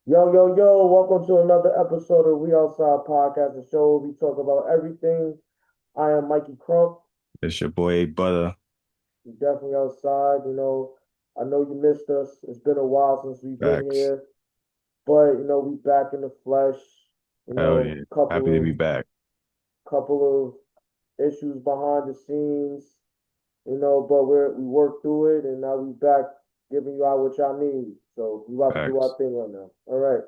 Yo, yo, yo, welcome to another episode of We Outside Podcast, the show where we talk about everything. I am Mikey Crump. It's your boy Butter. We're definitely outside. I know you missed us. It's been a while since we've been Facts. here, but we back in the flesh. Hell yeah. Happy to be back. Couple of issues behind the scenes, but we worked through it and now we back giving you out what y'all need. So we about to do our Facts. thing right now. All right.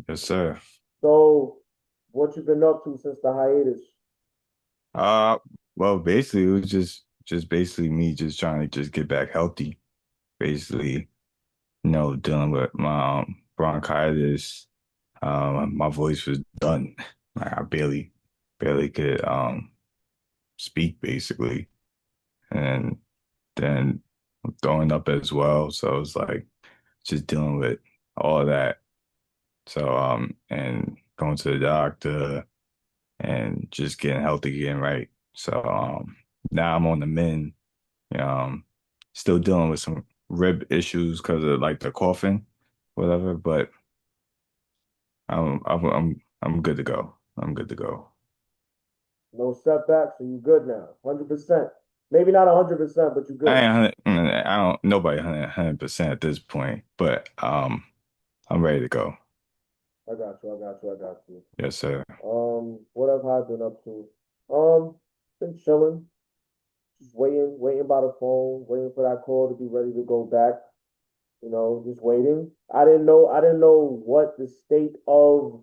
Yes, sir. So what you been up to since the hiatus? Uh, well, basically it was just basically me just trying to just get back healthy. Basically, dealing with my bronchitis. My voice was done. Like I barely could speak basically. And then I'm throwing up as well. So it's like just dealing with all that. So, and going to the doctor and just getting healthy, getting right. So, now I'm on the mend. Um, Still dealing with some rib issues because of like the coughing, whatever. But I'm good to go. I'm good to go. No setbacks, so you good now. 100%. Maybe not 100%, but you I good. ain't, I don't nobody 100% at this point, but I'm ready to go. I got you. I got you. I got you. Yes, sir. What have I been up to? Been chilling, just waiting by the phone, waiting for that call to be ready to go back. Just waiting. I didn't know what the state of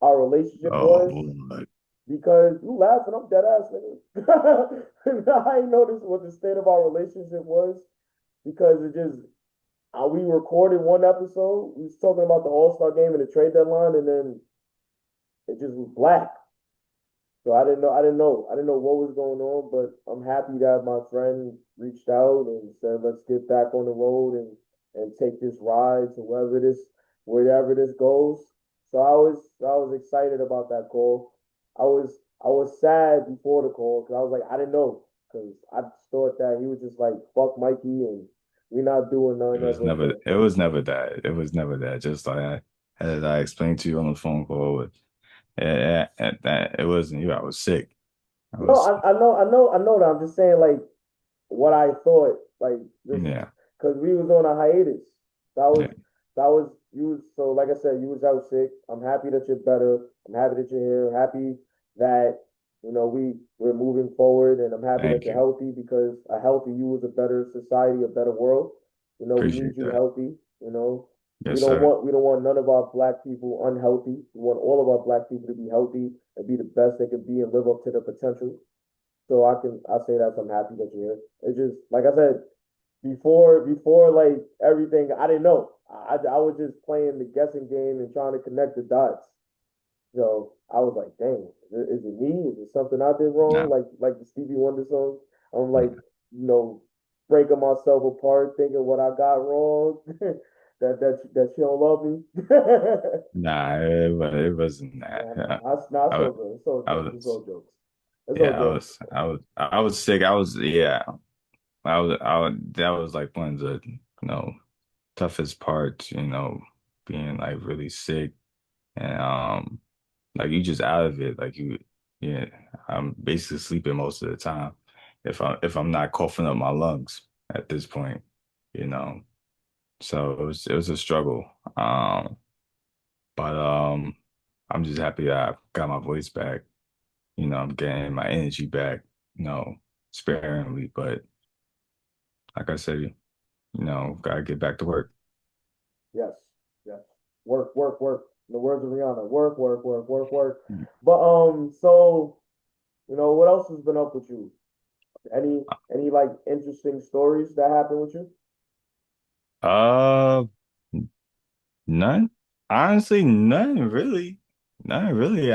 our relationship Oh was Lord. because you laughing, I'm dead ass, nigga. I didn't notice what the state of our relationship was because we recorded one episode. We was talking about the All-Star game and the trade deadline, and then it just was black. So I didn't know what was going on, but I'm happy that my friend reached out and said, "Let's get back on the road and take this ride to wherever this goes." So I was excited about that call. I was sad before the call because I was like, I didn't know because I thought that he was just like, "Fuck Mikey," and we're not doing none ever again. It was never that. It was never that. Just like as I explained to you on the phone call, that it wasn't you. I was sick. I No, was, I know that. I'm just saying, like, what I thought, like, this, yeah, because we was on a hiatus. That was, yeah. that was, so like I said, you was out sick. I'm happy that you're better. I'm happy that you're here. Happy that, we're moving forward, and I'm happy that Thank you're you. healthy because a healthy you is a better society, a better world. We need Appreciate you that. healthy. We Yes, don't sir. want we don't want none of our black people unhealthy. We want all of our black people to be healthy and be the best they can be and live up to their potential. So I say that I'm happy that you're here. It's just like I said before like everything. I didn't know. I was just playing the guessing game and trying to connect the dots. So I was like, dang, is it me? Is it something I did wrong? Nah, Like the Stevie Wonder song. I'm like, you know, breaking myself apart, thinking what I got wrong. that she don't love me. nah, it wasn't that. Nah, Yeah. nah. It's I was, all good. It's all I jokes. It's was, all jokes. It's all yeah, jokes. I was sick. I was, yeah. That was like one of the, toughest parts, being like really sick and, like you just out of it. Like yeah, I'm basically sleeping most of the time if I'm not coughing up my lungs at this point, you know. So it was a struggle. But I'm just happy I got my voice back. I'm getting my energy back, sparingly. But like I said, gotta get back to work. Yes, yes. Work, work, work. In the words of Rihanna, work, work, work, work, work. But so what else has been up with you? Any like interesting stories that happened with you? Uh, None. Honestly, none really. None really.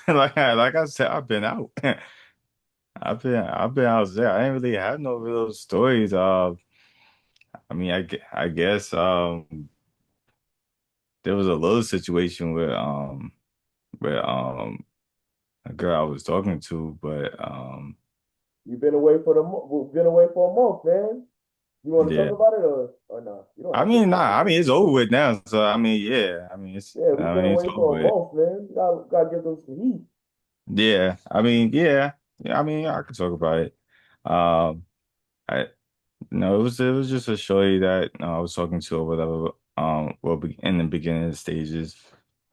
Like I said, I've been out. I've been out there. I didn't really have no real stories. I mean, I guess there was a little situation where a girl I was talking to, but You've been away for been away for a month, man. You want to talk Yeah. about it or no? You don't I have to mean, talk nah, I about it. mean it's over with now. So I mean, yeah. I mean Yeah, we've I been mean it's away over for a with. month, man. Gotta give them some heat. Yeah. I mean, yeah. Yeah, I mean I could talk about it. Um I no, it was just a shorty that I was talking to or whatever. Well, in the beginning stages.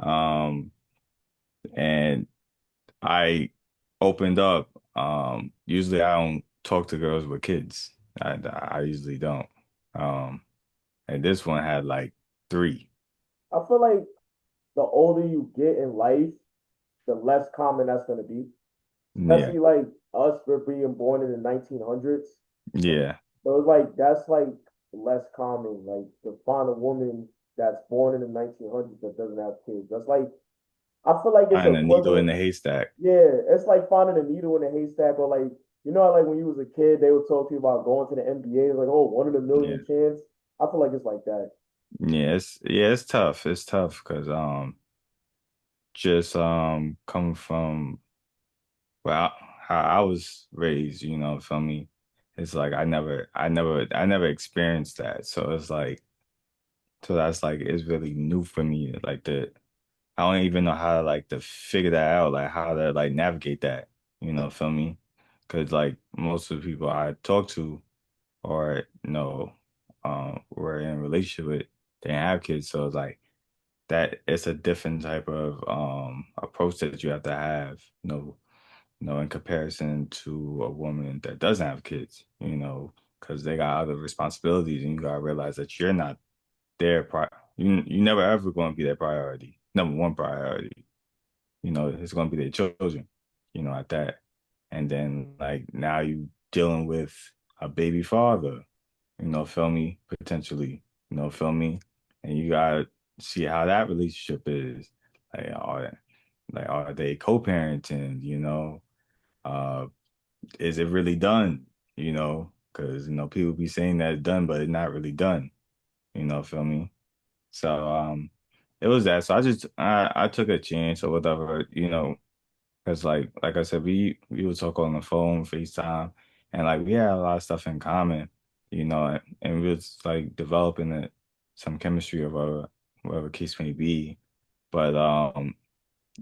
Um and I opened up. Usually I don't talk to girls with kids. I usually don't. Um, and this one had like three. I feel like the older you get in life, the less common that's gonna be. Yeah, Especially like us for being born in the 1900s. yeah. So it's like that's like less common. Like to find a woman that's born in the 1900s that doesn't have kids. That's like I feel like it's Find a needle in equivalent. the haystack. Yeah, it's like finding a needle in a haystack, or like like when you was a kid, they would talk to you about going to the NBA. It's like, oh, one in a Yeah, million chance. I feel like it's like that. yeah. It's tough. It's tough because just coming from well how I was raised, feel me. It's like I never experienced that. So it's like that's like it's really new for me. Like I don't even know how to like to figure that out, like how to like navigate that, feel me? Because like most of the people I talk to or were in a relationship with, they didn't have kids, so it's like that. It's a different type of approach that you have to have, in comparison to a woman that doesn't have kids, because they got other responsibilities, and you gotta realize that you're not their you never ever going to be their priority, number one priority. It's going to be their children, at that. And then like now you dealing with a baby father, feel me, potentially, feel me, and you gotta see how that relationship is. Like are they co-parenting? Uh, is it really done? Because people be saying that it's done, but it's not really done. Feel me. So it was that. So I took a chance or whatever, because like I said, we would talk on the phone, FaceTime, and like we had a lot of stuff in common, and we was like developing some chemistry or whatever case may be. But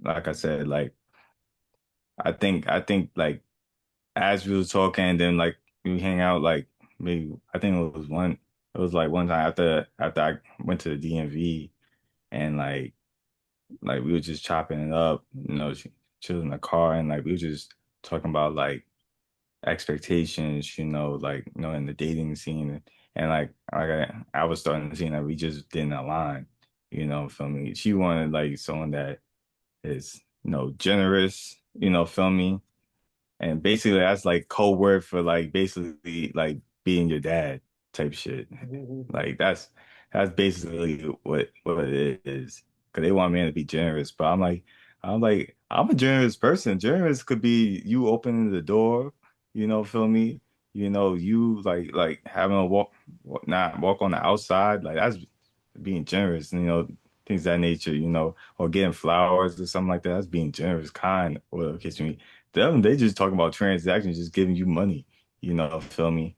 like I said, like I think like as we was talking, then like we hang out like maybe I think it was like one time after I went to the DMV and like we were just chopping it up, she was in the car and like we were just talking about like expectations, like in the dating scene and like I was starting to see that we just didn't align, feel me. She wanted like someone that is, generous, feel me. And basically that's like code word for like basically like being your dad type shit. Like that's basically what it is. Cause they want me to be generous, but I'm a generous person. Generous could be you opening the door, feel me? You like having a not walk on the outside. Like that's being generous, things of that nature, or getting flowers or something like that. That's being generous, kind, whatever the case may be. They just talking about transactions, just giving you money, feel me?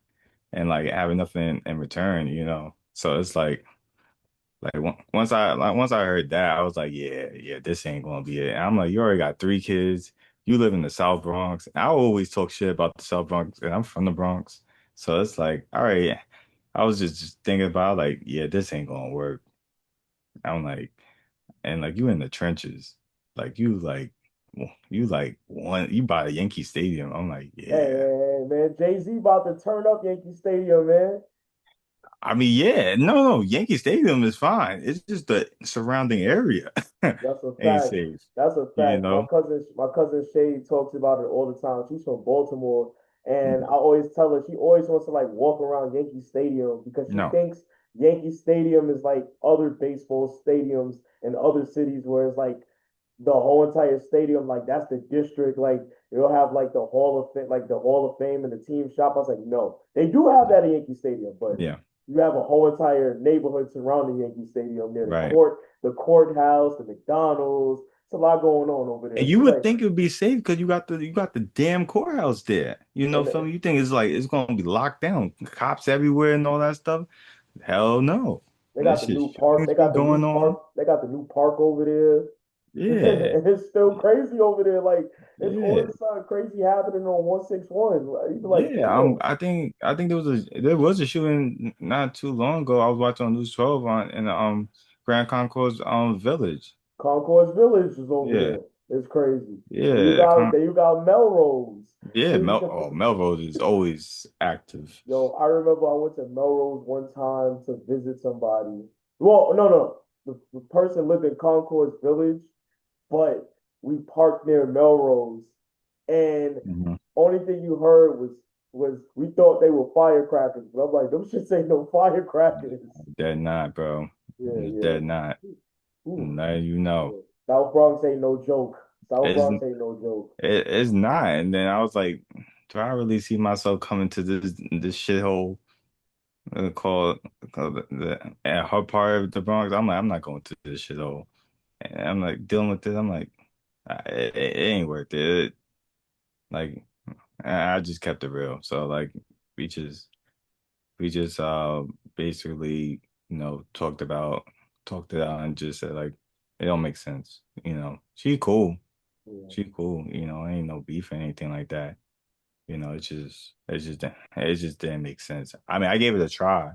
And like having nothing in return, So it's like once I heard that, I was like, yeah, this ain't gonna be it. And I'm like, you already got three kids. You live in the South Bronx. And I always talk shit about the South Bronx, and I'm from the Bronx. So it's like, all right. I was just thinking about like, yeah, this ain't gonna work. I'm like, and like you in the trenches, like you like one you bought a Yankee Stadium. I'm like, Hey, yeah. hey, hey, man, Jay-Z about to turn up Yankee Stadium, man. I mean, yeah, no, Yankee Stadium is fine. It's just the surrounding area That's a ain't fact. safe, That's a you fact. know? My cousin Shay talks about it all the time. She's from Baltimore, and I always tell her she always wants to like walk around Yankee Stadium because she No, thinks Yankee Stadium is like other baseball stadiums in other cities where it's like the whole entire stadium, like that's the district, like they'll have like the Hall of Fame and the team shop. I was like, no, they do have that in Yankee Stadium, but yeah, you have a whole entire neighborhood surrounding Yankee Stadium near right. the courthouse, the McDonald's. It's a lot going on over And there. you It's would like, think it would be safe because you got the damn courthouse there. You know, and feel me? You think it's like it's gonna be locked down, cops everywhere and all that stuff. Hell no. they got This the shit new park. shootings They be got the new going on. park. They got the new park over there. Yeah, And it's still crazy over there. Like it's yeah, always something crazy happening on 161. You be like, yeah. damn, I think there was a shooting not too long ago. I was watching on News 12 on in Grand Concourse Village. Concourse Village is over Yeah, there. It's crazy. yeah, Then you got Melrose. yeah. Melrose is always active. Yo, I remember I went to Melrose one time to visit somebody. Well, no. The person lived in Concourse Village, but we parked near Melrose, and Mhm. only thing you heard was we thought they were firecrackers, but I'm like, them shits ain't no firecrackers. Dead not, bro. Yeah, It's yeah. dead not. Ooh, Now you know. yeah. South Bronx ain't no joke. South It's Bronx ain't no joke. it's not. And then I was like, do I really see myself coming to this shithole called the at her part of the Bronx? I'm like, I'm not going to this shithole. And I'm like dealing with this. I'm like, it ain't worth it. Like, I just kept it real. So like, we just we just basically talked it out and just said like, it don't make sense. She cool. Yeah, She cool. Ain't no beef or anything like that. It just didn't make sense. I mean, I gave it a try,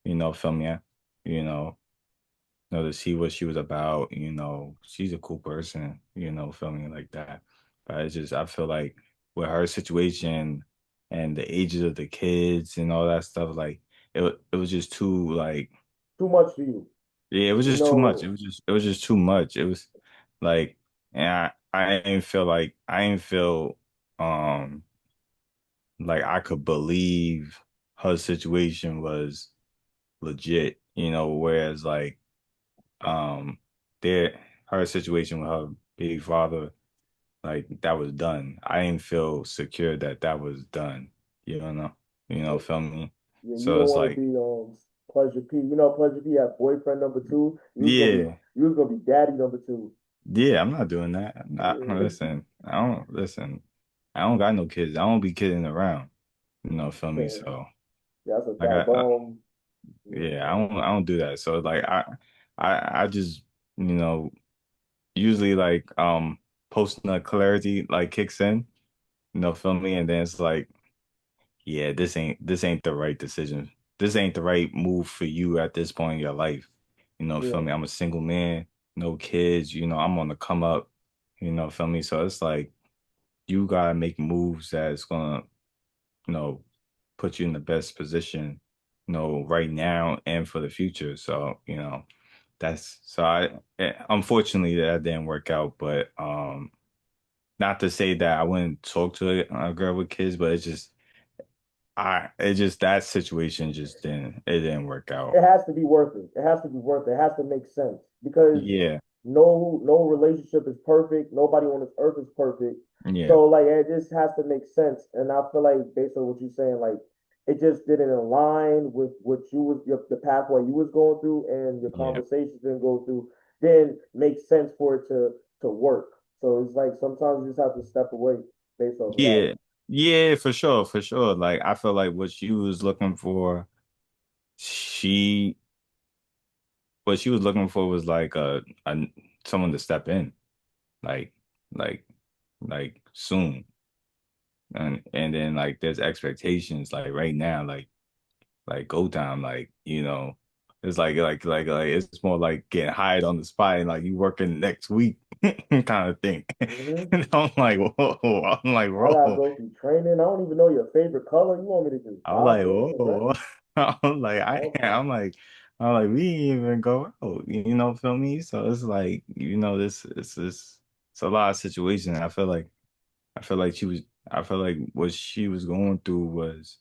feel me? You know, to see what she was about, she's a cool person, feel me like that. But I feel like with her situation and the ages of the kids and all that stuff, like it was just too like too much for you. yeah, it was You just too much. know, It was just too much. It was like, and I didn't feel um like I could believe her situation was legit, whereas like um there her situation with her baby father, like that was done. I didn't feel secure that that was done. Feel me? you So don't it's want to like, be Pleasure P. You know, Pleasure P had boyfriend number two. yeah, You was gonna be daddy number two. yeah, I'm not doing that. I'm not, Yeah, listen, I don't got no kids. I don't be kidding around. Feel me? So that's a like bad yeah, yeah. I don't do that. So like I just, you know, usually like posting a clarity like kicks in, feel me? And then it's like, yeah, this ain't the right decision. This ain't the right move for you at this point in your life. Feel Yeah, me? I'm a single man, no kids, I'm on the come up, feel me? So it's like you gotta make moves that's gonna, you know, put you in the best position, right now and for the future. So, that's so unfortunately that didn't work out, but not to say that I wouldn't talk to a girl with kids, but it just that situation just didn't work out. it has to be worth it. It has to be worth it. It has to make sense because Yeah, no relationship is perfect. Nobody on this earth is perfect. yeah, So like it just has to make sense. And I feel like based on what you're saying, like it just didn't align with what the pathway you was going through and your yeah, conversations didn't go through. Didn't make sense for it to work. So it's like sometimes you just have to step away based off of that. yeah, yeah, for sure, for sure. Like I feel like what she was looking for, she what she was looking for was like a someone to step in, like like soon. And then like there's expectations like right now, like go time, like it's like it's more like getting hired on the spot and like you working next week kind of thing. Hmm. And I'm like, I gotta bro, go through training. I don't even know your favorite color. You want me to just I was buy like, some whoa. already? I'm like, Oh my. we didn't even go out, feel me? So it's like, it's a lot of situations. I feel like she was, I feel like what she was going through was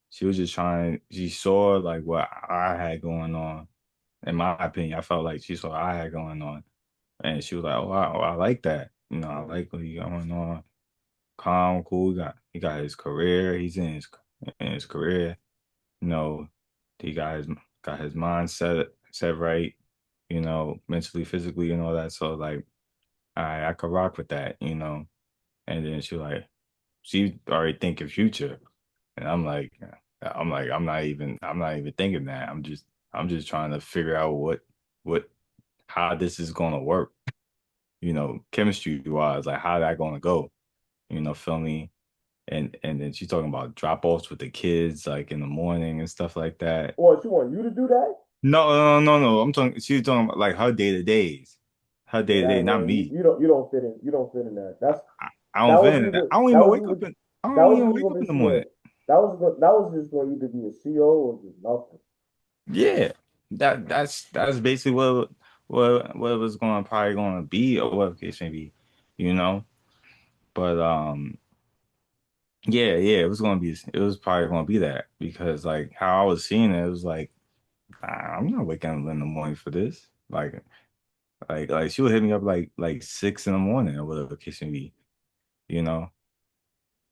she was just trying, she saw like what I had going on. In my opinion, I felt like she saw what I had going on. And she was like, oh, I like that. I Mm. like what you got going on. Calm, cool. He got his career. He's in his career. You know, he got his mind set right, mentally, physically, and all that. So like I could rock with that, you know. And then she already thinking future. And I'm not even thinking that. I'm just trying to figure out what how this is gonna work, you know, chemistry wise, like how that gonna go, you know, feel me? And then she's talking about drop-offs with the kids like in the morning and stuff like that. Or she want you to do that? No. She's talking about like her day to days. Her day Yeah, to day, not man, me. you don't fit in. You don't fit in that. I That don't was fit in that. either that was either I that don't was even either wake gonna up in the be morning. that was just gonna either be a CO or just nothing. Yeah, that's basically what it was going probably going to be or what the case may be, you know. But yeah, it was probably going to be that because like how I was seeing it, it was like I'm not waking up in the morning for this. Like she would hit me up like 6 in the morning or whatever the case may be, you know.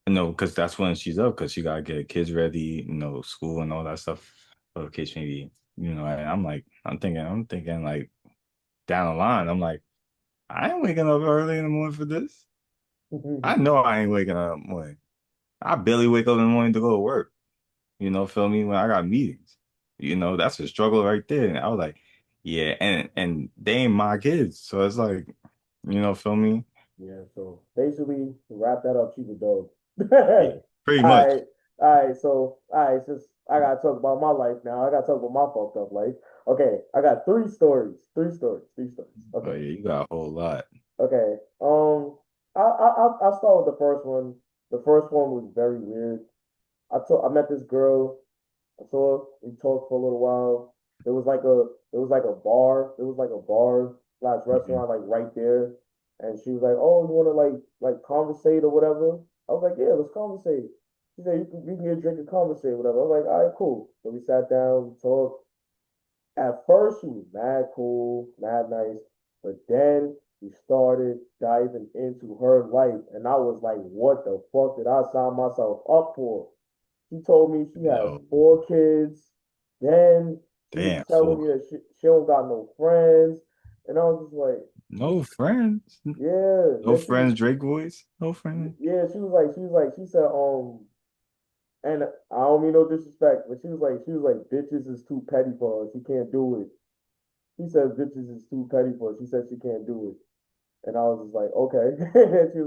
No, because that's when she's up because she gotta get kids ready, you know, school and all that stuff. Whatever the case may be, you know. And I'm thinking like down the line, I'm like. I ain't waking up early in the morning for this. I know I ain't waking up in the morning. I barely wake up in the morning to go to work. You know, feel me? When I got meetings, you know, that's a struggle right there. And I was like, yeah, and they ain't my kids, so it's like, you know, feel me? Yeah, so basically, to wrap that up, she's a dog. Yeah, pretty All much. right, all right, since I gotta talk about my life now, I gotta talk about my fucked up life. Okay, I got three stories. Oh Okay, yeah, you got a whole lot. okay. I'll start with the first one. The first one was very weird. I met this girl. I saw her. We talked for a little while. There was like a bar. There was like a bar slash Mhm. restaurant like right there. And she was like, "Oh, you want to like conversate or whatever?" I was like, "Yeah, let's conversate." She said, "You can get a drink and conversate, whatever." I was like, "All right, cool." So we sat down, we talked. At first, she was mad cool, mad nice, but then we started diving into her life, and I was like, "What the fuck did I sign myself up for?" She told me she has Yo, 4 kids. Then she was damn, telling me that she don't got no friends. And I was just like, no friends, yeah. no friends, Drake voice, no friends. Yeah, she said, and I don't mean no disrespect, but she was like, bitches is too petty for her. She can't do it. She says bitches is too petty for her. She said she can't do it. And I was just like, okay. And she's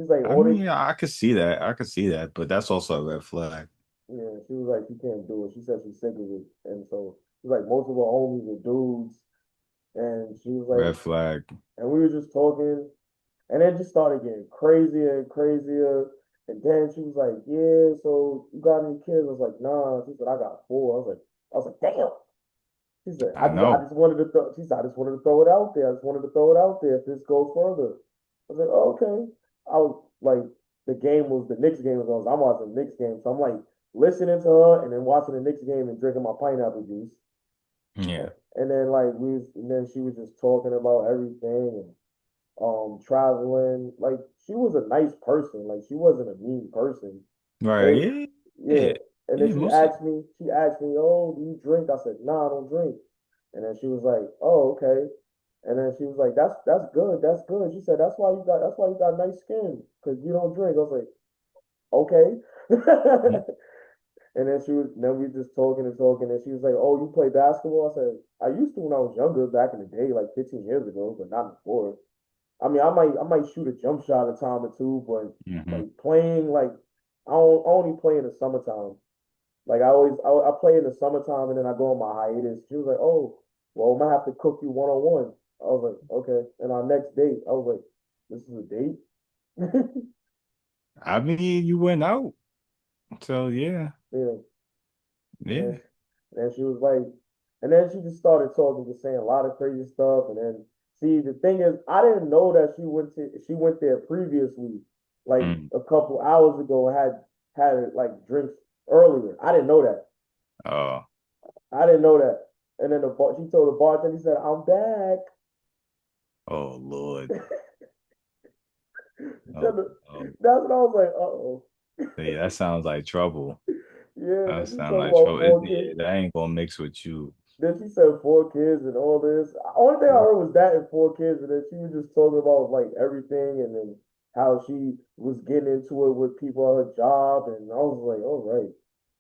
like, I all they, mean, I could see that. I could see that, but that's also a red flag. yeah, she was like, she can't do it. She said she's sick of it. And so she's like, most of her homies are dudes. And she was like, Red flag. and we were just talking, and it just started getting crazier and crazier. And then she was like, "Yeah, so you got any kids?" I was like, "Nah." She said, "I got 4." I was like, "Damn." She said, I I know. just wanted to throw." She said, "I just wanted to throw it out there. I just wanted to throw it out there if this goes further." I was like, oh, "Okay." I was like, the Knicks game was on. So I'm watching the Knicks game, so I'm like listening to her and then watching the Knicks game and drinking my pineapple juice. Yeah. And then and then she was just talking about everything and traveling. Like she was a nice person. Like she wasn't a mean person. Right. And Yeah. yeah. Yeah. And then Yeah. Most. she asked me, "Oh, do you drink?" I said, "Nah, I don't drink." And then she was like, "Oh, okay." And then she was like, that's good, that's good." She said, that's why you got nice skin, because you don't drink." I was like, "Okay." And then then we just talking and talking, and she was like, "Oh, you play basketball?" I said, "I used to when I was younger, back in the day, like 15 years ago, but not before." I mean, I might shoot a jump shot a time or two, but Hmm. like playing, like I only play in the summertime. Like I play in the summertime and then I go on my hiatus. She was like, "Oh, well, I might have to cook you 1-on-one." I was like, "Okay." And our next date, I was like, "This is a date?" I mean, you went out. So yeah. Yeah. And Yeah. and she was like, and then she just started talking, just saying a lot of crazy stuff. And then, see, the thing is, I didn't know that she went there previously, like Mm. a couple hours ago, and had like drinks earlier. I didn't know that. Oh. I didn't know that. And then she told the bartender, he said, "I'm back." Oh Lord. That's Oh. Oh. what I was like, "Uh-oh." Yeah, that sounds like trouble. Yeah, That then she sounds talking like about trouble. four Yeah, kids. that ain't gonna mix with you. then she said 4 kids and all this. Only thing I What? heard was that and 4 kids, and then she was just talking about like everything, and then how she was getting into it with people at her job, and I was like, all right,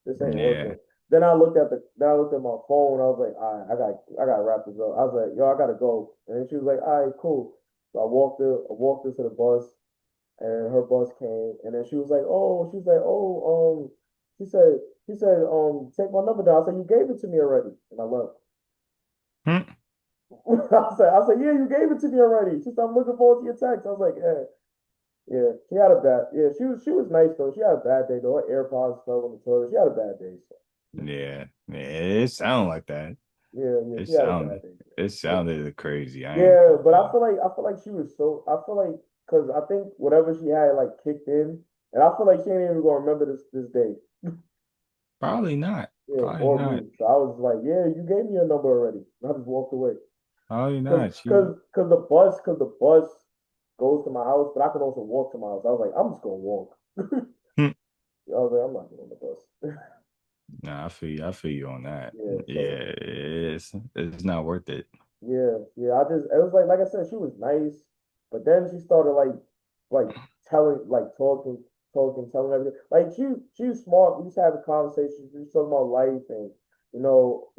this ain't Yeah. working. Then I looked at my phone. I was like, all right, I gotta wrap this up. I was like, yo, I gotta go. And then she was like, all right, cool. So I walked her to the bus, and her bus came, and then she said, take my number down. I said, you gave it to me already, and I left. Hmm. I said, yeah, you gave it to me already. She said, I'm looking forward to your text. I was like, yeah, yeah. She was nice though. She had a bad day though. Her AirPods fell on the toilet. She had a bad day. So Yeah. Yeah. It sounded like that. yeah, yeah, It she had a bad sounded. day. It So, sounded crazy. I ain't yeah, gonna but lie. I feel like she was so. I feel like because I think whatever she had like kicked in, and I feel like she ain't even gonna remember this day. Probably not. Yeah, Probably or not. me. So I was like, yeah, you gave me your number already. And I just walked away. Probably not. Cause the bus goes to my house, but I can also walk to my house. I was like, I'm just gonna walk. Hmm. I was like, I'm not getting on the bus. Nah, I feel you. I feel you on that. Yeah, so Yeah, it's not worth it. yeah. It was like I said, she was nice, but then she started like telling everything. Like she was smart. We used to have a conversation. She was talking about life, and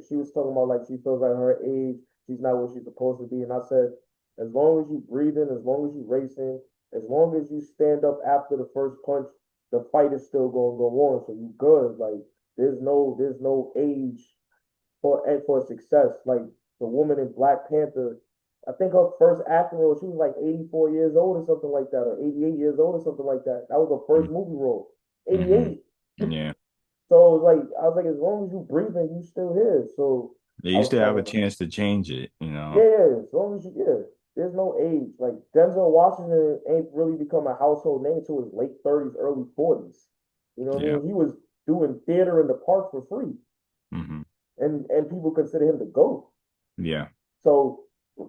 she was talking about like she feels like her age, she's not where she's supposed to be. And I said, as long as you breathing, as long as you racing, as long as you stand up after the first punch, the fight is still going to go on. So you good. Like there's no age for success. Like the woman in Black Panther, I think her first acting role, she was like 84 years old or something like that, or 88 years old or something like that. That was her first movie role. Mm-hmm. 88. Yeah. So it was like I was like, as long as you breathing, you still here. So They I used was to have a telling her, chance to change it, you know. yeah, as long as you there's no age. Like Denzel Washington ain't really become a household name until his late 30s, early 40s. You know what I Yeah. mean? He was doing theater in the park for free, Hmm. and people consider him the GOAT. Yeah. So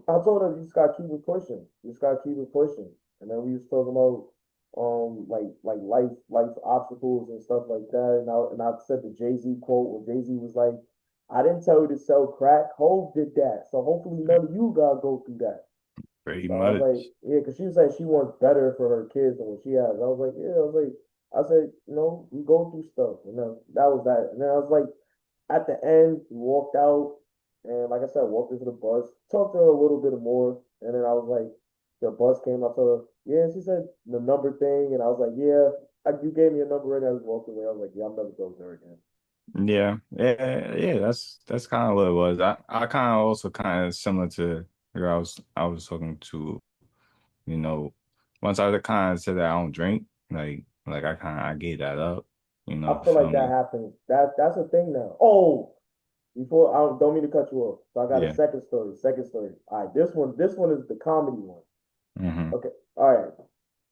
I told her you just gotta keep it pushing. You just gotta keep it pushing. And then we was talking about like life obstacles and stuff like that. And I said the Jay-Z quote where Jay-Z was like, I didn't tell you to sell crack. Hove did that. So hopefully none of you gotta go through that. Pretty So I was like, much. yeah, because she was saying she wants better for her kids than what she has. I was like, yeah, I said, we go through stuff. And then that was that. And then I was like, at the end, we walked out, and like I said, walked into the bus, talked to her a little bit more, and then I was like, the bus came up to her, yeah, and she said the number thing, and I was like, yeah, you gave me a number, and I was walking away. I was like, yeah, I'm never going there again. Yeah. Yeah. Yeah. That's kind of what it was. I kind of also kind of similar to where I was talking to, you know, once I kind of said that I don't drink, like I gave that up, I feel feel like that me? happens. That's a thing now. Oh, before I don't mean to cut you off. So I got a Yeah. second story. Second story. All right, this one is the comedy one. Hmm. Okay. All right.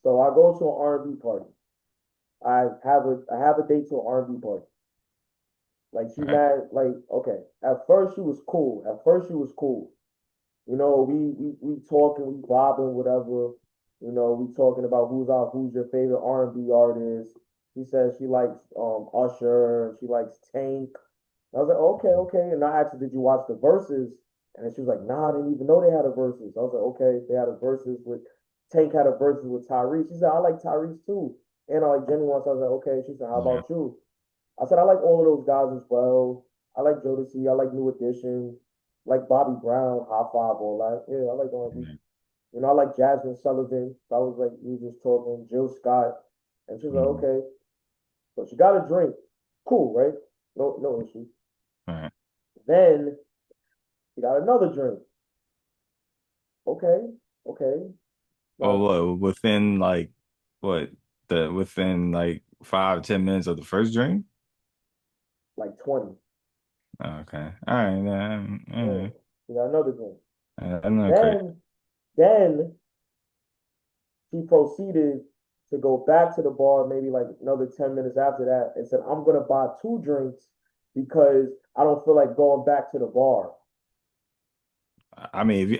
So I go to an R&B party. I have a date to an R&B party. Like she Right. mad, like, okay. At first she was cool. At first she was cool. We talking, we vibing, whatever. We talking about who's your favorite R&B artist. She says she likes Usher and she likes Tank. I was like, okay, okay. And I asked her, did you watch the verses? And then she was like, nah, I didn't even know they had a verses. I was like, okay, they had a verses with Tank had a verses with Tyrese. She said, I like Tyrese too. And I like Jenny once. I was like, okay. She said, how Yeah. about you? I said I like all of those guys as well. I like Jodeci. I like New Edition. Like Bobby Brown, High Five, all that. Yeah, I like R&B. Yeah. I like Jasmine Sullivan. So I was like, we were just talking. Jill Scott, and she was like, Mhm. okay. So she got a drink. Cool, right? No issue. Right. Then she got another drink. Okay, okay. Oh, Now, what, within like what within like 5, 10 minutes of the first drink? like 20. Okay. All right. All Yeah, right. she got another drink. I'm not crazy. Then he proceeded to go back to the bar maybe like another 10 minutes after that and said, I'm going to buy 2 drinks because I don't feel like going back to the bar. I mean, if you,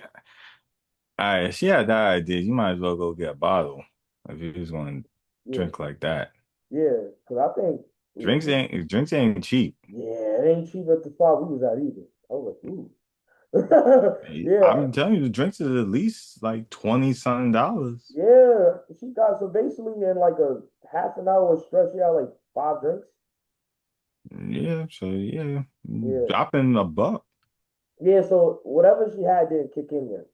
all right, she had that idea, you might as well go get a bottle if you're just going to Yeah, drink like that. yeah. Because I think, Drinks ain't cheap. yeah, it ain't cheap at the spot we was at either. I was like, ooh. I've Yeah, been telling you the drinks is at least like 20 something dollars. yeah. She got so basically in like a half an hour stretch, she had like 5 drinks. Yeah, so yeah, Yeah. dropping a buck. Yeah, so whatever she had didn't kick in yet.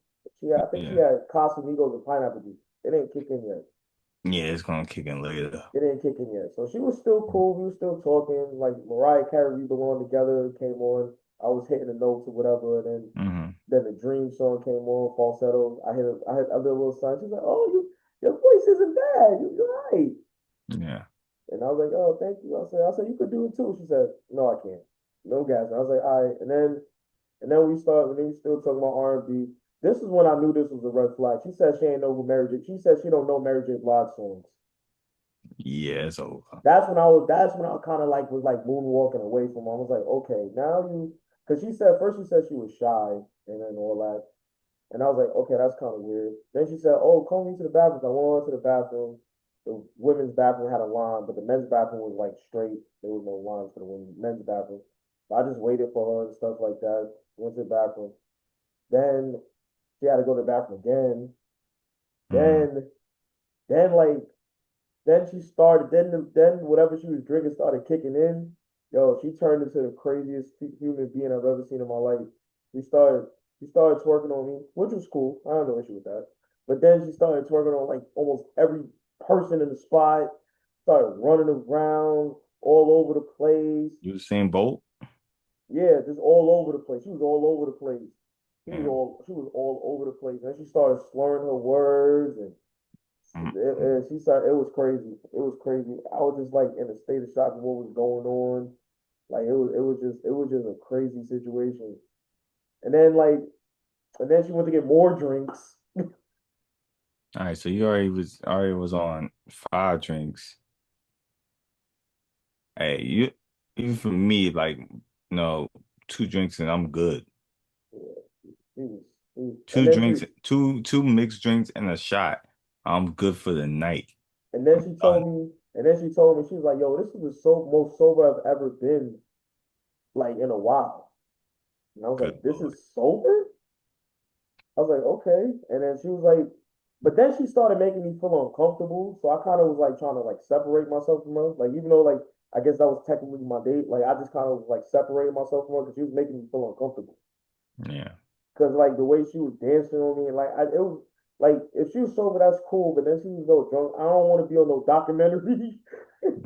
I think she Yeah. had Casamigos and pineapple juice. It didn't kick in yet. Yeah, it's gonna kick in later. It didn't kick in yet. So she was still cool. We were still talking. Like Mariah Carey, we belong together came on. I was hitting the notes or whatever, and Hmm. then the Dream song came on, falsetto. I did a little sign. She's like, "Oh, your voice isn't bad. You're right." Yeah. And I was like, "Oh, thank you." I said, "You could do it too." She said, "No, I can't. No gas." I was like, "All right." And then we still talking about R&B. This is when I knew this was a red flag. She said she ain't know who Mary J. She said she don't know Mary J. Blige songs. Yeah, it's over. That's when I kind of like was like moonwalking away from her. I was like, okay, now you, because she said she was shy and then all that. And I was like, okay, that's kind of weird. Then she said, oh, call me to the bathroom. I went to the bathroom. The women's bathroom had a line, but the men's bathroom was like straight. There was no lines for the men's bathroom. I just waited for her and stuff like that. Went to the bathroom. Then she had to go to the bathroom again. Hmm. Then, then like then she started. Then whatever she was drinking started kicking in. Yo, she turned into the craziest human being I've ever seen in my life. She started. She started twerking on me, which was cool. I don't know issue with that. But then she started twerking on like almost every person in the spot. Started running around all over the place. You seen Bolt? Yeah, just all over the place. She was all over the place. Yeah. She was all over the place. And she started slurring her words and Mhm. she said it was crazy. It was crazy. I was just like in a state of shock of what was going on. Like it was just a crazy situation. And then she went to get more drinks. All right, so you already was on 5 drinks. Hey, you even for me, like, no, 2 drinks and I'm good. Yeah, she was, Two drinks, two mixed drinks and a shot. I'm good for the night. and then I'm she done. told me she was like, "Yo, this is the most sober I've ever been like in a while." And I was Good like, "This Lord. is sober?" I was like, okay. And then she was like, but then she started making me feel uncomfortable. So I kind of was like trying to like separate myself from her. Like, even though like I guess that was technically my date, like I just kind of was like separating myself from her because she was making me feel uncomfortable. Yeah. Because like the way she was dancing on me, and like it was like if she was sober, that's cool. But then she was so drunk. I don't want to be on no documentary.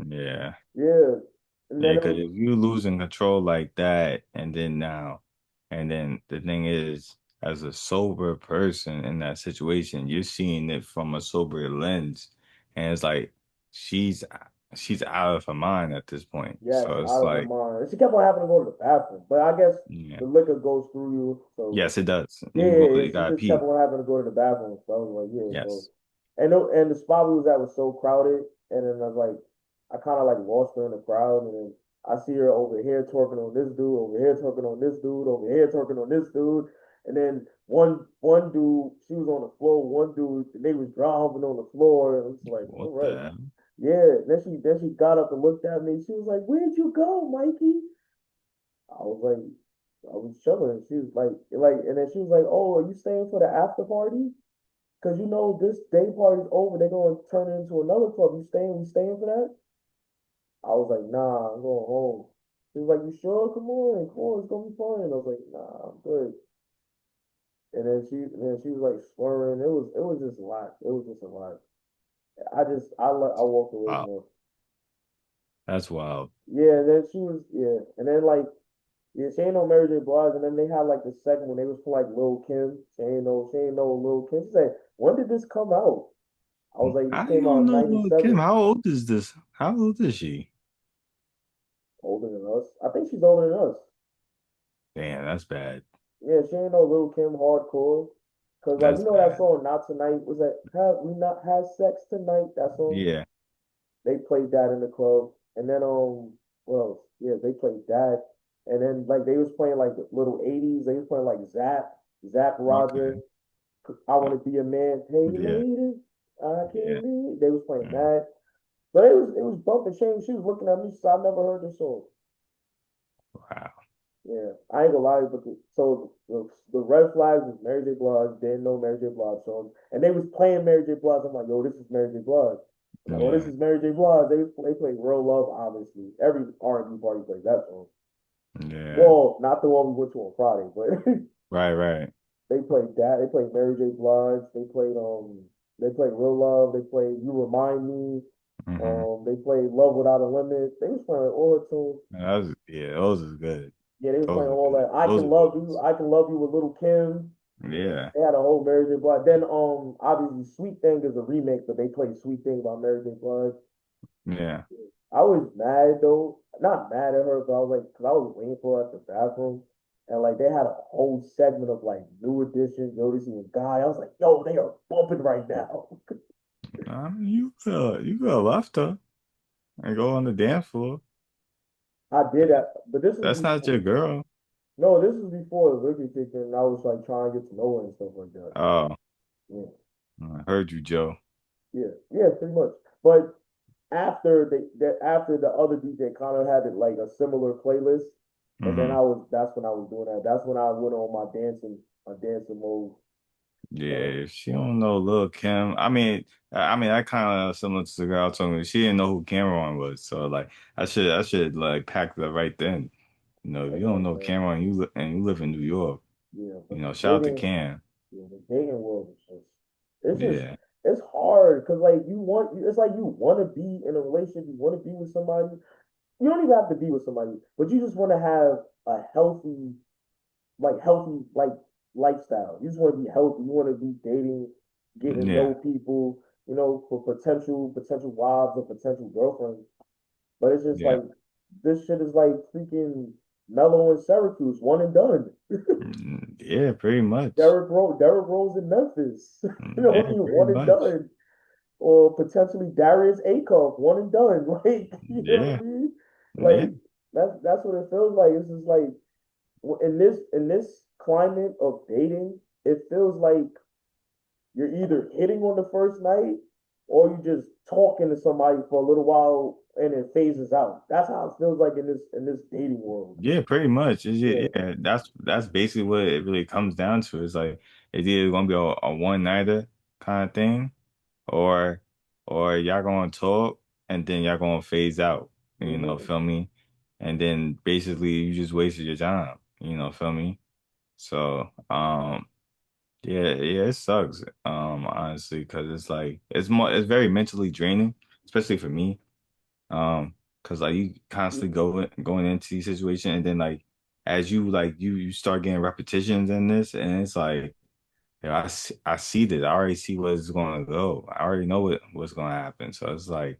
Yeah. Yeah. And Yeah, then it because was if you losing control like that, and then the thing is, as a sober person in that situation, you're seeing it from a sober lens, and it's like she's she's out of her mind at this point. yes, So it's out of her like, mind. And she kept on having to go to the bathroom. But I guess yeah, the liquor goes through you. So yes, it does. yeah, You yeah, go, yeah. you She gotta just kept pee. on having to go to the bathroom. So I was like, yeah. So, Yes. and the spot we was at was so crowded, and then I was like, I kind of like lost her in the crowd, and then I see her over here twerking on this dude, over here twerking on this dude, over here twerking on this dude, and then one dude, she was on the floor, one dude, they was driving on the floor, and it's like, all What the right, hell? yeah. Then she got up and looked at me. She was like, "Where'd you go, Mikey?" I was like, I was chilling. She was and then she was like, "Oh, are you staying for the after party? Because you know this day party's over. They're gonna turn it into another club. You staying? You staying for that?" I was like, "Nah, I'm going home." She was like, "You sure? Come on, it's gonna be fun." I was like, "Nah, I'm good." And then she was like slurring. It was just a lot. It was just a lot. I walked away Wow, from her. that's wild. Yeah, and then she was yeah, and then like yeah, she ain't no Mary J. Blige, and then they had like the second one. They was for like Lil Kim. She ain't no Lil Kim. She said, "When did this come out?" I was like, "This How you came out don't in know Lil Kim? '97." How old is this? How old is she? Older than us. I think she's older than us. Damn, that's bad. Yeah, she ain't no Lil Kim hardcore. Cause like That's you know that bad. song "Not Tonight" was that "Have We Not Had Sex Tonight"? That song Yeah. they played that in the club, and then well yeah they played that, and then like they was playing like the little '80s. They was playing like Zap Roger. Okay. I Uh, want to be a man. Hey yeah. lady, I Yeah. can't leave. They was playing Mm. that. But it was bumping. She was looking at me, so I never heard the song. Wow. Yeah, I ain't gonna lie, but the red flags was Mary J. Blige. Didn't know Mary J. Blige songs, and they was playing Mary J. Blige. I'm like, yo, this is Mary J. Blige. I'm like, oh, this Yeah, is Mary J. Blige. They play Real Love, obviously. Every R&B party plays that song. yeah, Well, not the one we went to on Friday, but right, right. they played that. They played Mary J. Blige. They played Real Love. They played You Remind Me. Hmm. They played Love Without a Limit. They was playing all the tunes. Yeah, those is good. Yeah, they was Those playing are all good. that. I Those Can are Love good You. ones. I Can Love You with Little Kim. Yeah, They had a whole Mary J. Blige. Then obviously Sweet Thing is a remake, but they played Sweet Thing by Mary J. Blige. yeah. I was mad though, not mad at her, but I was like, cause I was waiting for her at the bathroom, and like they had a whole segment of like New Edition, Jodeci and Guy. I was like, yo, they are bumping right now. You could have left her and go on the dance floor. I did that, but this was That's not your before. girl. No, this was before Olivia kicked in. And I was like trying to get to know her and stuff like that. Oh, Yeah, I heard you, Joe. yeah, pretty much. But after the other DJ kind of had it like a similar playlist, and then Hmm. that's when I was doing that. That's when I went on my dancing mode. Yeah, if she don't know Lil Kim, I mean, I kind of similar to the girl told me she didn't know who Cameron was, so like, I should like pack that right then. You know, if you Hey, don't look, know man, Cameron, you live in New York. yeah, You but know, shout out to Cam. the dating world is just Yeah, it's hard because like it's like you want to be in a relationship, you want to be with somebody. You don't even have to be with somebody, but you just want to have a healthy like lifestyle. You just want to be healthy. You want to be dating, getting to yeah, know people, for potential wives or potential girlfriends. But it's just yeah, like this shit is like freaking Mellow in Syracuse, one and done. yeah, pretty much. Derrick Rose in Memphis, Yeah, pretty one and much. done. Or potentially Darius Acuff, one and done. Like, you know what Yeah, I mean? yeah, Like that's what it feels like. It's just like in this climate of dating, it feels like you're either hitting on the first night or you just talking to somebody for a little while and it phases out. That's how it feels like in this dating world. yeah, pretty much. Yeah. Yeah, that's basically what it really comes down to. It's like it's either gonna be a one nighter kind of thing, or y'all gonna talk and then y'all gonna phase out, Hmm. feel me? And then basically you just wasted your time, feel me? So, yeah, yeah, it sucks, honestly, because it's like it's very mentally draining, especially for me. Because like you constantly going into these situations, and then like as you like you start getting repetitions in this, and it's like, yeah, I see this. I already see where it's going to go. I already know what's going to happen. So it's like,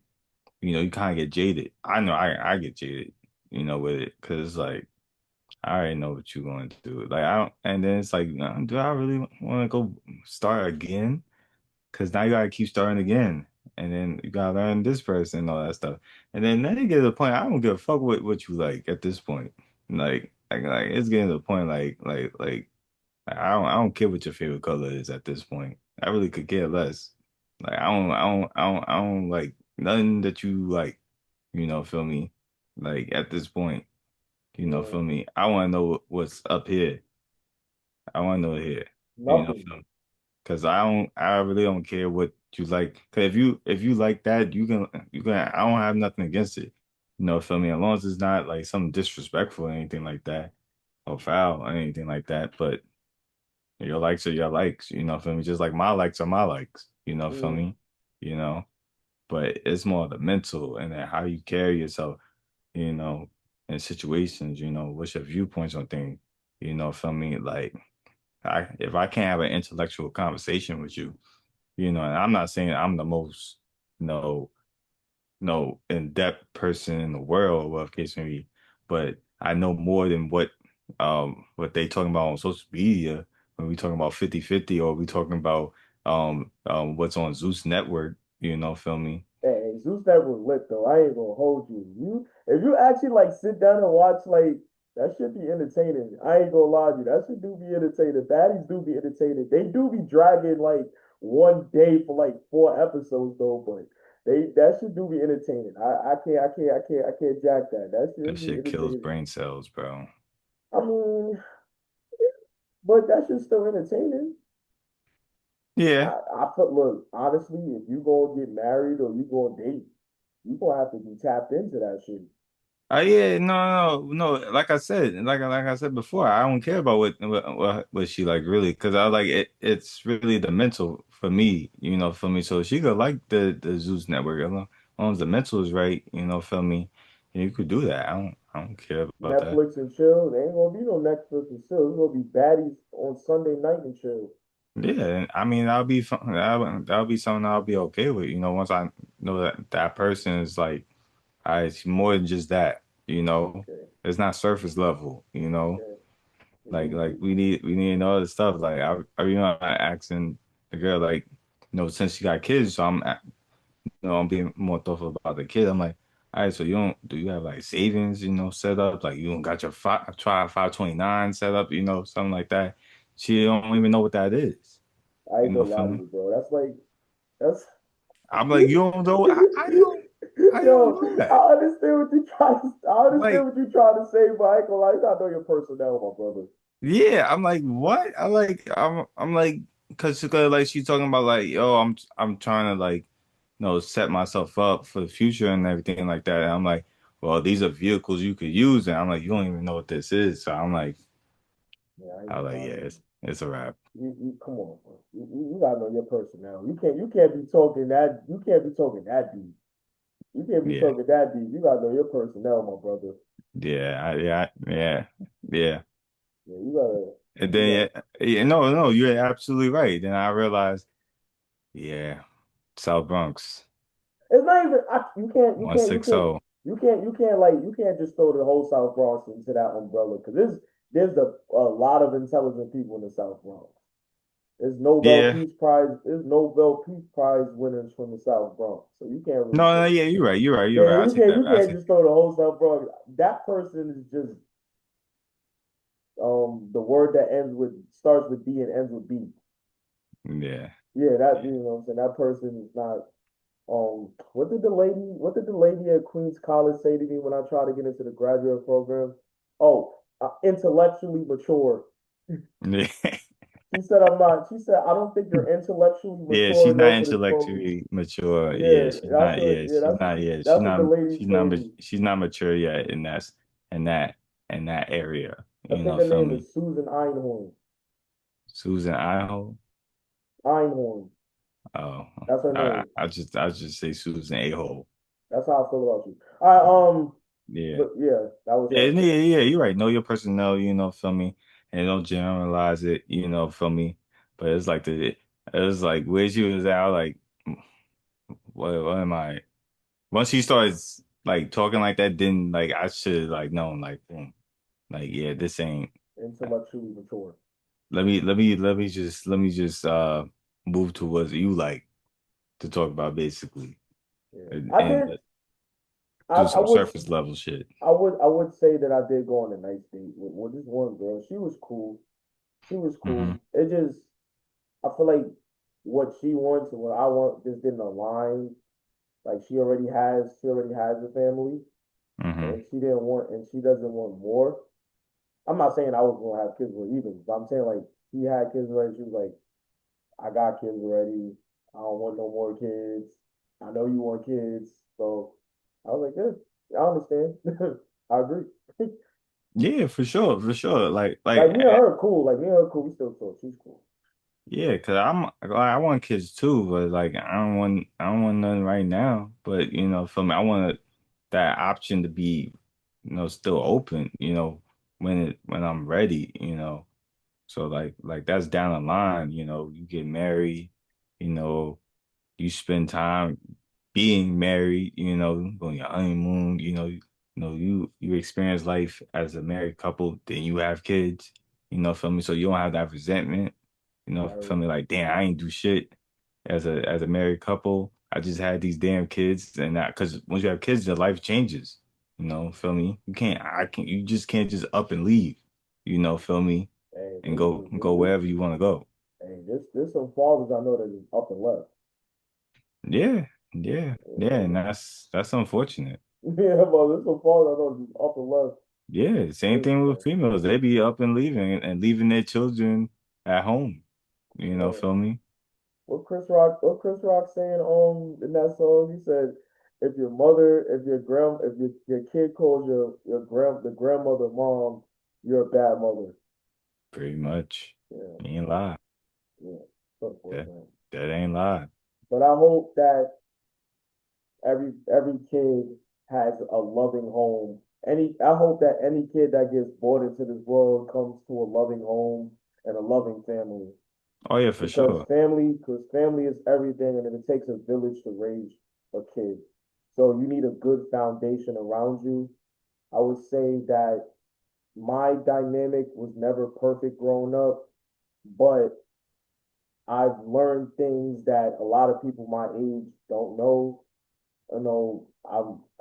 you kind of get jaded. I know I get jaded, with it because it's like I already know what you're going to do. Like I don't, and then it's like, do I really want to go start again? Because now you gotta keep starting again, and then you gotta learn this person and all that stuff. And then you get to the point. I don't give a fuck what you like at this point. Like it's getting to the point. Like I don't care what your favorite color is at this point. I really could care less. Like I don't like nothing that you like. Feel me? Like at this point, Yeah. feel me? I want to know what's up here. I want to know here. Nothing. Feel me? Because I really don't care what you like. Because if you like that, you can. I don't have nothing against it. Feel me? As long as it's not like something disrespectful or anything like that, or foul or anything like that. But your likes are your likes. Feel me? Just like my likes are my likes. Feel Mm, me? You know. But it's more the mental and then how you carry yourself. You know, in situations. What's your viewpoints on things. Feel me? Like if I can't have an intellectual conversation with you. And I'm not saying I'm the most, you know, no in-depth person in the world, whatever case may be, but I know more than what they talking about on social media when we talking about 50-50 or we talking about what's on Zeus Network, feel me? hey, Zeus that was lit though. I ain't gonna hold you. If you actually like sit down and watch like that should be entertaining. I ain't gonna lie to you. That should do be entertaining. Baddies do be entertaining. They do be dragging like one day for like 4 episodes though, but that should do be entertaining. I can't jack that. That That should be shit kills entertaining. brain cells, bro. I mean, but that shit's still entertaining. Yeah. I put look, honestly, if you gonna get married or you gonna date, you gonna have to be tapped into that shit. Yeah, no. Like I said, like I said before, I don't care about what she like really, because I like it. It's really the mental for me, for me. So she could like the Zeus Network as long as the mental is right, feel me. And you could do that. I don't care about that. Netflix and chill. There ain't gonna be no Netflix and chill. It's gonna be baddies on Sunday night and chill. Yeah, and I mean that'll be fun. That'll be something I'll be okay with. Once I know that that person is like, it's more than just that. Okay, It's not surface level. okay. Like we need to know other stuff. Like I asking the girl like, since she got kids, so I'm being more thoughtful about the kid. I'm like, all right, so do you have like savings, set up? Like you don't got your 529 set up, something like that. She don't even know what that is. I ain't gonna Feel lie to me? you, bro. That's like that's I'm like, you don't know how you don't yo. know that? I understand Like, what you trying to say, but I ain't gonna lie. You gotta know your personnel, my brother. yeah, I'm like, what? I'm like, cause like she's talking about like, yo, I'm trying to like, set myself up for the future and everything like that. And I'm like, well, these are vehicles you could use, and I'm like, you don't even know what this is. So Yeah, I ain't I'm gonna like, lie yeah, to you. it's a wrap. You come on, bro. You gotta know your personnel. You can't be talking that. You can't be talking that deep. You can't be Yeah, talking that deep. You gotta know your personnel, my brother. yeah. Yeah, you gotta. And You then gotta. no, you're absolutely right. Then I realized, yeah, South Bronx, It's not even. You can't. You one can't. You six can't. zero. You can't. You can't like. You can't just throw the whole South Bronx into that umbrella because there's a lot of intelligent people in the South Bronx. There's Nobel Yeah. Peace Prize. There's Nobel Peace Prize winners from the South Bronx. So you can't really No, say. yeah, you're right. You're right. You're Yeah, right. I you take can't. that You back. I can't take, just throw the whole South Bronx. That person is just the word that ends with starts with D and ends with B. yeah. Yeah, that Yeah. what I'm saying. That person is not. What did the lady at Queens College say to me when I tried to get into the graduate program? Oh, intellectually mature. Yeah. She said I'm not. She said I don't think you're intellectually Yeah, mature she's not enough for this program. intellectually mature. Yeah, Yeah, she's that's not. what. Yeah, Yeah, she's not. Yeah, that's what the lady told me. she's not mature yet in that in that area. I think her Feel name me? is Susan Einhorn. Susan Iho. Einhorn. Oh, That's her I name. I just say Susan a hole. That's how I feel about you. All right. Yeah. But yeah, that was Yeah, her. yeah, you're right. Know your personnel, feel me? And don't generalize it, feel me? But it's like where she was at, I was like, what am I? Once she starts like talking like that, then like I should like known like boom. Like yeah, this ain't Intellectually mature. let me just move to what you like to talk about basically Yeah, and, I and did. do I some would. surface level shit. I would say that I did go on a nice date with this one girl. She was cool. She was Hmm. cool. It just I feel like what she wants and what I want just didn't align. Like she already has a family Hmm. and she didn't want and she doesn't want more. I'm not saying I was gonna have kids with either, but I'm saying like she had kids already. She was like, I got kids already. I don't want no more kids. I know you want kids. So I was like, yeah, I understand. I agree. Yeah, for sure, for sure. Like me and her are cool. Like me and her are cool. We still talk. She's cool. Yeah, cause I want kids too, but like I don't want nothing right now. But for me, I want that option to be, still open, when I'm ready. So like that's down the line, you get married, you know, you spend time being married, on your honeymoon, you experience life as a married couple, then you have kids, feel me? So you don't have that resentment, feel Right. me? Like, damn, I ain't do shit as a married couple. I just had these damn kids and that because once you have kids, your life changes, feel me? You just can't just up and leave, feel me? Hey, And go wherever you want to go. hey, this some fathers I know that is up and left. Yeah, and Yeah, that's unfortunate. yeah, but there's some fathers I know that is up and left. Yeah, same Big thing with time. females. They be up and leaving leaving their children at home. Yeah. Feel me? What Chris Rock saying in that song? He said, if your mother, if your kid calls the grandmother mom, you're a bad mother. Pretty much. Yeah, Ain't lie. yeah. It's That unfortunate. that ain't lie. But I hope that every kid has a loving home. I hope that any kid that gets born into this world comes to a loving home and a loving family. Oh yeah, for sure. Because family is everything, and it takes a village to raise a kid. So you need a good foundation around you. I would say that my dynamic was never perfect growing up, but I've learned things that a lot of people my age don't know.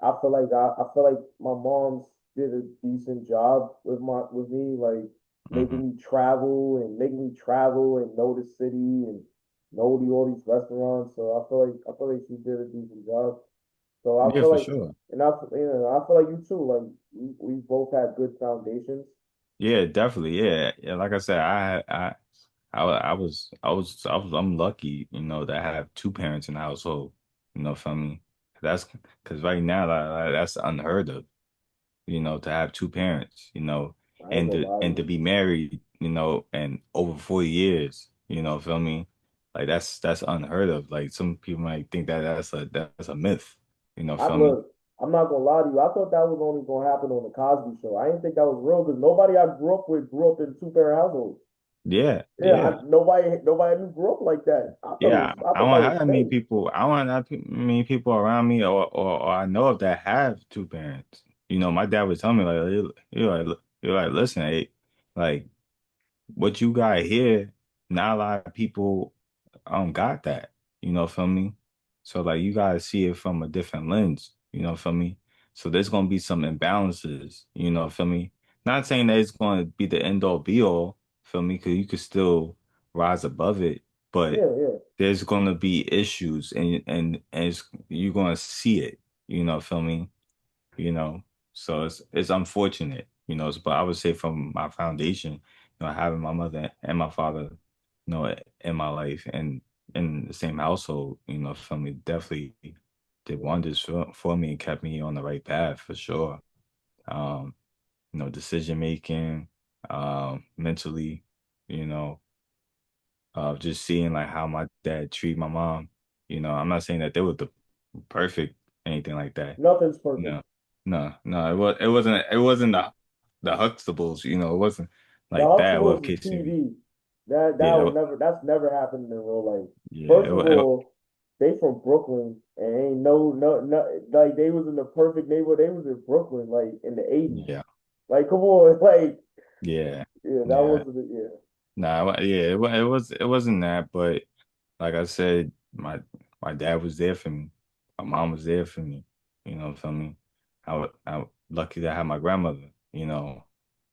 I feel like I feel like my mom's did a decent job with me, like Hmm. making me travel and know the city and know all these restaurants. So I feel like she did a decent job. So I Yeah, feel for like sure. I feel like you too. Like we both had good foundations. Yeah, definitely. Yeah. Yeah, like I said, I'm lucky, to have two parents in the household, for me. That's because right now, that's unheard of, to have two parents, I ain't gonna lie to and to you. be married, and over 40 years, feel me? Like that's unheard of. Like some people might think that that's a myth, I feel me? look, I'm not gonna lie to you. I thought that was only gonna happen on the Cosby Show. I didn't think that was real because nobody I grew up with grew up in two-parent households. Yeah, Yeah, yeah. nobody knew grew up like that. Yeah, I I thought that don't was have that many fake. people. I don't have that many people around me, or I know of that have two parents. My dad would tell me like, you're like, listen, hey, like what you got here, not a lot of people got that. Feel me? So like you gotta see it from a different lens. Feel me? So there's gonna be some imbalances. Feel me? Not saying that it's gonna be the end all be all. Feel me? Because you could still rise above it, but Yeah, yeah. there's gonna be issues, and you're gonna see it. Feel me? you know. So it's unfortunate, but I would say from my foundation, having my mother and my father, in my life and in the same household, for me definitely did wonders for me and kept me on the right path for sure. Um, decision making, mentally, you know, just seeing like how my dad treated my mom. I'm not saying that they were the perfect anything like that. Nothing's perfect. No, no, it wasn't the Huxtables, it wasn't The like that. Well, Huxtables is kids TV. TV. Yeah, That's never happened in real life. yeah, First of all, they from Brooklyn and ain't no like they was in the perfect neighborhood. They was in Brooklyn like in the 80s. yeah, Like come on, like yeah, yeah, that yeah. wasn't it. Yeah. Nah, yeah, it wasn't that, but like I said, my dad was there for me. My mom was there for me. Feel me? I lucky to have my grandmother,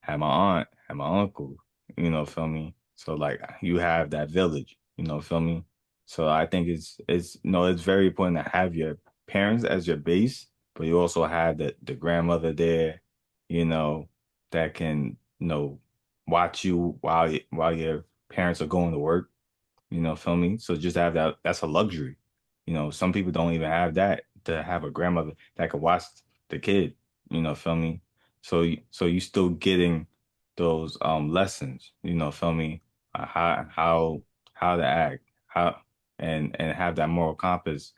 had my aunt, had my uncle, feel me? So like you have that village, feel me? So I think it's very important to have your parents as your base, but you also have the grandmother there, you know, that can, watch you while your parents are going to work, feel me? So just have that's a luxury. Some people don't even have that to have a grandmother that can watch the kid, feel me? So you still getting those lessons, feel me? How to act, how and have that moral compass,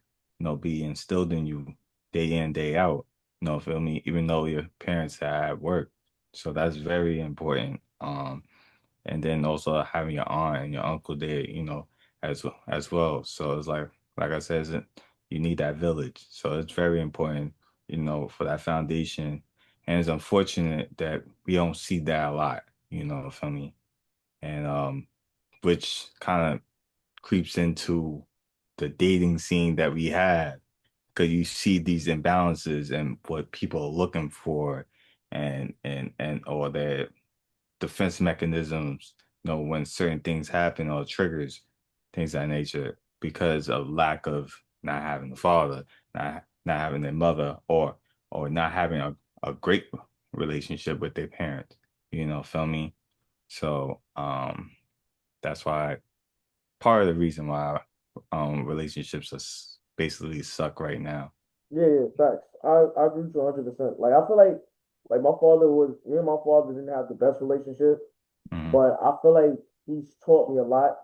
be instilled in you day in, day out, feel me? Even though your parents are at work. So that's very important. And then also having your aunt and your uncle there, as well. So it's like I said, you need that village. So it's very important, for that foundation. And it's unfortunate that we don't see that a lot, for me. And which kind of creeps into the dating scene that we have, because you see these imbalances and what people are looking for, and or their defense mechanisms, when certain things happen or triggers, things of that nature, because of lack of not having a father, not having a mother, or not having a great relationship with their parents, feel me? So, that's why part of the reason why relationships basically suck right now. Yeah, yeah, facts. I agree with you 100%. Like I feel like my father was me and my father didn't have the best relationship, Hmm. but I feel like he's taught me a lot.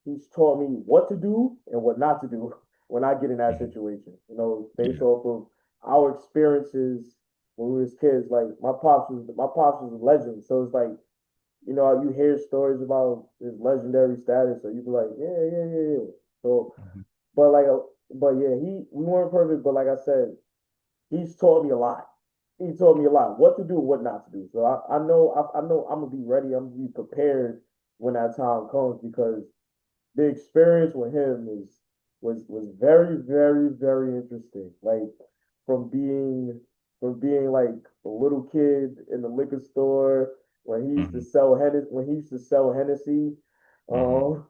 He's taught me what to do and what not to do when I get in that Hmm. situation. You know, based Yeah, off of our experiences when we was kids. Like my pops was a legend, so it's like you hear stories about his legendary status, so you be like, yeah, yeah, yeah, yeah. So, hmm, but but yeah, we weren't perfect, but like I said, he's taught me a lot. He taught me a lot, what to do and what not to do. So I know I'm gonna be ready. I'm gonna be prepared when that time comes because the experience with him was very, very, very interesting. Like from being from being like a little kid in the liquor store hmm, when he used to sell Hennessy, hmm. um,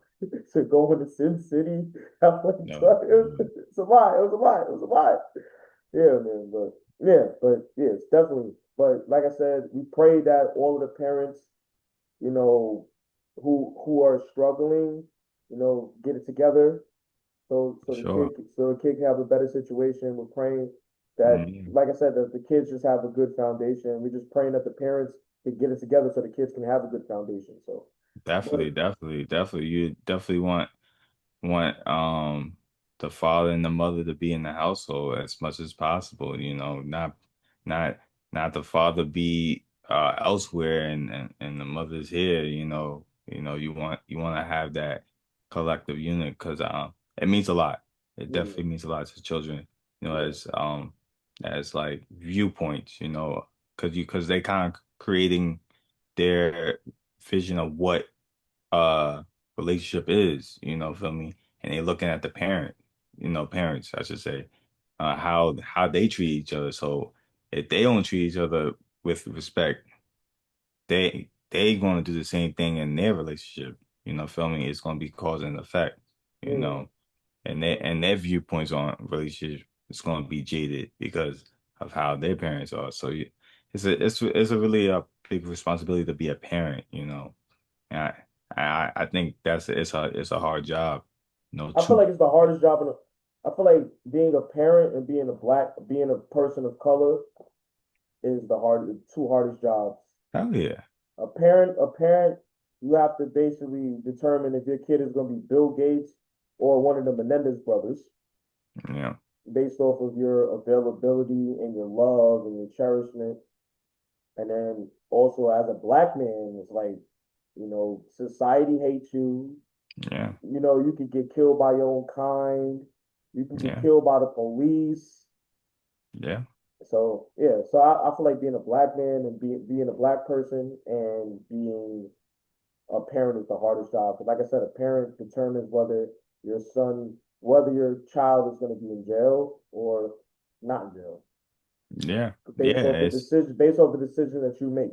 to going to Sin City. I'm like, No, it's a lot. It was a lot. It was a lot. Yeah, man. But yeah, it's definitely. But like I said, we pray that all of the parents you know, who are struggling, get it together for sure. so the kid can have a better situation. We're praying that, Mm, like I said, that the kids just have a good foundation. We're just praying that the parents can get it together so the kids can have a good foundation. So, but definitely, definitely, definitely. You definitely want the father and the mother to be in the household as much as possible, not not the father be elsewhere and the mother's here, you want to have that collective unit because it means a lot. It yeah, definitely means a lot to children, yeah, as like viewpoints, because they kind of creating their vision of what uh relationship is, feel me? And they looking at the parents, I should say, how they treat each other. So if they don't treat each other with respect, they gonna do the same thing in their relationship, feel me? It's gonna be cause and effect, you yeah. know, and their viewpoints on relationship is gonna be jaded because of how their parents are. So it's a really a big responsibility to be a parent, and I think it's a hard job. I feel Two. like it's the hardest job I feel like being a parent and being a person of color is the two hardest jobs. Hell yeah. A parent, you have to basically determine if your kid is going to be Bill Gates or one of the Menendez brothers Yeah. based off of your availability and your love and your cherishment. And then also as a black man, it's like, society hates you. Yeah. You could get killed by your own kind. You can get Yeah. killed by the police. Yeah. So I feel like being a black man and being a black person and being a parent is the hardest job. But like I said, a parent determines whether your child is going to be in jail or not in jail, Yeah. Yeah. It's based off the decision that you make.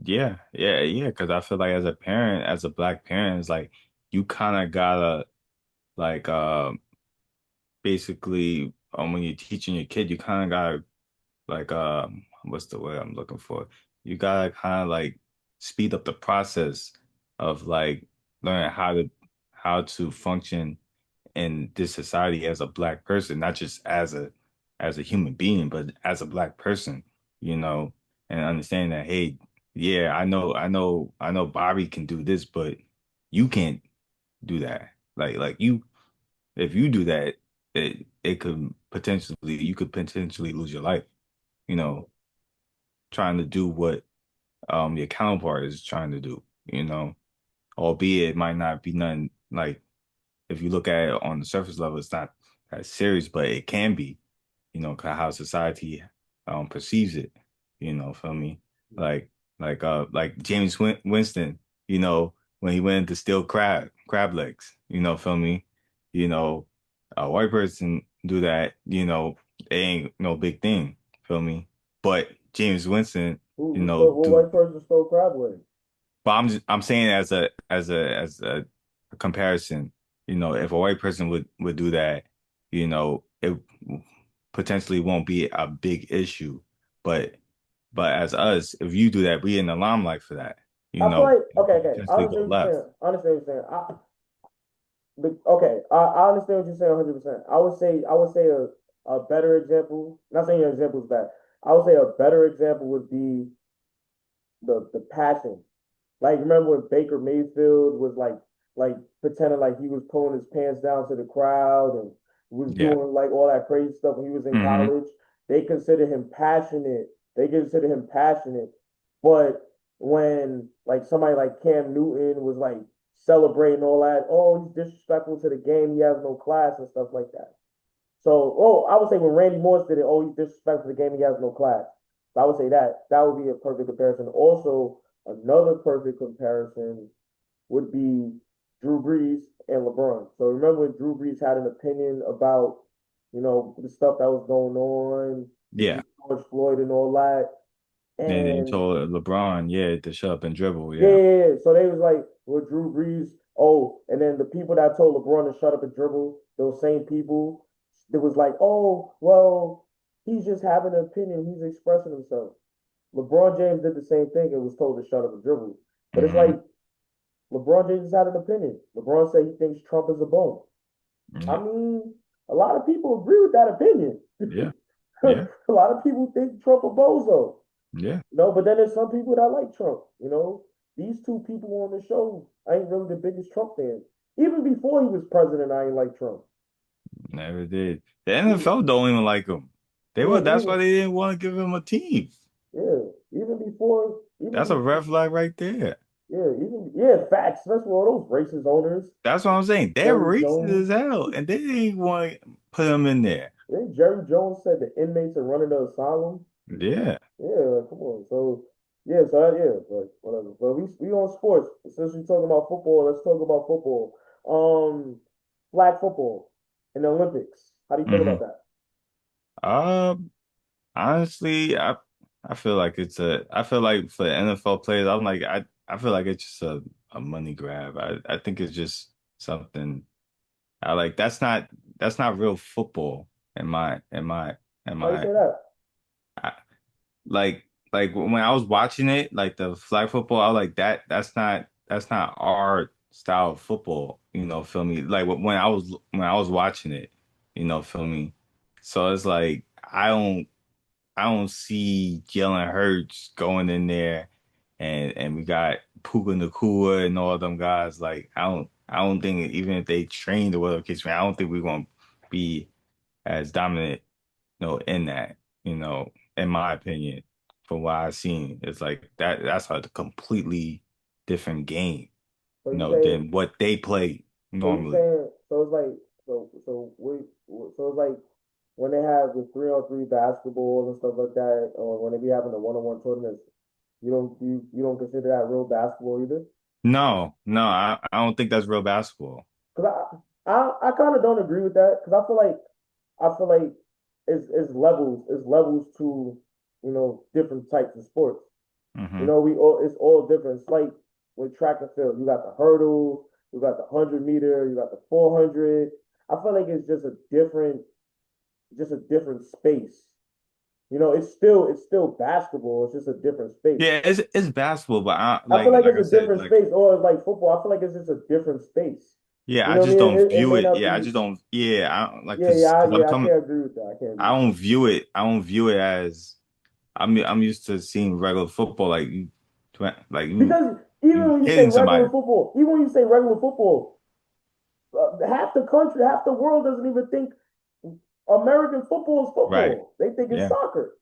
yeah. Yeah. Yeah. Because I feel like as a parent, as a black parent, it's like you kind of gotta like basically when you're teaching your kid, you kind of gotta like what's the word I'm looking for? You gotta kind of like speed up the process of like learning how to function in this society as a black person, not just as a human being, but as a black person, you know, and understanding that, hey, yeah, I know Bobby can do this, but you can't do that. Like you, if you do that, it could potentially you could potentially lose your life, you Yeah, know, trying to do what your counterpart is trying to do, albeit it might not be nothing like if you look at it on the surface level, it's not that serious, but it can be, 'cause how society perceives it, feel me? yeah. Like James Winston, when he went to steal crab legs, feel me? You know, a white person do that, it ain't no big thing, feel me? But James Winston, What do white person stole crab legs? but I'm saying as a comparison, if a white person would do that, it potentially won't be a big issue. But But as us, if you do that, we in the limelight for that. You I feel know, like you okay, could okay. I potentially go understand what you're left. saying. I understand what you're saying. Okay, I understand what you're saying 100%. I would say a better example. Not saying your example is bad. I would say a better example would be the passion. Like remember when Baker Mayfield was like pretending like he was pulling his pants down to the crowd and was Yeah. doing like all that crazy stuff when he was in Hmm. college. They consider him passionate. They consider him passionate. But when like somebody like Cam Newton was like celebrating all that, oh, he's disrespectful to the game, he has no class and stuff like that. So, oh, I would say when Randy Moss did it, oh, he's disrespectful to the game, he has no class. So I would say that would be a perfect comparison. Also, another perfect comparison would be Drew Brees and LeBron. So remember when Drew Brees had an opinion about, the stuff that was going on, Yeah. George Floyd and all that. And then And told LeBron, yeah, to shut up and dribble. yeah, Yeah. yeah, yeah. So they was like, well, Drew Brees. Oh, and then the people that told LeBron to shut up and dribble, those same people, it was like, oh, well, he's just having an opinion. He's expressing himself. LeBron James did the same thing and was told to shut up and dribble. But it's Hmm. like LeBron James just had an opinion. LeBron said he thinks Trump is a bum. I Yeah. mean, a lot of people agree with that opinion. Yeah. Yeah. A lot of people think Trump a bozo. Yeah. No, but then there's some people that like Trump. These two people on the show, I ain't really the biggest Trump fan. Even before he was president, I ain't like Trump. Never did. The Even, NFL don't even like him. yeah, That's why even they didn't want to give him a team. yeah, even before, even That's a before, red flag right there. facts. That's what all those racist owners, That's what I'm saying. They're Jerry racist Jones. as hell, and they didn't want to put him in there. Jerry Jones said the inmates are running the asylum. Yeah. Yeah, come on. So but whatever. But we on sports. Since we talking about football, let's talk about football. Um, flag football in the Olympics. How do you feel about Hmm. that? Um, Honestly, I feel like I feel like for the NFL players, I feel like it's just a money grab. I think it's just something I like that's not real football in Why you my say that? I, like when I was watching it, like the flag football, I was like that's not our style of football, feel me? Like when I was watching it, feel me? So it's like I don't see Jalen Hurts going in there and we got Puka Nacua and all them guys. Like I don't think even if they trained or whatever case, man, I don't think we're gonna be as dominant, in that, in my opinion, from what I've seen. It's like that's a completely different game, So you say than what they play so you normally. saying so it's like so it's like when they have the 3-on-3 basketball and stuff like that, or when they be having the 1-on-1 tournaments, you don't consider that real basketball either? No, no, I don't think that's real basketball. Because I kind of don't agree with that because I feel like it's levels to different types of sports. Hmm. It's all different. It's like with track and field, you got the hurdle, you got the 100 meter, you got the 400. I feel like it's just a different space. It's still basketball. It's just a different space. Yeah, it's basketball, but I feel like like it's I a said, different space, or it's like football. I feel like it's just a different space. yeah, You I know what I just mean? don't It view may it. not Yeah, I be. just don't. Yeah, I don't like Yeah, yeah, because I'm I coming. can't agree with that. I can't agree with that. I don't view it as I'm used to seeing regular football Because even you when you say hitting regular somebody. football, even when you say regular football, half the country, half the world doesn't even think American football is Right. football. They think it's Yeah. soccer.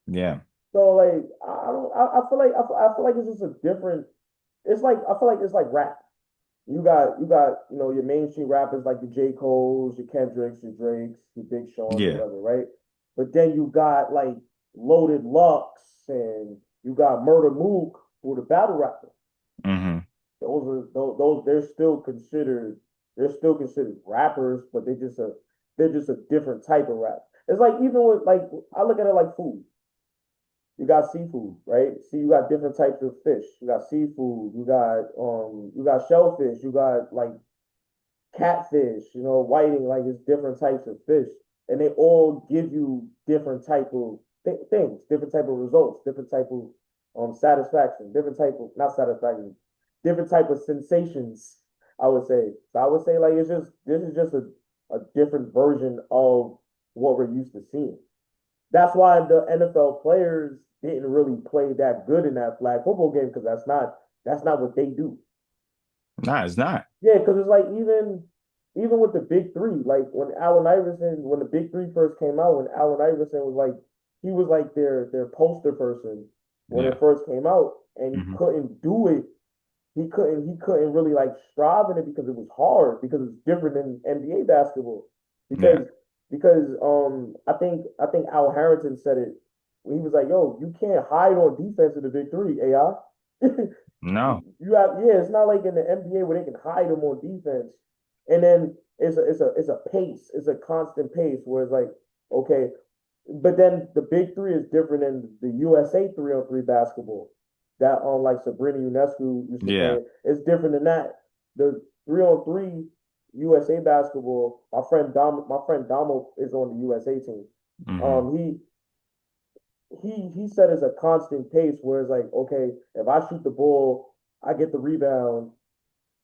Yeah. So like, I don't. I feel like it's just a different. It's like I feel like it's like rap. You got your mainstream rappers like your J. Cole's, your Kendricks, your Drakes, your Big Sean's, Yeah. whatever, right? But then you got like Loaded Lux and you got Murder Mook, who are the battle rappers. Hmm. Those they're still considered rappers, but they're just a different type of rap. It's like even with like I look at it like food. You got seafood, right? See, you got different types of fish. You got seafood. You got shellfish. You got like catfish. Whiting. Like it's different types of fish, and they all give you different type of things, different type of results, different type of satisfaction, different type of not satisfaction, different type of sensations. I would say. So I would say like it's just this is just a different version of what we're used to seeing. That's why the NFL players didn't really play that good in that flag football game because that's not what they do. Nah, it's not. Yeah, because it's like even with the big three, like when the big three first came out, when Allen Iverson was like he was like their poster person when it Yeah. first came out, and he Hmm. couldn't do it. He couldn't really like strive in it because it was hard because it's different than NBA basketball. Yeah. Because I think Al Harrington said it. He was like, "Yo, you can't hide on defense in the big three, AI." No. You have yeah, it's not like in the NBA where they can hide them on defense, and then it's a pace, it's a constant pace where it's like okay, but then the big three is different than the USA 3-on-3 basketball that like Sabrina Ionescu used to play. Yeah. It's different than that. The 3-on-3 USA basketball. My friend Damo is on the USA team. Hmm. He said it's a constant pace where it's like okay, if I shoot the ball, I get the rebound,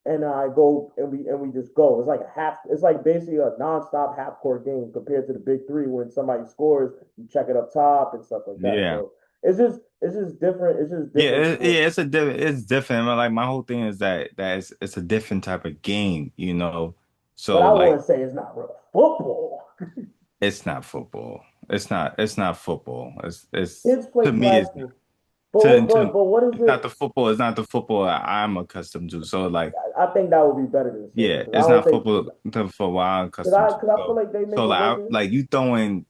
and I go and we just go. It's like a half. It's like basically a nonstop half court game compared to the big three when somebody scores, you check it up top and stuff like that. Yeah. So it's just different. It's just Yeah, different sports. it's a different, it's different. Like my whole thing is that it's a different type of game, you know. But So I like wouldn't say it's not real football. it's not football. It's not football. It's Kids play to me flag it's football. to But what is it? it's not the football I'm accustomed to. So like I think that would be better than saying yeah, because I it's don't not think football the football I'm because accustomed I to. because I feel like they make So it like work. like you throwing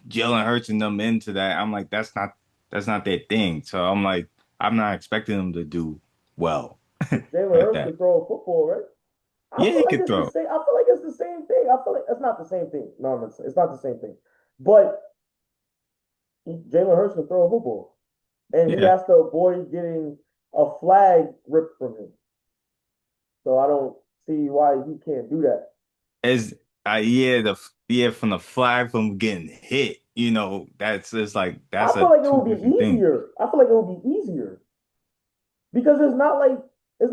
Jalen Hurts and them into that, I'm like that's not their thing. So I'm like I'm not expecting them to do well Jalen at Hurts that. can throw a football, right? I Yeah, feel he like could it's the throw. same. I feel like it's the same thing. I feel like it's not the same thing. No, it's not the same thing. But Jalen Hurts can throw a football, and he Yeah. has to avoid getting a flag ripped from him. So I don't see why he can't do that. As yeah, from the flag from getting hit, that's it's like I that's feel a like it two would be different thing. easier. I feel like it would be easier because it's not like he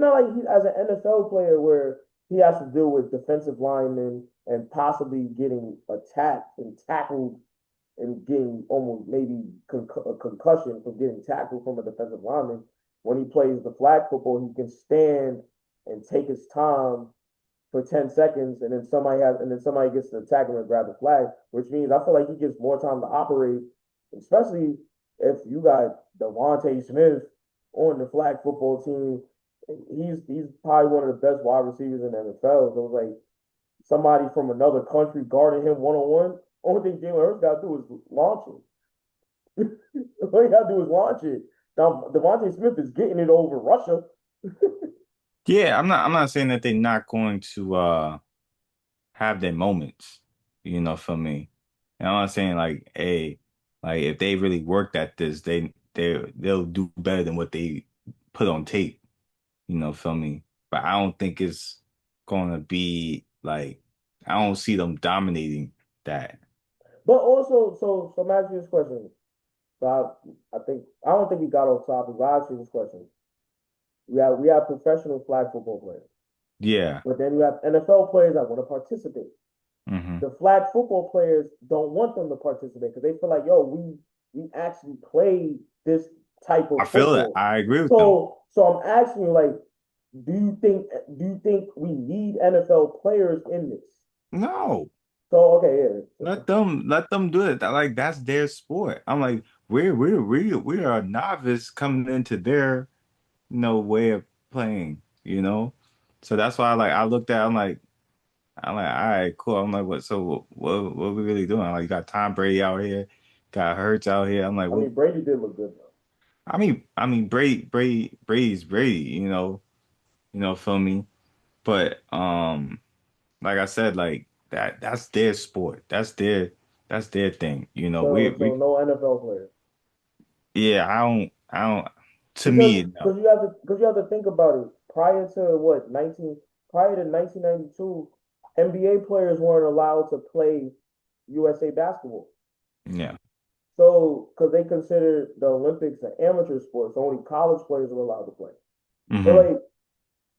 as an NFL player where he has to deal with defensive linemen and possibly getting attacked and tackled and getting almost maybe a concussion from getting tackled from a defensive lineman. When he plays the flag football, he can stand and take his time for 10 seconds, and then somebody gets to attack him and grab the flag, which means I feel like he gets more time to operate, especially if you got Devontae Smith on the flag football team. He's probably one of the best wide receivers in the NFL. So it's like somebody from another country guarding him one on one. Only thing Jalen Hurts got to do is launch it. All you got to do is launch it. Now Devontae Smith is getting it over Russia. Yeah, I'm not saying that they're not going to have their moments, for me. And I'm not saying like, hey, like if they really worked at this, they'll do better than what they put on tape, for me. But I don't think it's gonna be like I don't see them dominating that. But also, so I'm asking this question. So I don't think we got off topic, but I ask you this question. We have professional flag football players, Yeah. but then you have NFL players that want to participate. Hmm. The flag football players don't want them to participate because they feel like, yo, we actually play this type I of feel it. football. I agree with them. So I'm asking you, like, do you think we need NFL players in this? No. So okay, yeah. Let them do it. Like that's their sport. I'm like, we are a novice coming into their, way of playing, So that's why I looked at I'm like, all right, cool. I'm like, what are we really doing? Like you got Tom Brady out here, got Hurts out here. I'm like, I what mean, Brady did look good though. I mean Brady's Brady, feel me? But like I said, like that's their sport. That's their thing. So no NFL players. Yeah, I don't to Because me, no. because you have to think about it. Prior to 1992, NBA players weren't allowed to play USA basketball. Yeah. So, because they consider the Olympics an amateur sport, so only college players are allowed to play. So, Hmm. like,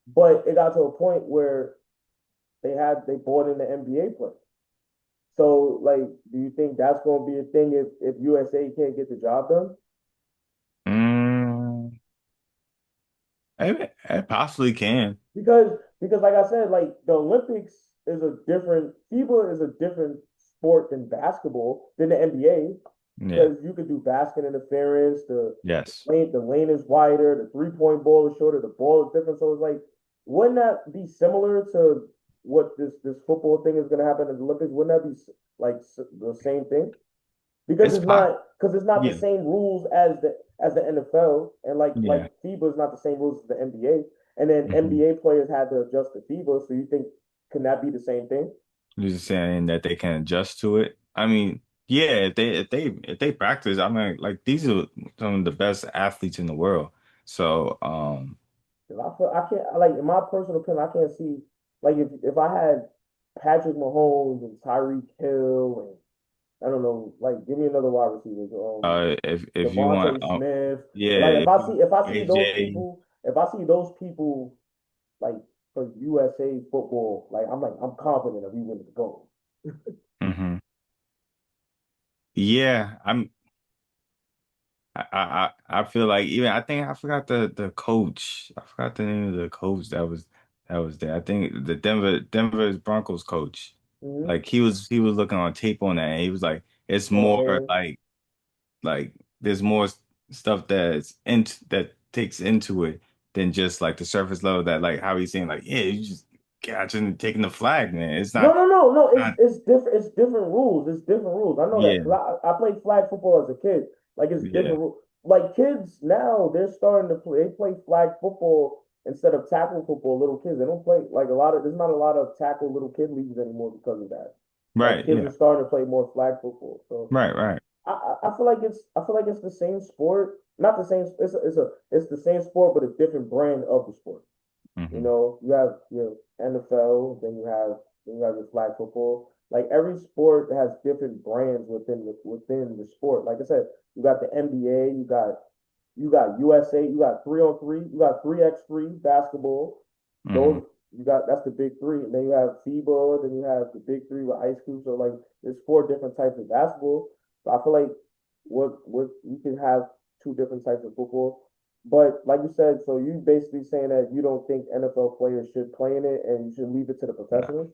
but it got to a point where they brought in the NBA play. So, like, do you think that's going to be a thing if USA can't get the job done? Mm, it possibly can. Because like I said, like the Olympics is a different FIBA is a different sport than basketball than the NBA Yeah. because you could do basket interference. Yes. The lane is wider. The 3 point ball is shorter. The ball is different. So it's like, wouldn't that be similar to what this football thing is going to happen in the Olympics? Wouldn't that be like the same thing? It's pop. Because it's not the Yeah. same rules as the NFL and like Yeah. FIBA is not the same rules as the NBA. And then Hmm. NBA players had to adjust to FIBA. So you think can that be the same thing? You're just saying that they can adjust to it. I mean, yeah, if they practice, I mean, like these are some of the best athletes in the world. So, 'Cause I feel I can't like in my personal opinion, I can't see like if I had Patrick Mahomes and Tyreek Hill and I don't know, like give me another wide receiver. if you want, Devontae Smith. yeah, Like if you if I see those AJ, people, if I see those people like for USA football, I'm confident that we win the gold. hmm yeah, I feel like even I think I forgot the coach. I forgot the name of the coach that was there. I think the Denver Broncos coach. Mm-hmm. Like he was looking on tape on that and he was like, it's On more hand. like there's more stuff that takes into it than just like the surface level that like how he's saying like, yeah, you just catching taking the flag, man. It's No, not no, no, no. not It's different. It's different rules. It's different rules. I know that yeah, 'cause I played flag football as a kid. Like it's yeah, different rules. Like kids now, they're starting to play. They play flag football instead of tackle football. Little kids, they don't play like a lot of. There's not a lot of tackle little kid leagues anymore because of that. Like right, kids are yeah, starting to play more flag football. So right. I feel like it's the same sport. Not the same. It's the same sport, but a different brand of the sport. You Hmm. know, you have your NFL, then you have your flag football. Like every sport has different brands within the sport. Like I said, you got the NBA, you got USA, you got 3-on-3, you got 3x3 basketball. Hmm. Those you got that's the big three. And then you have FIBA, then you have the big three with ice cubes. So like there's 4 different types of basketball. So I feel like what you can have 2 different types of football. But like you said, so you basically saying that you don't think NFL players should play in it and you should leave it to the professionals?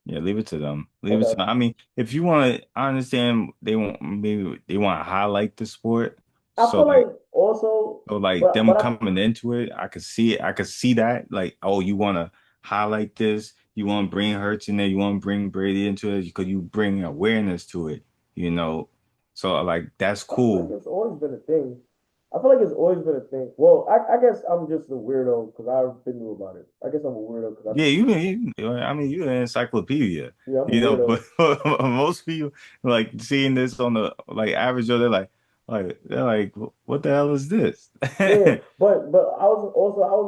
Yeah, leave it to them. Leave it to Okay. them. I mean, if you want to, I understand they want maybe they want to highlight the sport. I So feel like like, also, so like them but I coming into it, I could see it. I could see that. Like, oh, you want to highlight this. You want to bring Hurts in there. You want to bring Brady into it because you bring awareness to it. You know, so like that's I feel like cool. it's always been a thing. I feel like it's always been a thing. Well, I guess I'm just a weirdo because I've been new about it. I guess I'm a weirdo because Yeah, I mean, you're an encyclopedia, yeah, I'm a but weirdo. most people like seeing this on the like average Joe, they're like, what the hell is this? Yeah, but I was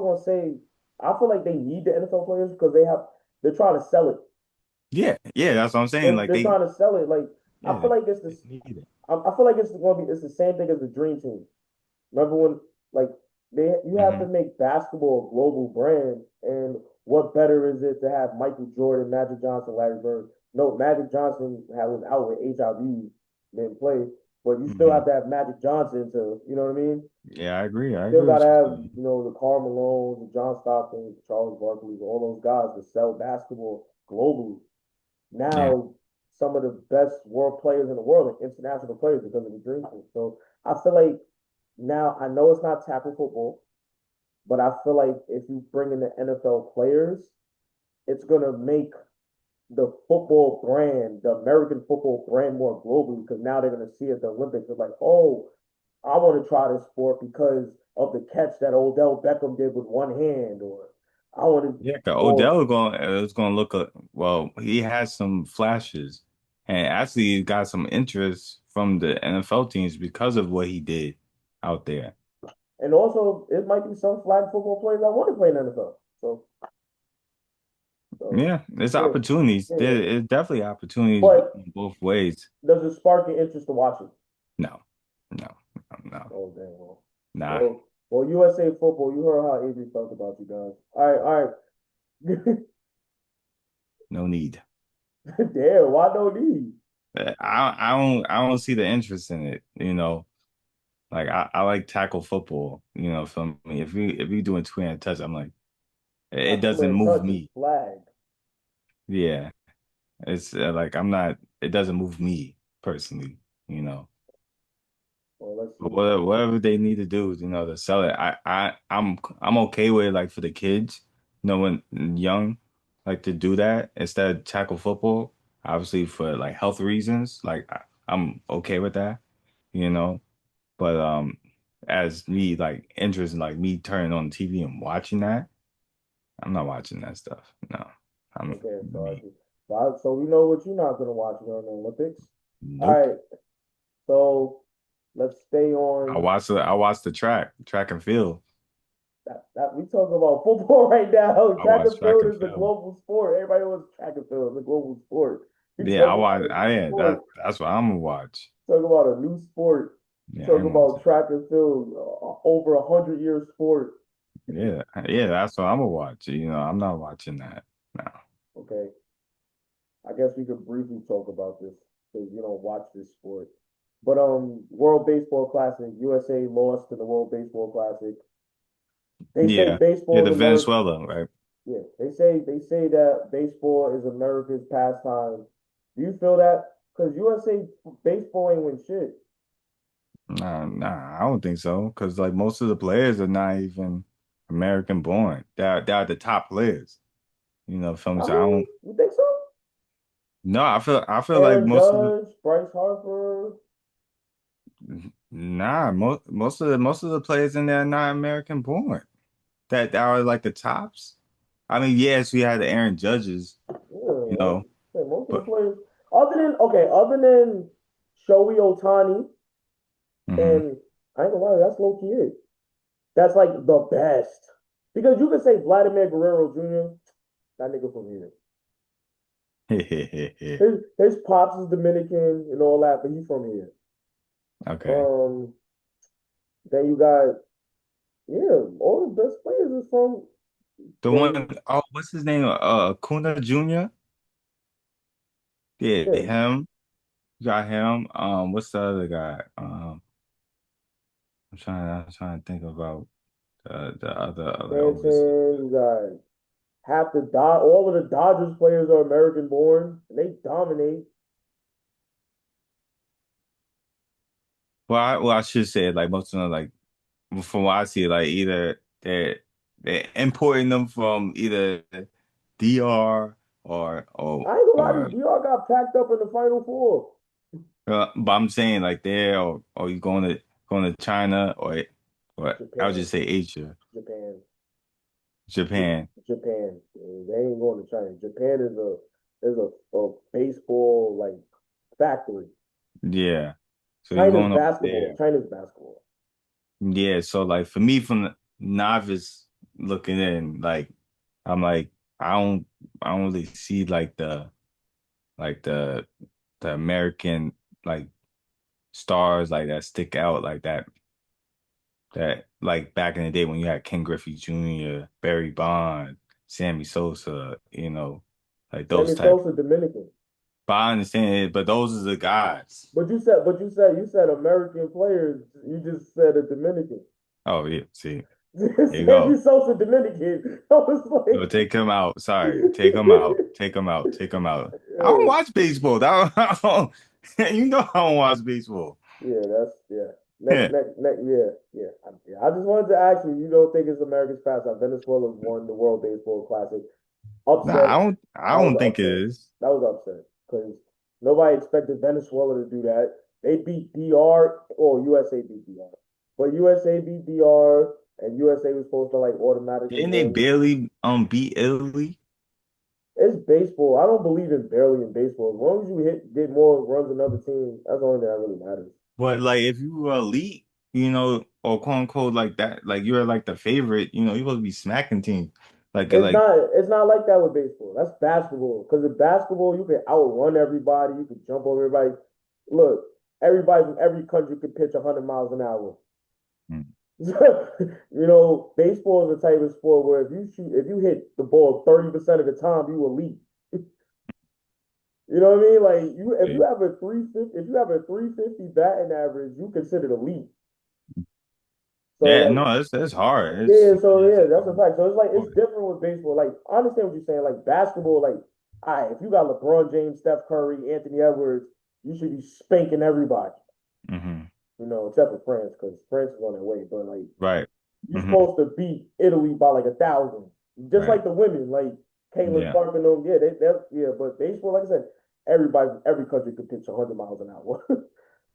gonna say I feel like they need the NFL players because they're trying to sell it. Yeah, that's what I'm saying. Like They're trying to sell it. Like I yeah, feel they, like it's they this. need it. I feel like it's the same thing as the Dream Team. Remember when like you have to Hmm. make basketball a global brand, and what better is it to have Michael Jordan, Magic Johnson, Larry Bird? No, Magic Johnson was out with HIV, didn't play, but you still Hmm. have to have Magic Johnson to, you know what I mean? Yeah, I agree. I Still agree got to with you have, saying. you know, the Karl Malones, the John Stockton, the Charles Barkley, all those guys to sell basketball globally. Yeah, Now, some of the best world players in the world are international players because of the Dream Team. So I feel like now I know it's not tackle football, but I feel like if you bring in the NFL players, it's gonna make the football brand, the American football brand, more globally because now they're gonna see it at the Olympics. It's like, oh, I want to try this sport because of the catch that Odell Beckham did with one hand, or I want to, yeah. 'Cause or Odell is going to look well. He has some flashes, and actually he got some interest from the NFL teams because of what he did out there. and also it might be some flag football players that want to play in the NFL. So Yeah, there's yeah, opportunities. yeah. There is definitely opportunities But in both ways. does it spark your interest to watch it? No, no, no, Oh, damn. Well, nah, well, USA football, you heard how Avery felt about you guys. All right. no need. Damn, why no need? I don't see the interest in it. Like I like tackle football. For me, if we doing two-hand touch, I'm like it Not doesn't two-man move touch is me. flag. Yeah, it's like I'm not. It doesn't move me personally. You know. Well, let's But see. whatever they need to do, to sell it. I'm okay with it, like for the kids, when young, like to do that instead of tackle football. Obviously for like health reasons, like I'm okay with that, you know. But as me like interest in like me turning on the TV and watching that, I'm not watching that stuff. No, I'm Okay, so I me. see. So we know what you're not gonna watch during the Olympics. All Nope. right, so let's stay I on watch the I watch the track and field. that. We talking about football right now. I Track watch and track field and is the field. global sport. Everybody wants track and field. It's a global sport. You Yeah, I talk about watch. a I new yeah, sport. that's what I'm gonna watch. Talk about a new sport. You Yeah, I talk ain't about watching that. track and field, over 100 year sport. Yeah, yeah, that's what I'm gonna watch. I'm not watching that. No. Okay, I guess we could briefly talk about this because you don't watch this sport. But World Baseball Classic, USA lost to the World Baseball Classic. They say Yeah, yeah, baseball is the America. Venezuela, right? Yeah, they say that baseball is America's pastime. Do you feel that? Because USA baseball ain't win shit. Nah, I don't think so. Because like most of the players are not even American born. They're the top players. Feel me? I So I mean, don't. you think so? No, I feel like Aaron most of the Judge, Bryce Harper. nah, most of the players in there are not American born. That are like the tops. I mean, yes, we had the Aaron Judges, you Yeah, know, yeah, most of the but players, other than Shohei Ohtani, mhm. and I ain't gonna lie, that's low key it. That's like the best because you could say Vladimir Guerrero Jr. That nigga from here. His pops is Dominican and all that, but he's from here. Okay. Um, then you got all the best players is from The from one, oh, what's his name? Acuna Jr. Yeah, yeah, him. You got him. What's the other guy? I'm trying to think about the other overseas. Stanton. You got half the Dod. All of the Dodgers players are American born, and they dominate. Well, I should say like most of them like from what I see, like either they're importing them from either DR I ain't gonna lie to or you, DR got packed up in the Final Four. but I'm saying like there or you going to China or I would Japan, just say Asia, Japan, Japan. Japan. They ain't going to China. Japan is a baseball like factory. Yeah. So you're going over there. China's basketball. Yeah, so like for me from the novice looking in, like I'm like I don't I don't really see like the American like stars like that stick out like that like back in the day when you had Ken Griffey Jr., Barry Bond, Sammy Sosa, like those Sammy type. Sosa, Dominican. But I understand it, but those are the guys. But you said American players. You just said a Dominican. Oh yeah, see, there you Sammy go. Sosa, Dominican. I was No, like, take him out. Sorry, take him out. Take him out. Take him out. I don't yeah, watch baseball. You know I don't watch baseball. yeah, that's yeah. Yeah. Yeah. I just wanted to ask you. You don't think it's America's pastime? Venezuela won the World Baseball Classic. Nah, Upset. I That was don't think it upset. is. That was upset because nobody expected Venezuela to do that. They beat DR or USA beat DR, but USA beat DR and USA was supposed to like automatically Didn't they win. barely beat Italy? It's baseball. I don't believe in barely in baseball. As long as you get more runs than other teams, that's the only thing that really matters. But like if you were elite, or quote unquote like that, like you're like the favorite, you're supposed to be smacking teams. Like It's not like that with baseball. That's basketball. Because in basketball, you can outrun everybody. You can jump over everybody. Look. everybody from every country could pitch 100 miles an hour. Mm. Baseball is the type of sport where if you hit the ball 30% of the time, you elite. You know what I mean? Like if you have a 350, if you have a 350 batting average, you considered elite. So Yeah, like no, it's hard. yeah, so It's yeah, a that's a hard fact. So it's like it's sport. different with baseball. Like I understand what you're saying. Like basketball, like all right, if you got LeBron James, Steph Curry, Anthony Edwards, you should be spanking everybody. Hmm. Except for France, because France is on their way. But like Right. you're Hmm. supposed to beat Italy by like 1,000, just Right. like the women, like Caitlin Yeah. Clark and them. Yeah, yeah. But baseball, like I said, every country could pitch 100 miles an hour,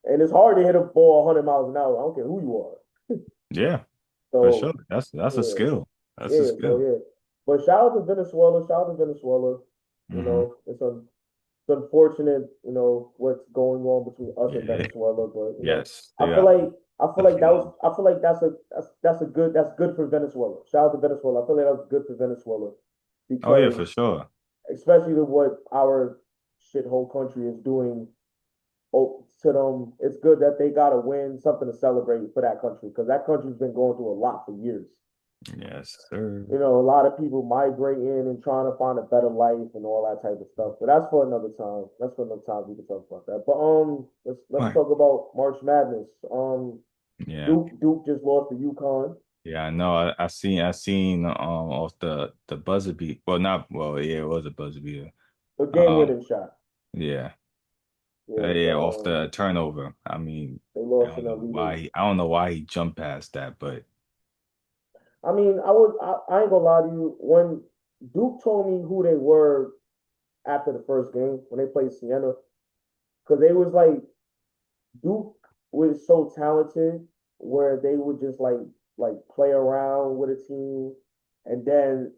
and it's hard to hit a ball 100 miles an hour. I don't care who you are. Yeah, for sure. So That's a yeah, skill. That's a yeah. So skill. yeah. But shout out to Venezuela. Shout out to Venezuela. Hmm. It's unfortunate, what's going on between us and Yeah. Venezuela. But Yes. I They feel got like I feel tough like that was feelings. I feel like that's good for Venezuela. Shout out to Venezuela. I feel like that was good for Venezuela Oh yeah, because for sure. especially with what our shithole country is doing to them, it's good that they got to win something to celebrate for that country because that country's been going through a lot for years. Yes, sir. A lot of people migrating and trying to find a better life and all that type of stuff. But that's for another time. That's for another time we can talk about that. But let's Right. talk about March Madness. Yeah. Duke just lost to UConn. Yeah, I know. I seen off the buzzer beat. Well, not well. Yeah, it was a buzzer beater. A game Um. winning shot. Yeah. Yeah, Yeah. Off so the turnover. I mean, they I lost in don't a know lead. why I don't know why he jumped past that, but I mean, I ain't gonna lie to you. When Duke told me who they were after the first game when they played Siena, because they was like Duke was so talented where they would just like play around with a team and then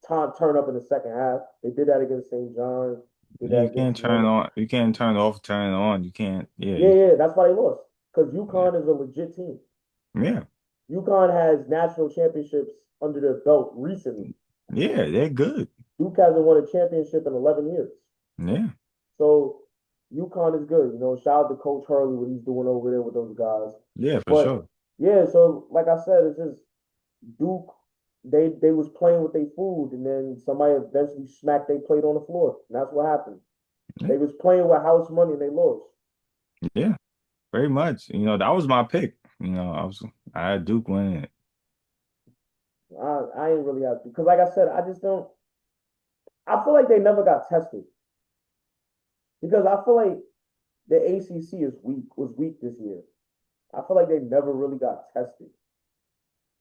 turn up in the second half. They did that against St. John, did that you against can't turn it Siena. on. You can't turn it off, turn it on. You can't. Yeah. Yeah, yeah, that's why they lost. Because Yeah. UConn is a legit team. Yeah. UConn has national championships under their belt recently. Yeah. They're good. Duke hasn't won a championship in 11 years. Yeah. So UConn is good. Shout out to Coach Hurley, what he's doing over there with those guys. Yeah, for But sure. yeah, so like I said, it's just Duke, they was playing with their food, and then somebody eventually smacked their plate on the floor. And that's what happened. Yeah. They was playing with house money and they lost. Yeah. Very much. That was my pick. I had Duke winning it. I ain't really have to because, like I said, I just don't. I feel like they never got tested because I feel like the ACC was weak this year. I feel like they never really got tested.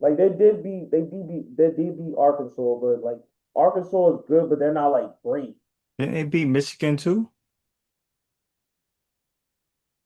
Like they did beat Arkansas, but like Arkansas is good, but they're not like great. Didn't they beat Michigan too?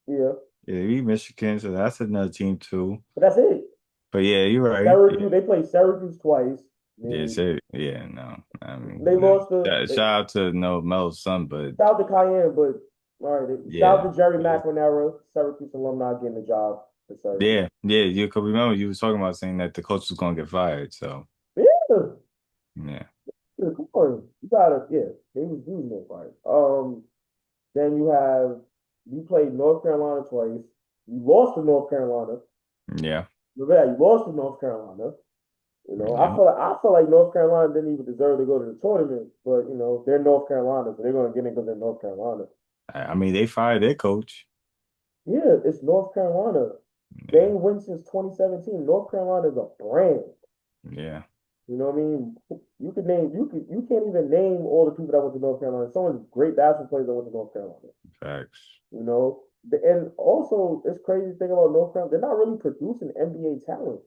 Yeah, Yeah, they beat Michigan, so that's another team too. but that's it. But yeah, you're right. Yeah, Syracuse, they played Syracuse twice. I yeah, mean, yeah, no. I mean, they lost the shout out to no Melo's son, but shout out to Cayenne, but all right, shout out yeah, to Jerry yeah, McNamara, Syracuse alumni getting the job for Syracuse. yeah. You could remember you was talking about saying that the coach was gonna get fired. So Yeah, yeah, yeah, come on, you gotta he was getting fired. Then you played North Carolina twice. You lost to North Carolina. yeah, Remember that you lost to North Carolina. yeah. I feel like North Carolina didn't even deserve to go to the tournament, but they're North Carolina, so they're gonna get in because they're North Carolina. I mean, they fired their coach. Yeah, it's North Carolina. They Yeah, ain't win since 2017. North Carolina is a brand. yeah, You know what I mean? You can't even name all the people that went to North Carolina. Some of the great basketball players that went to North Carolina. facts. And also it's crazy to think about North Carolina. They're not really producing NBA talent.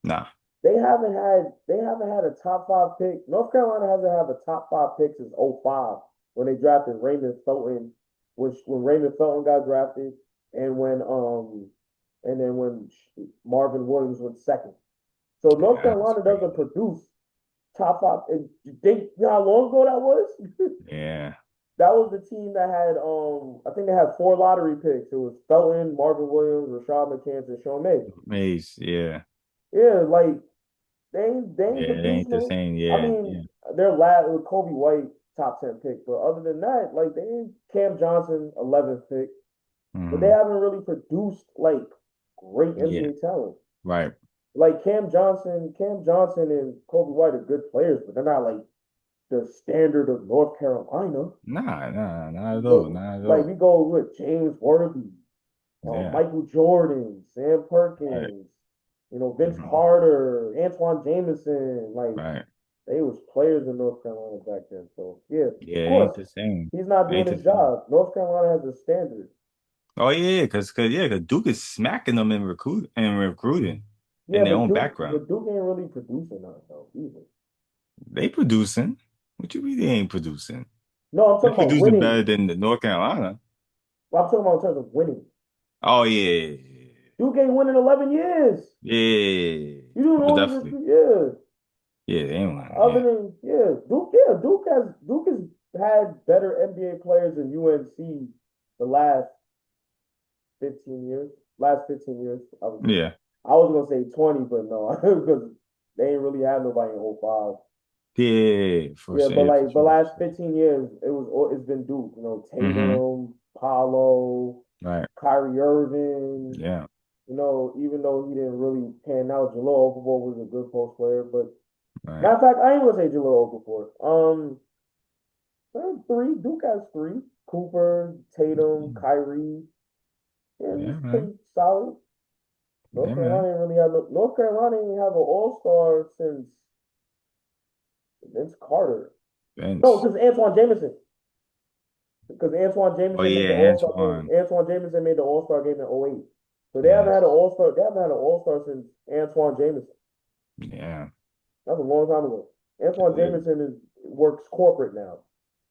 Nah, They haven't had a top five pick. North Carolina hasn't had a top five pick since '05 when they drafted Raymond Felton, when Raymond Felton got drafted, and when Marvin Williams went second. So North yeah, that's Carolina doesn't crazy. produce top five. And you know how long ago that was? Yeah, That was the team that had I think they had four lottery picks. It was Felton, Marvin Williams, Rashad McCants, and Sean May. Mace. Yeah, Yeah, like they ain't yeah. It ain't producing the no. same. I Yeah, mean, yeah. their last with Kobe White top 10 pick, but other than that, like they ain't Cam Johnson 11th pick. but they Hmm. haven't really produced like great Yeah. NBA talent. Right. Like Cam Johnson and Kobe White are good players, but they're not like the standard of North Carolina. Nah, not at all. But Not at like all. we go with James Worthy, Yeah. Michael Jordan, Sam Right. Perkins, Vince Hmm. Carter, Antoine Jameson, like Right. they was players in North Carolina back then. So yeah, Yeah, of it ain't course, the same. he's not It doing ain't the his same. job. North Carolina has a standard. Oh yeah, cause Duke is smacking them in recruiting in Yeah, their own background. but Duke ain't really producing us though either. They producing. What you mean they ain't producing? No, I'm They talking about producing better winning. than the North Carolina. Well, I'm talking about in terms of winning. Oh yeah. Duke ain't winning 11 years. Yeah. You do But know his definitely. recruit, yeah. Yeah, they ain't winning. Other Yeah. than Duke has had better NBA players than UNC the last 15 years. Last 15 years, I would say. Yeah. I was gonna say 20, but no, because they ain't really had nobody in '05. Yeah, for Yeah, sure. Yeah, for but sure. last 15 years, it's been Duke. Mm-hmm. Tatum, Paolo, Right. Kyrie Irving. Yeah. Even though he didn't really pan out, Jahlil Okafor was a good post player. But Right. matter of fact, I ain't gonna say Jahlil Okafor. Three. Duke has three. Cooper, Tatum, Kyrie. Yeah, Yeah, it's man. pretty solid. Yeah, man. North Carolina ain't have an All Star since Vince Carter. No, Bench. since Antoine Jameson. Because Antoine Oh Jameson made the yeah, All Star game. Antoine. Antoine Jameson made the All Star game in '08. So they haven't had an Yes. All Star. They haven't had an All Star since Antoine Jameson. Yeah. That's a long time ago. Antoine It is. Jameson works corporate now.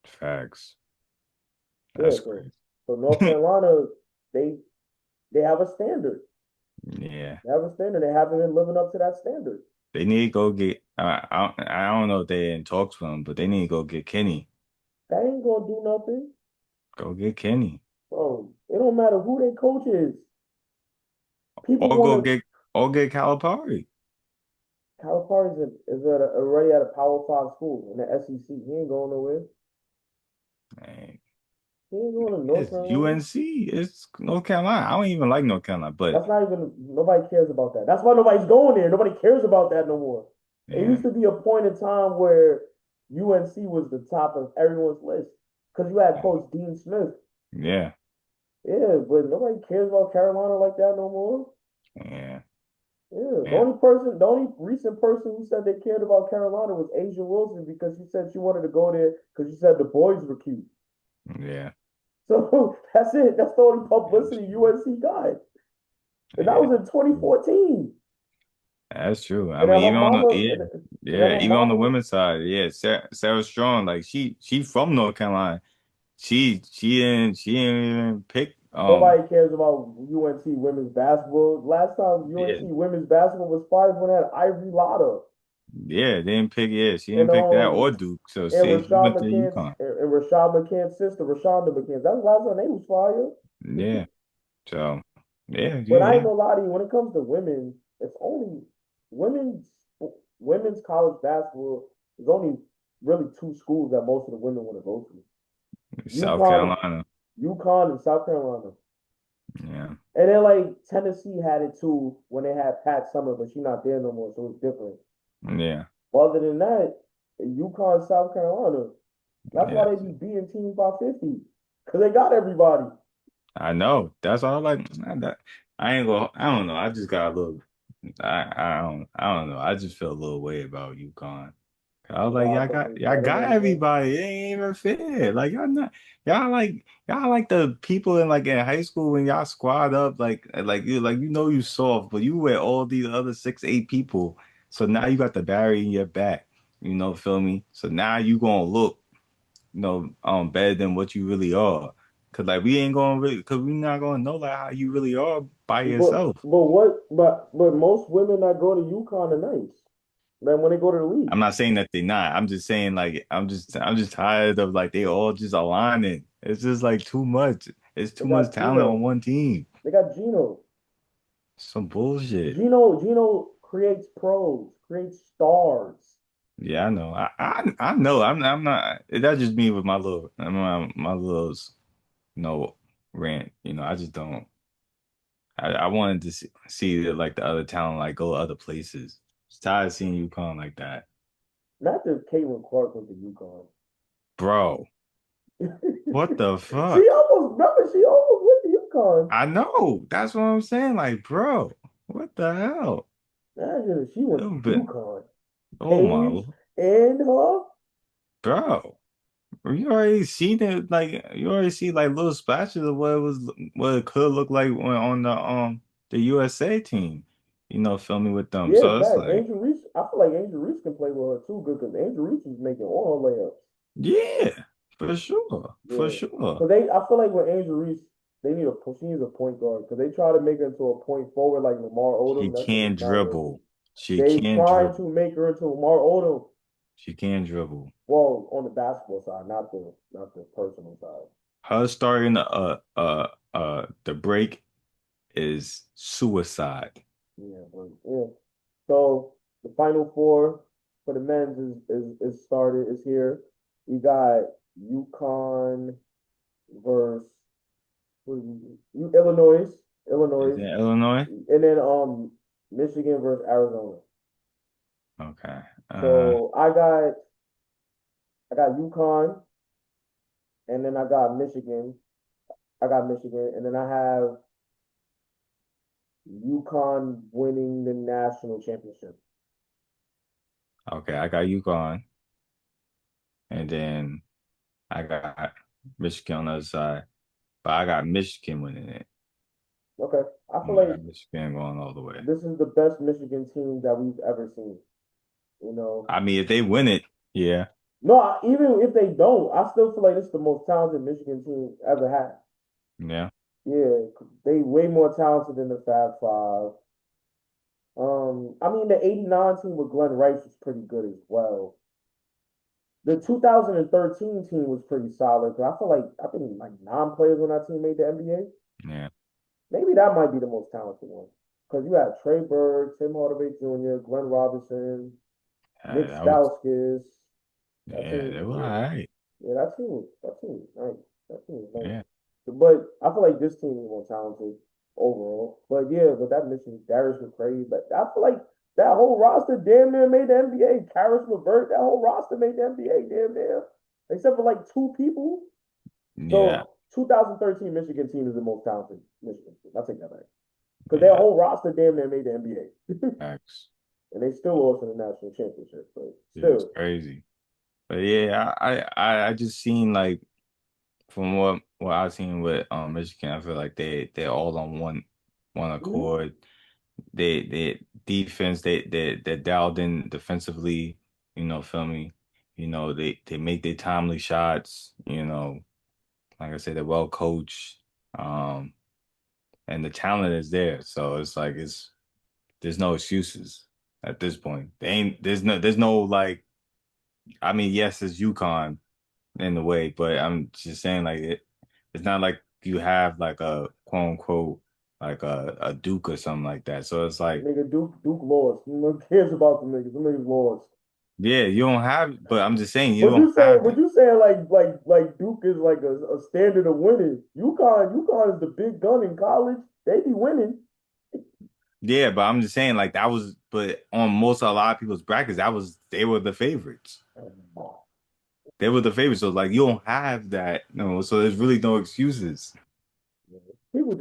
Facts. Yeah, That's crazy. so North Carolina, they they have a standard. Yeah. They have a standard. They haven't been living up to that standard. They need to go get I don't know if they in talks with him, but they need to go get Kenny. That ain't gonna do nothing. Go get Kenny. Bro, it don't matter who their coach is. People Or want go to. get or get Calipari. Calipari's already at a Power Five school in the SEC. He ain't going nowhere. Man, He ain't going to North it's Carolina. UNC. It's North Carolina. I don't even like North Carolina, but That's not even. Nobody cares about that. That's why nobody's going there. Nobody cares about that no more. It yeah, used to be a point in time where UNC was the top of everyone's list because you had Coach Dean Smith. yeah, Yeah, but nobody cares about Carolina like that no more. yeah, Yeah, yeah, the only recent person who said they cared about Carolina was Asia Wilson because she said she wanted to go there because she said the boys were cute. yeah. So that's it. That's the only That's publicity true. UNC got, and that Yeah, was in true. 2014. That's true. I And then mean, her even on the mama, yeah, and then yeah, her even on the mama. women's side, yeah, Sarah Strong, like she from North Carolina. She didn't even pick Nobody cares about UNC women's basketball. Last time yeah, UNC women's basketball was fired when they had Ivory Lotta yeah, didn't pick yeah, she and didn't pick that or Duke. So she went to UConn. Rashad McCann's sister, Rashonda McCann. That's the last time they was fired. Yeah. So yeah, But I ain't yeah, gonna lie to you, when it comes to women, it's only women's women's college basketball. There's only really two schools that most of the women want to go yeah. to: South UConn, Carolina. UConn, and South Carolina. Yeah. And then like Tennessee had it too when they had Pat Summer, but she's not there no more, so it's different. Yeah. Other than that, UConn, South Carolina, that's why Yeah. they be beating teams by 50 because they got everybody. I know. That's all like that. I ain't gonna I don't know. I just got a little I don't know. I just feel a little way about UConn. I was like, Why? Because they y'all better got than them. everybody. It ain't even fair. Like y'all like the people in high school when y'all squad up you know you soft, but you with all these other 6, 8 people. So now you got the barrier in your back. Feel me? So now you gonna look, better than what you really are. Cause like we ain't gonna really, cause we not gonna know like how you really are by yourself. But most women that go to UConn are nice. Then when they go to the league, I'm not saying that they're not. I'm just saying like I'm just tired of like they all just aligning. It's just like too much. It's they too much got talent on Gino. one team. They got Gino. Some bullshit. Gino creates pros, creates stars. Yeah, I know. I know. I'm not. That's just me with my little, my little. No. rant. I just don't. I wanted to see that like the other talent like go other places. It's tired of seeing UConn like that, Not that Caitlin Clark went to UConn. bro. What the She fuck? almost remember she almost went to UConn. I know. That's what I'm saying. Like, bro, what the hell? Imagine if she went to You've been, UConn. oh my, Paige and her. bro. You already seen it. Like, you already see like little splashes of what it could look like when on the USA team. Filming with them. Yeah, So it's fact. like, Angel Reese. I feel like Angel Reese can play with her too good because Angel Reese was making all her layups. yeah, for sure, for Yeah. sure. So I feel like with Angel Reese, she needs a point guard because they try to make her into a point forward like Lamar She Odom. That shit is can not working. dribble. She They can trying to dribble. make her into Lamar Odom. She can dribble. Well, on the basketball side, not the personal side. Her starting the break is suicide. Yeah, but yeah. So the Final Four for the men's is started. Is here. We got UConn versus Illinois, Is Illinois, it Illinois? and then Michigan versus Arizona. Okay. So I got UConn, and then I got Michigan. I got Michigan, and then I have UConn winning the national championship. Okay, I got UConn, and then I got Michigan on the other side, but I got Michigan winning it. Okay, I feel I like got Michigan going all the way. this is the best Michigan team that we've ever seen. You know, I mean, if they win it, yeah, no, even if they don't, I still feel like it's the most talented Michigan team ever had. yeah, Yeah, they way more talented than the Fab Five. I mean the '89 team with Glenn Rice was pretty good as well. The 2013 team was pretty solid. I feel like I think like 9 players on that team made the NBA. yeah. Maybe that might be the most talented one because you had Trey Bird, Tim Hardaway Jr., Glenn Robinson, Nick That was, Stauskas. That yeah, team, they were all yeah, right. yeah, that team was nice. That team was nice. Yeah, But I feel like this team is more talented overall. But yeah, but that Michigan Darius McCray, but I feel like that whole roster damn near made the NBA. Karis LeVert, that whole roster made the NBA damn near, except for like two people. yeah, So 2013 Michigan team is the most talented Michigan team. I'll take that back because their yeah. whole roster damn near made the NBA, Facts. and they still lost in the national championship. But Yeah, it's still, crazy. But yeah, I just seen like from what I've seen with Michigan, I feel like they're all on one mm-hmm. accord. They defense they're dialed in defensively, feel me? They make their timely shots, like I said, they're well coached. Um and the talent is there. So it's like there's no excuses at this point. They ain't there's no like I mean, yes, it's UConn in a way, but I'm just saying like it's not like you have like a quote unquote like a Duke or something like that. So it's like, nigga Duke lost. Who cares about the niggas? The niggas lost. yeah, you don't have, but I'm just saying you But don't you saying, have but it. you saying like Duke is like a standard of winning. UConn is the big gun in college. They be winning. Yeah, but I'm just saying like that was, but on most a lot of people's brackets, they were the favorites. They were the favorites. So like you don't have that, no. So there's really no excuses. People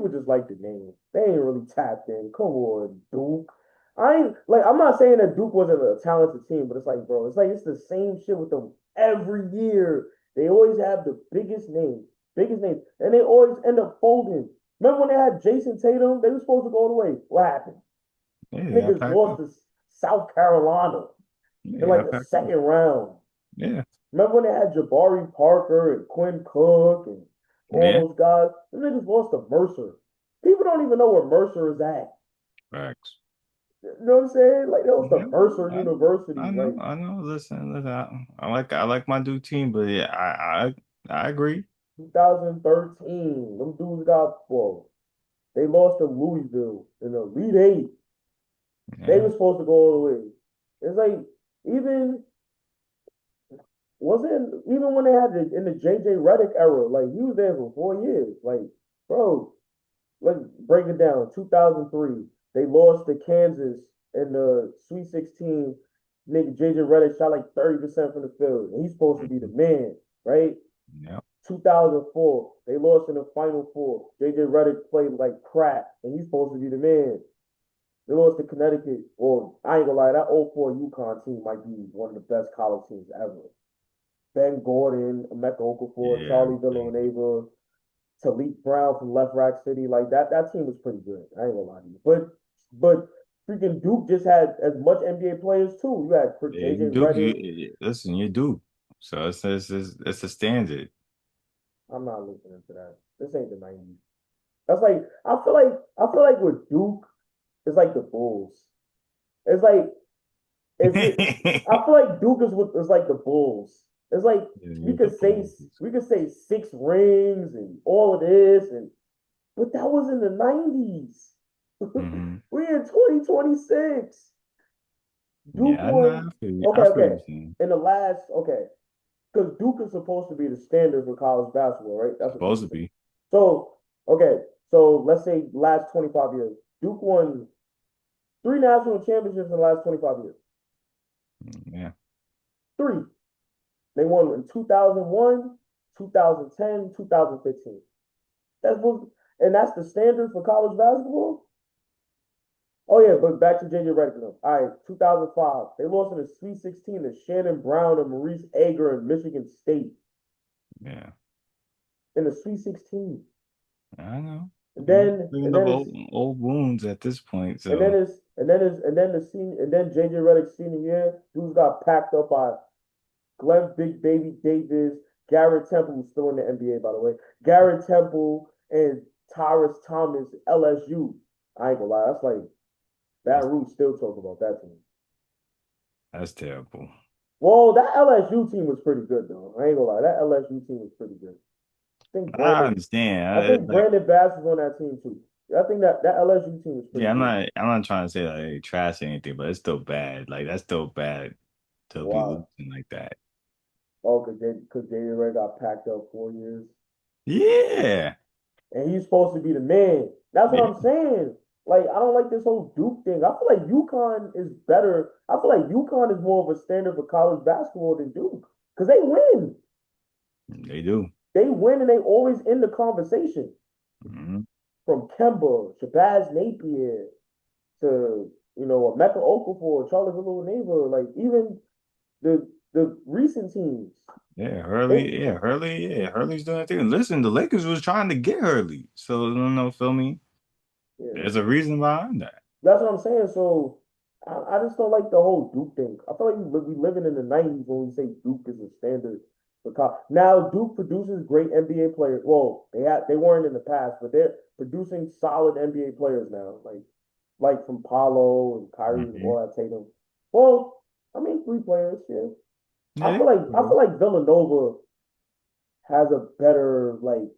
just like the name. They ain't really tapped in. Come on, Duke. I ain't like I'm not saying that Duke wasn't a talented team, but it's like, bro, it's the same shit with them every year. They always have the biggest names, and they always end up folding. Remember when they had Jason Tatum? They were supposed to go away. What happened? Yeah, they got Niggas packed lost up. to South Carolina Yeah, in they like got the packed up. second round. Yeah, Remember when they had Jabari Parker and Quinn Cook and all yeah, those guys? Them niggas lost to Mercer. People don't even know where Mercer is at. facts. You know what I'm saying? Like that was the Yeah, Mercer I, University. I know, Like I know. Listen, I like my Duke team, but yeah, I agree. 2013, them dudes got whoa. They lost to Louisville in the Elite Eight. They Yeah, were supposed to go all the way. It's like even wasn't even when they had in the JJ Redick era, like he was there for 4 years. Like, bro, let's break it down. 2003, they lost to Kansas in the Sweet 16. Nigga, JJ Redick shot like 30% from the field, and he's supposed to be the Mhm. man, right? Yeah. 2004, they lost in the Final Four. JJ Redick played like crap, and he's supposed to be the man. They lost to Connecticut. Or I ain't gonna lie, that '04 UConn team might be one of the best college teams ever. Ben Gordon, Emeka Okafor, Yeah. Charlie Villanueva, Talik Brown from Left Rack City. Like that team was pretty good. I ain't gonna lie to you. But freaking Duke just had as much NBA players too. You had Yeah, you JJ do. Redick. Listen, you do. So it's a standard. I'm not listening to that. This ain't the '90s. That's like I feel like with Duke, it's like the Bulls. It's like it's it. I feel like Duke is like the Bulls. It's like we Yeah, the could say Bulls. we could say 6 rings and all of this, and but that was in the '90s. Hmm. We're in 2026. Duke Yeah, I know. won. I Okay, feel okay. you saying. In the last, okay, because Duke is supposed to be the standard for college basketball, right? That's what Supposed people to say. be. So, okay, so let's say last 25 years, Duke won 3 national championships in the last 25 years. Yeah. Three. They won in 2001, 2010, 2015. That's what, and that's the standard for college basketball. Oh yeah, but back to JJ Redick. All right, 2005. They lost in the Sweet 16 to Shannon Brown and Maurice Ager in Michigan State Yeah. in the Sweet 16. I know. And You then bringing and up then it's old wounds at this point. and then So it's and then it's and then the senior and then JJ Redick's senior year, dudes got packed up by Glenn Big Baby Davis, Garrett Temple, who's still in the NBA by the way, Garrett Temple and Tyrus Thomas, LSU. I ain't gonna lie, that's like that's Baton Rouge still talk about that team. that's terrible. Well, that LSU team was pretty good though. I ain't gonna lie, that LSU team was pretty good. I think I Brandon, understand. I think Like, Brandon Bass was on that team too. I think that LSU team was pretty yeah, good. I'm not trying to say like they trash or anything, but it's still bad. Like that's still bad to be Wow. losing like that. Oh, because David Ray got packed up 4 years, Yeah. and he's supposed to be the man. That's what Yeah. I'm saying. Like I don't like this whole Duke thing. I feel like UConn is better. I feel like UConn is more of a standard for college basketball than Duke because they win. They do. They win, and they always in the conversation. Hmm. From Kemba, Shabazz Napier to Emeka Okafor, Charlie Villanueva, like even the recent teams. Yeah, They Hurley. Yeah, Hurley. Yeah, Hurley's doing that thing. Listen, the Lakers was trying to get Hurley, so I don't know. Feel me? yeah, There's a reason behind that. that's what I'm saying. So I just don't like the whole Duke thing. I feel like we living in the '90s when we say Duke is a standard for college. Now Duke produces great NBA players. Well, they weren't in the past, but they're producing solid NBA players now. Like from Paulo and Kyrie and Hmm. all that Tatum. Well, I mean 3 players, yeah. I Yeah, feel like I feel like Villanova has a better like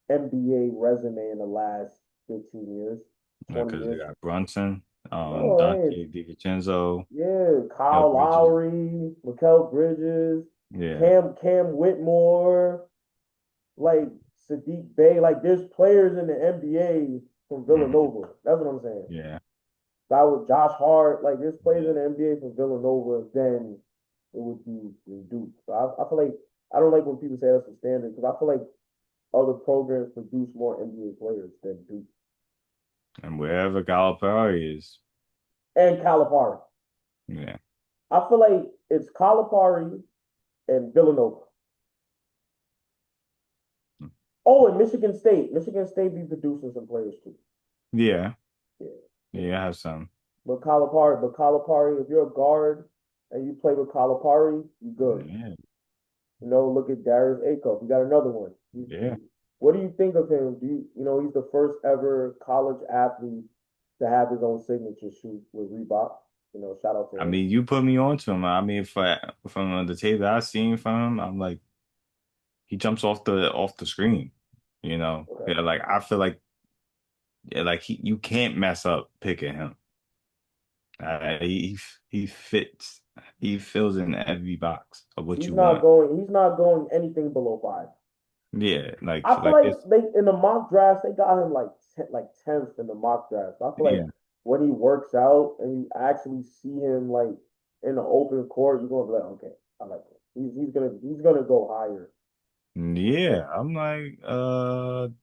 NBA resume in the last 15 years, 20 because they years. got Brunson, Oh, hey, Dante DiVincenzo, yeah, Kel Kyle Bridges. Lowry, Mikal Bridges, Yeah. Cam Whitmore, like Sadiq Bey. Like there's players in the NBA from Hmm. Villanova. That's what I'm saying. Yeah. That was Josh Hart. Like there's players Yeah. in the NBA from Villanova. Then it would be Duke. So I feel like I don't like when people say that's the standard because I feel like other programs produce more NBA players than Duke And wherever Calipari is, and Calipari. yeah. I feel like it's Calipari and Villanova. Oh, and Michigan State. Michigan State be producing some players too. Yeah. Yeah, Yeah, I have some. but Calipari, if you're a guard and you play with Calipari, you good. Yeah. Look at Darius Acuff. You got another one. Yeah. What do you think of him? He's the first ever college athlete to have his own signature shoe with Reebok. Shout out to I him. mean, you put me on to him. I mean, from the tape that I seen from him, I'm like, he jumps off the screen. Okay. Yeah, like I feel like yeah, like you can't mess up picking him. He fits. He fills in every box of what He's you not want. going. He's not going anything below 5. Yeah, I feel like like this. they in the mock drafts they got him like like 10th in the mock draft. I feel like Yeah. when he works out and you actually see him like in the open court, you're gonna be like, okay, I like him. He's gonna go higher. Yeah, I'm like,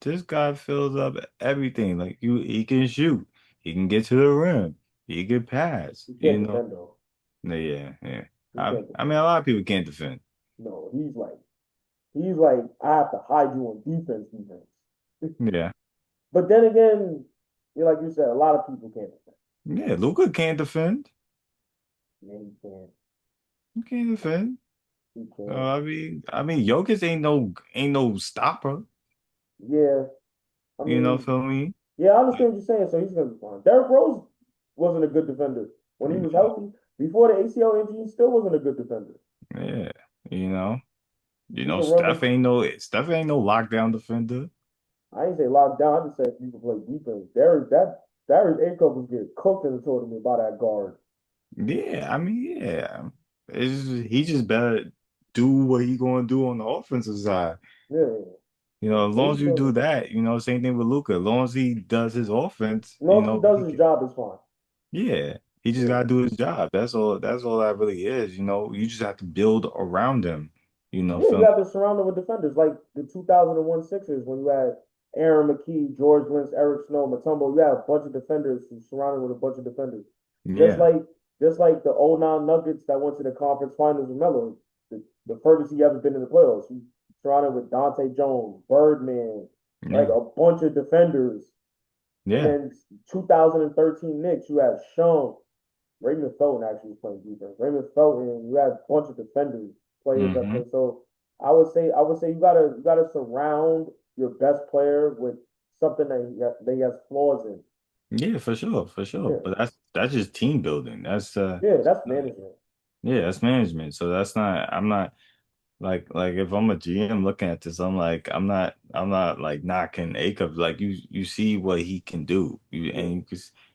this guy fills up everything. Like he can shoot, he can get to the rim, he can pass, He you can't know. defend though. Yeah, yeah. He can't I mean, defend. a lot of people can't defend. No, he's like I have to hide you on defense. Yeah, But then again, like you said, a lot of people can't defend. yeah. Luca can't defend. Yeah, he can't. He can't defend. He can't. Jokic ain't no stopper. Yeah, I You know, mean, feel me? yeah, I understand what you're saying. So he's gonna be fine. Derrick Rose wasn't a good defender when he was Yeah, healthy. Before the ACL injury, he still wasn't a good defender. yeah. You know, He can run the. Steph ain't no lockdown defender. I ain't say lockdown. I just said you can play defense. Darius Acup was getting cooked in the tournament by that guard. Yeah, yeah. He just better do what he gonna do on the offensive side. Yeah, You know, on as long as you do defense, that, same thing with Luca. As long as he does his offense, as long as he does he his can. job, it's fine. Yeah, he just Yeah, gotta do his job. That's all that really is. You just have to build around him. yeah. You Feel me? have to surround him with defenders like the 2001 Sixers when you had Aaron McKee, George Lynch, Eric Snow, Mutombo. You had a bunch of defenders who surrounded with a bunch of defenders. Just Yeah, like just like the '09 Nuggets that went to the conference finals with Melo, the furthest he ever been in the playoffs. He surrounded with Dante Jones, Birdman, like yeah, a bunch of defenders. And yeah. then 2013 Knicks, you had Sean. Raymond Felton actually was playing defense. Raymond Felton, you had a bunch of defenders, players that Hmm. play. So I would say you gotta surround your best player with something that he has flaws in. Yeah, for sure. Yeah, But that's just team building. yeah, that's management. Yeah, that's management. So that's not. I'm not. Like if I'm a GM looking at this, I'm not like knocking Acup. Like you see what he can do. Yeah,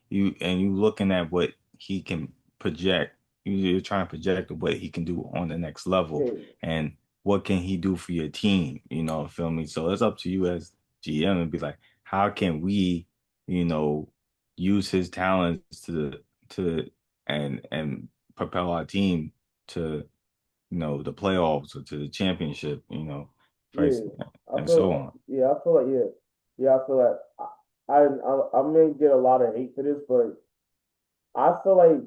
You looking at what he can project. You're trying to project what he can do on the next level yeah, and what can he do for your team, feel me? So it's up to you as GM and be like, how can we, you know, use his talents to and propel our team to the playoffs or to the championship, yeah. first and so on. I feel like yeah. I feel like I may get a lot of hate for this, but I feel like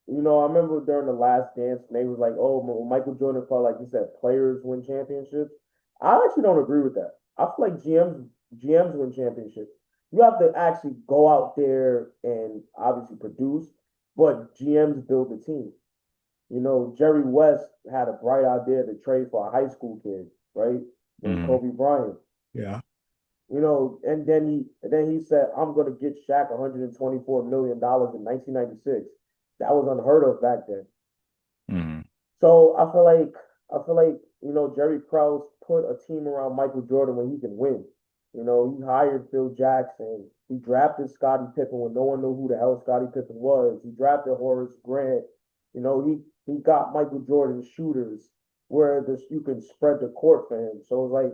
I remember during the last dance, they was like, "Oh, Michael Jordan felt like he said players win championships." I actually don't agree with that. I feel like GMs win championships. You have to actually go out there and obviously produce, but GMs build the team. Jerry West had a bright idea to trade for a high school kid, right? Named Hmm. Kobe Bryant. Yeah. And then he said, "I'm going to get Shaq $124 million in 1996." That was unheard of back then. Hmm. So I feel like Jerry Krause put a team around Michael Jordan when he can win. He hired Phil Jackson. He drafted Scottie Pippen when no one knew who the hell Scottie Pippen was. He drafted Horace Grant. He got Michael Jordan shooters where you can spread the court for him. So it's like,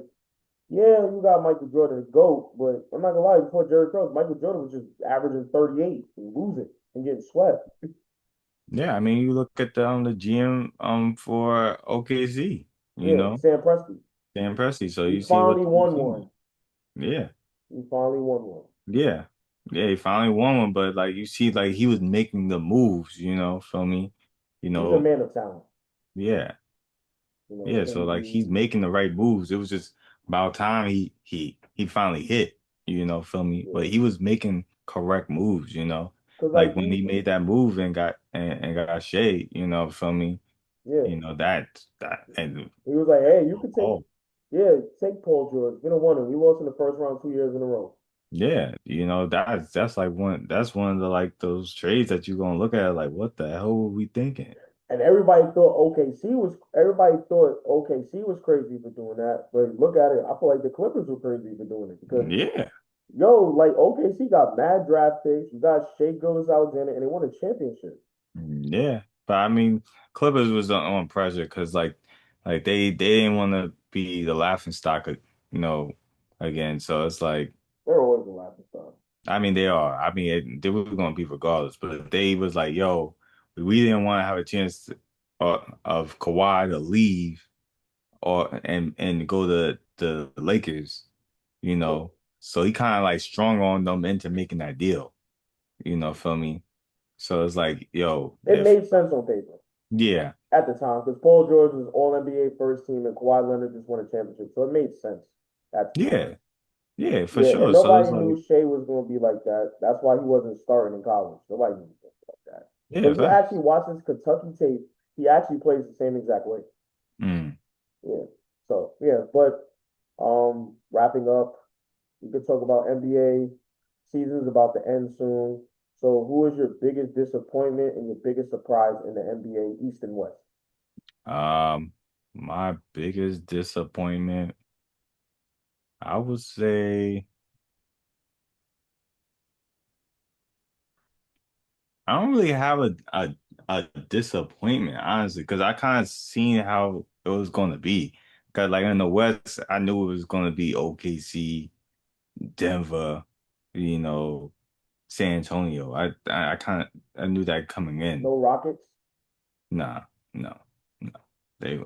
yeah, you got Michael Jordan to GOAT, but I'm not gonna lie, before Jerry Krause, Michael Jordan was just averaging 38 and losing and getting swept. Yeah, I mean, you look at the GM for OKC, Yeah, Sam Presti. Dan Presti. So He you see finally you won see. one. Yeah, He finally won one. yeah, yeah. He finally won one, but like you see, like he was making the moves. Feel me? You He's a know, man of talent. yeah. Yeah, so like he's And making the right moves. It was just about time he finally hit, feel me? But yeah, he was making correct moves, cause like like when he made that move and got shade, feel me? yeah, That and he was like, hey, you could oh take Paul George. We don't want him. We lost in the first round 2 years in a row. yeah, that's like one of the like those trades that you're gonna look at like what the hell were we thinking? And everybody thought OKC was crazy for doing that. But look at it, I feel like the Clippers were crazy for doing it because Yeah, like OKC got mad draft picks. You got Shea Gilgeous-Alexander, and they won a championship. yeah. But I mean, Clippers was on pressure because like they didn't want to be the laughing stock, you know, again. So it's like, They're always a laughing stock. I mean, they are. I mean, they were going to be regardless, but they was like, yo, we didn't want to have a chance of Kawhi to leave or and go to the Lakers, you Yeah. know. So he kind of like strong on them into making that deal, feel me? So it's like, yo, It if made sense on paper yeah, at the time because Paul George was All NBA first team and Kawhi Leonard just won a championship, so it made sense at the time. yeah, yeah, for Yeah, and sure. So nobody it's like, knew Shea was going to be like that. That's why he wasn't starting in college. Nobody knew he was going to be like that. But yeah, if you facts. actually watch his Kentucky tape, he actually plays the same exact way. Mm. Yeah. So yeah, but wrapping up, we could talk about NBA. Season's about to end soon. So who is your biggest disappointment and your biggest surprise in the NBA East and West? Um, my biggest disappointment, I would say, I don't really have a disappointment, honestly, because I kind of seen how it was going to be. Because like in the West, I knew it was going to be OKC, Denver, you know, San Antonio. I kind of I knew that coming in. No Rockets. Nah, no, no. They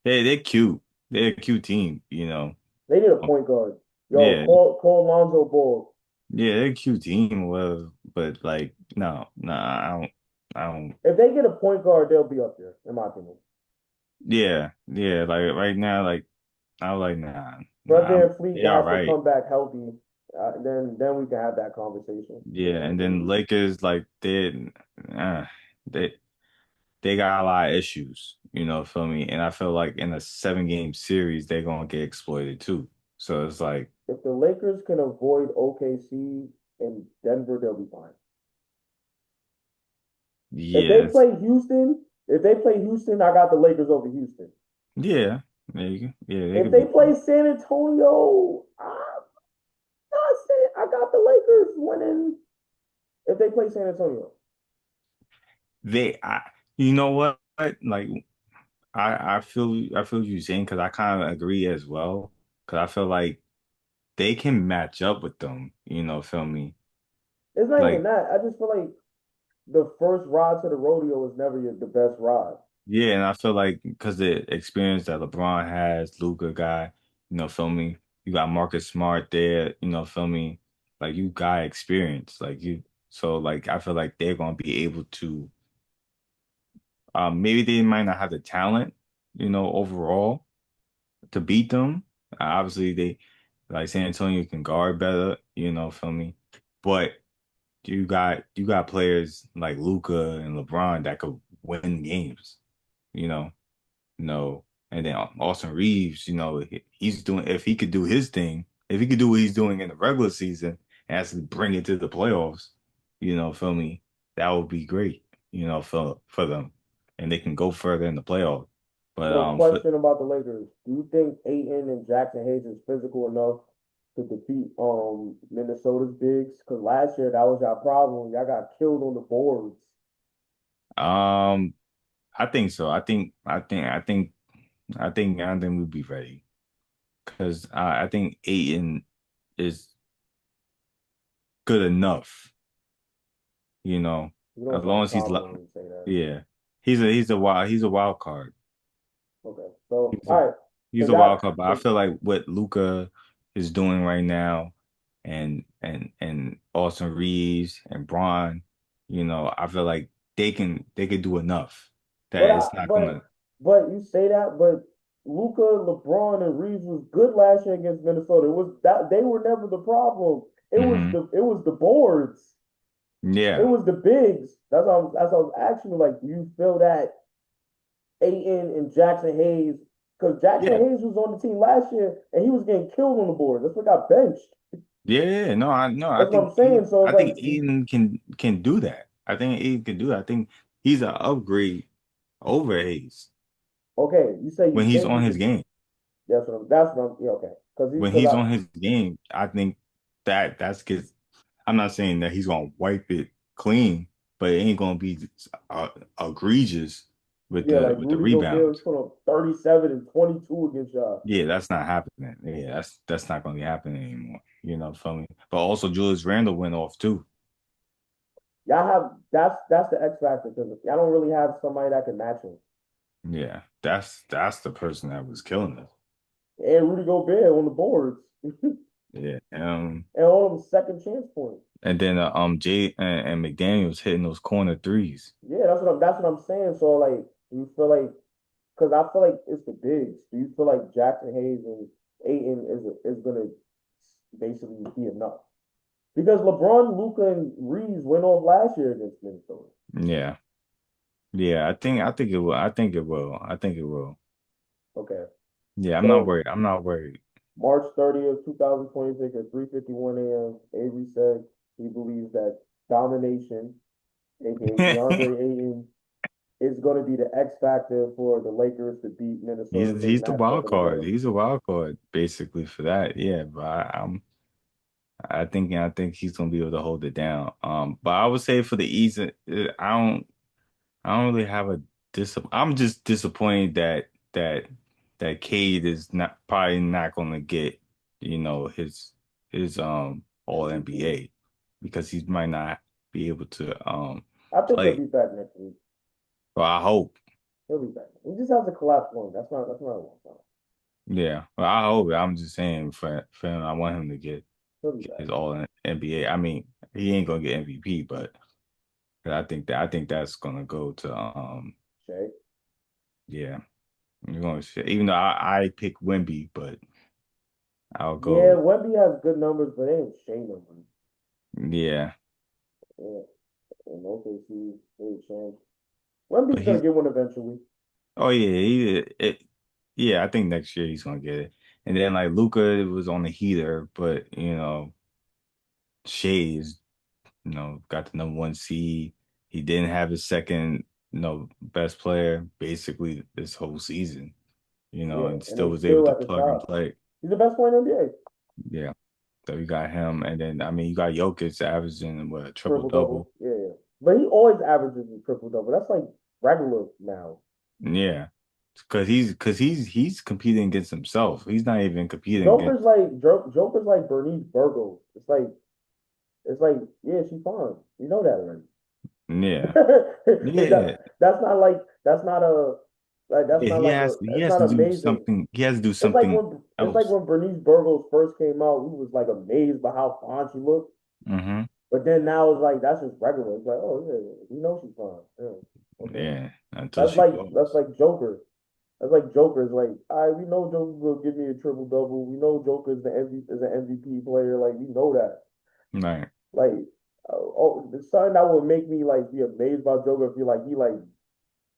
they're cute. They're a cute team, you know. They need a point guard. Yo, Yeah, call Lonzo Ball. yeah, they're a cute team, well, but like no, no, I don't. If they get a point guard, they'll be up there, in my opinion. Yeah, yeah, like right now, like I was like, Fred I'm VanVleet they all has to right. come back healthy. Then we can have that conversation. Yeah, and then Lakers, like uh, they they got a lot of issues, feel me? And I feel like in a 7 game series, they're gonna get exploited too. So it's like, If the Lakers can avoid OKC and Denver, they'll be fine. If they yes, play Houston, I got the Lakers over Houston. yeah, there you go. Yeah, they If could they be. play San Antonio, I say I got the Lakers winning. If they play San Antonio, They, you know what? Like, I feel you saying because I kind of agree as well. Because I feel like they can match up with them. Feel me? it's not even Like, that. I just feel like the first ride to the rodeo is never the best ride. yeah, and I feel like because the experience that LeBron has, Luca guy, feel me? You got Marcus Smart there, feel me? Like you got experience, like you. So like I feel like they're gonna be able to. Maybe they might not have the talent, overall to beat them. Obviously, they like San Antonio can guard better, feel me? But you got players like Luca and LeBron that could win games, you know. No. And then Austin Reeves, he's doing if he could do his thing, if he could do what he's doing in the regular season and actually bring it to the playoffs, feel me, that would be great, for them. And they can go further in the playoffs. But So, question about the Lakers: do you think Aiton and Jackson Hayes is physical enough to defeat Minnesota's bigs? Because last year that was our problem. Y'all got killed on the boards. um I think so. I think we'll be ready. Because I think Aiton is good enough, you know, You don't as long sound as he's confident when you say that. yeah. He's a wild card. Okay, so He's a all right, he's so a wild that card, but I so feel like what Luca is doing right now and Austin Reeves and Braun, I feel like they could do enough But that I it's not gonna but you say that, but Luca, LeBron, and Reeves was good last year against Minnesota. It was that they were never the problem. hmm It was the boards. It Yeah. was the bigs. That's what I was asking you. Like, do you feel that Aiton and Jackson Hayes? Because Jackson Yeah. Hayes was on the team last year and he was getting killed on the board. That's what got benched. Yeah, yeah, no, I no, I That's what think I'm saying. So I it's think like, Aiden can do that. I think Aiden can do that. I think he's an upgrade over Hayes okay, you say when you he's think on he his could. game. That's what I'm. Yeah, okay. When Because he's I on his game, I think that's because I'm not saying that he's gonna wipe it clean, but it ain't gonna be uh, egregious Yeah, like with the Rudy Gobert was rebounds. put on 37 and 22 against y'all. Yeah, that's not happening. Yeah, that's not gonna be happening anymore. Feel me? But also Julius Randle went off too. Y'all have that's the X factor because y'all don't really have somebody that can match him. Yeah, that's the person that was killing us. And Rudy Gobert on the boards and Yeah. all them second chance points. And then Jay and McDaniels hitting those corner threes. Yeah, that's what I'm saying. So like, do you feel like because I feel like it's the bigs. Do you feel like Jackson Hayes and Ayton is gonna basically be enough? Because LeBron, Luca, and Reeves went off last year against Minnesota. Yeah. Yeah, I think it will. I think it will. I think it will. Okay, Yeah, I'm not so worried. I'm not worried. March 30th, 2026 at 3:51 a.m. Avery said he believes that domination, aka DeAndre Ayton, is going to be the X factor for the Lakers to beat Minnesota if they He's the match up wild in the card. playoffs. He's a wild card basically for that. Yeah, but I think he's gonna be able to hold it down. But I would say for the East, I don't really have a I'm just disappointed that Cade is not probably not gonna get, his all MVP. NBA because he might not be able to I think he'll play. be back next week. But I hope. He'll be back. He just has to collapse one. That's not a long time. Yeah. Well, I hope. I'm just saying for him, I want him to He'll be get back. his all NBA. I mean, he ain't gonna get MVP, but I think that's gonna go to Shay. yeah. You're gonna say, even though I pick Wemby, but I'll Yeah, go Wemby has good numbers, but they ain't Shea numbers. yeah. Yeah, and OKC, they chance. But Wemby's gonna he's get one eventually. oh yeah, yeah, I think next year he's gonna get it. And then like Luca was on the heater, but Shea is, got the number one seed. He didn't have his second, best player basically this whole season, Yeah, and and still they was able still to at the plug and top. play. He's the best player in the NBA. Yeah. So you got him, and then I mean you got Jokic averaging what a triple Triple double. double. Yeah, yeah. But he always averages a triple double. That's like regular now. Yeah. Because he's competing against himself. He's not even competing Joker's against like Joker's like Bernice Burgos. It's like yeah, she's fine. You know that already. yeah. that Yeah. that's not a like that's Yeah, not like a he it's has not to do amazing. something. He has to do It's like something when it's like else. when Bernice Burgos first came out, we was like amazed by how fine she looked. Hmm. But then now it's like that's just regular. It's like, oh yeah, yeah, we know she's fine. Yeah. Okay. Yeah, until That's she like that's falls. like Joker. That's like Joker's like, all right, we know Joker's gonna give me a triple double. We know Joker's is an MVP player. Like we know that. Right. Like it's something that would make me like be amazed by Joker if he like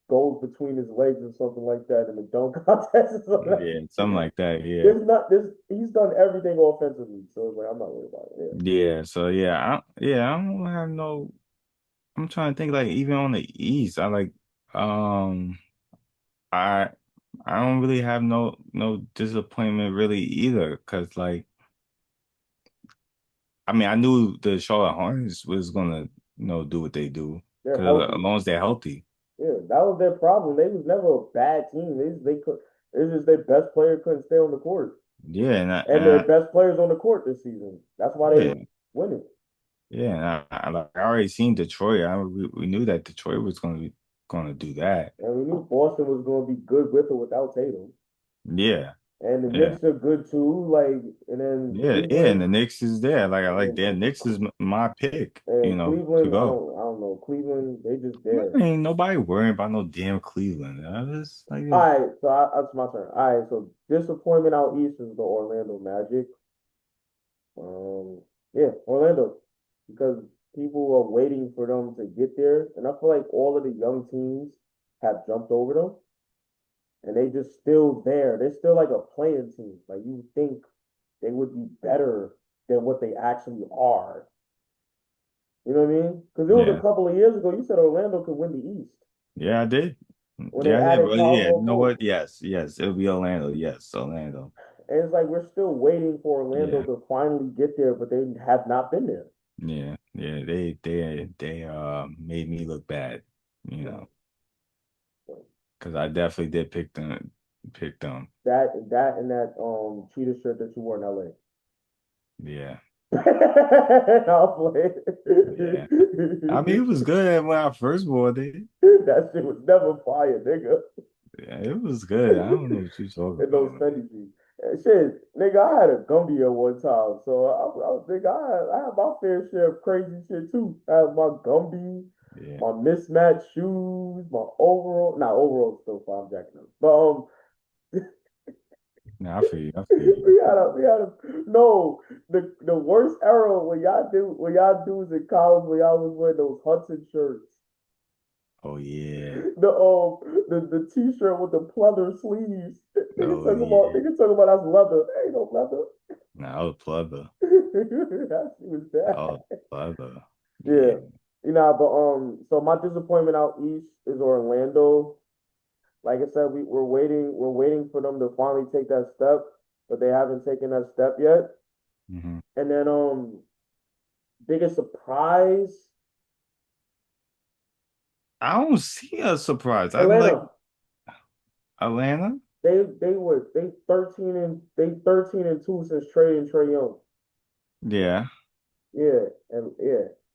goes between his legs or something like that in the dunk contest or something. Yeah, something like that. Yeah. There's not this he's done everything offensively. So it's like I'm not worried about it. Yeah. So I don't have no. I'm trying to think like even on the East, um I I don't really have no disappointment really either because like I mean I knew the Charlotte Hornets was gonna do what they do They're because as healthy. long as they're healthy. Yeah, that was their problem. They was never a bad team. They could it's just their best player couldn't stay on the court. Yeah, And their best players on the court this season. That's why they yeah, winning. yeah. And like I already seen Detroit. We knew that Detroit was gonna do that. And we knew Boston was going to be good with or without Tatum. Yeah, And the yeah, Knicks are good too. Like, and then yeah. And Cleveland the Knicks is there. Like I like and that. Knicks is my pick. To Cleveland. go. I don't know. Cleveland, they just there. Man, ain't nobody worrying about no damn Cleveland. I was like, All right, so that's my turn. All right, so disappointment out east is the Orlando Magic. Um, yeah, Orlando, because people are waiting for them to get there, and I feel like all of the young teams have jumped over them, and they just still there. They're still like a playing team. Like you think they would be better than what they actually are. You know what I mean? Because it was a yeah, couple of years ago. You said Orlando could win the East yeah. I did. when they Yeah, I did. added Well, yeah. You Caldwell know Pope. what? Yes, yes. It'll be Orlando. Yes, Orlando. And it's like we're still waiting for Orlando Yeah, to finally get there, but they have not been there. yeah. Yeah, they made me look bad, you No, know, because I definitely did pick them. that and that cheetah shirt that you wore in LA. Yeah, I'll play. yeah. I mean, it was good when I first wore it. That shit was never fire, nigga. Yeah, it was good. I don't know what you're talking And those about. Fendi jeans. Shit, nigga, I had a Gumby at one time, so nigga, I had my fair share of crazy shit too. I had my Gumby, Yeah. my mismatched shoes, my overall, not overall still fine, I'm jacking up. But Nah, I feel you. I feel you. we had a no. The worst era when y'all dudes in college when y'all was wearing those Hudson shirts. Oh yeah. The t-shirt with the pleather sleeves. Oh yeah. Nigga talking about that's leather. Ain't no leather. Nah, I was pleather. That shit was I bad. was pleather. Yeah. Yeah. You know, but so my disappointment out east is Orlando. Like I said, we're waiting for them to finally take that step, but they haven't taken that step yet. Hmm. And then biggest surprise, I don't see a surprise. I'm like Atlanta. Atlanta. They 13-2 since trading Trey Young. Yeah. Yeah.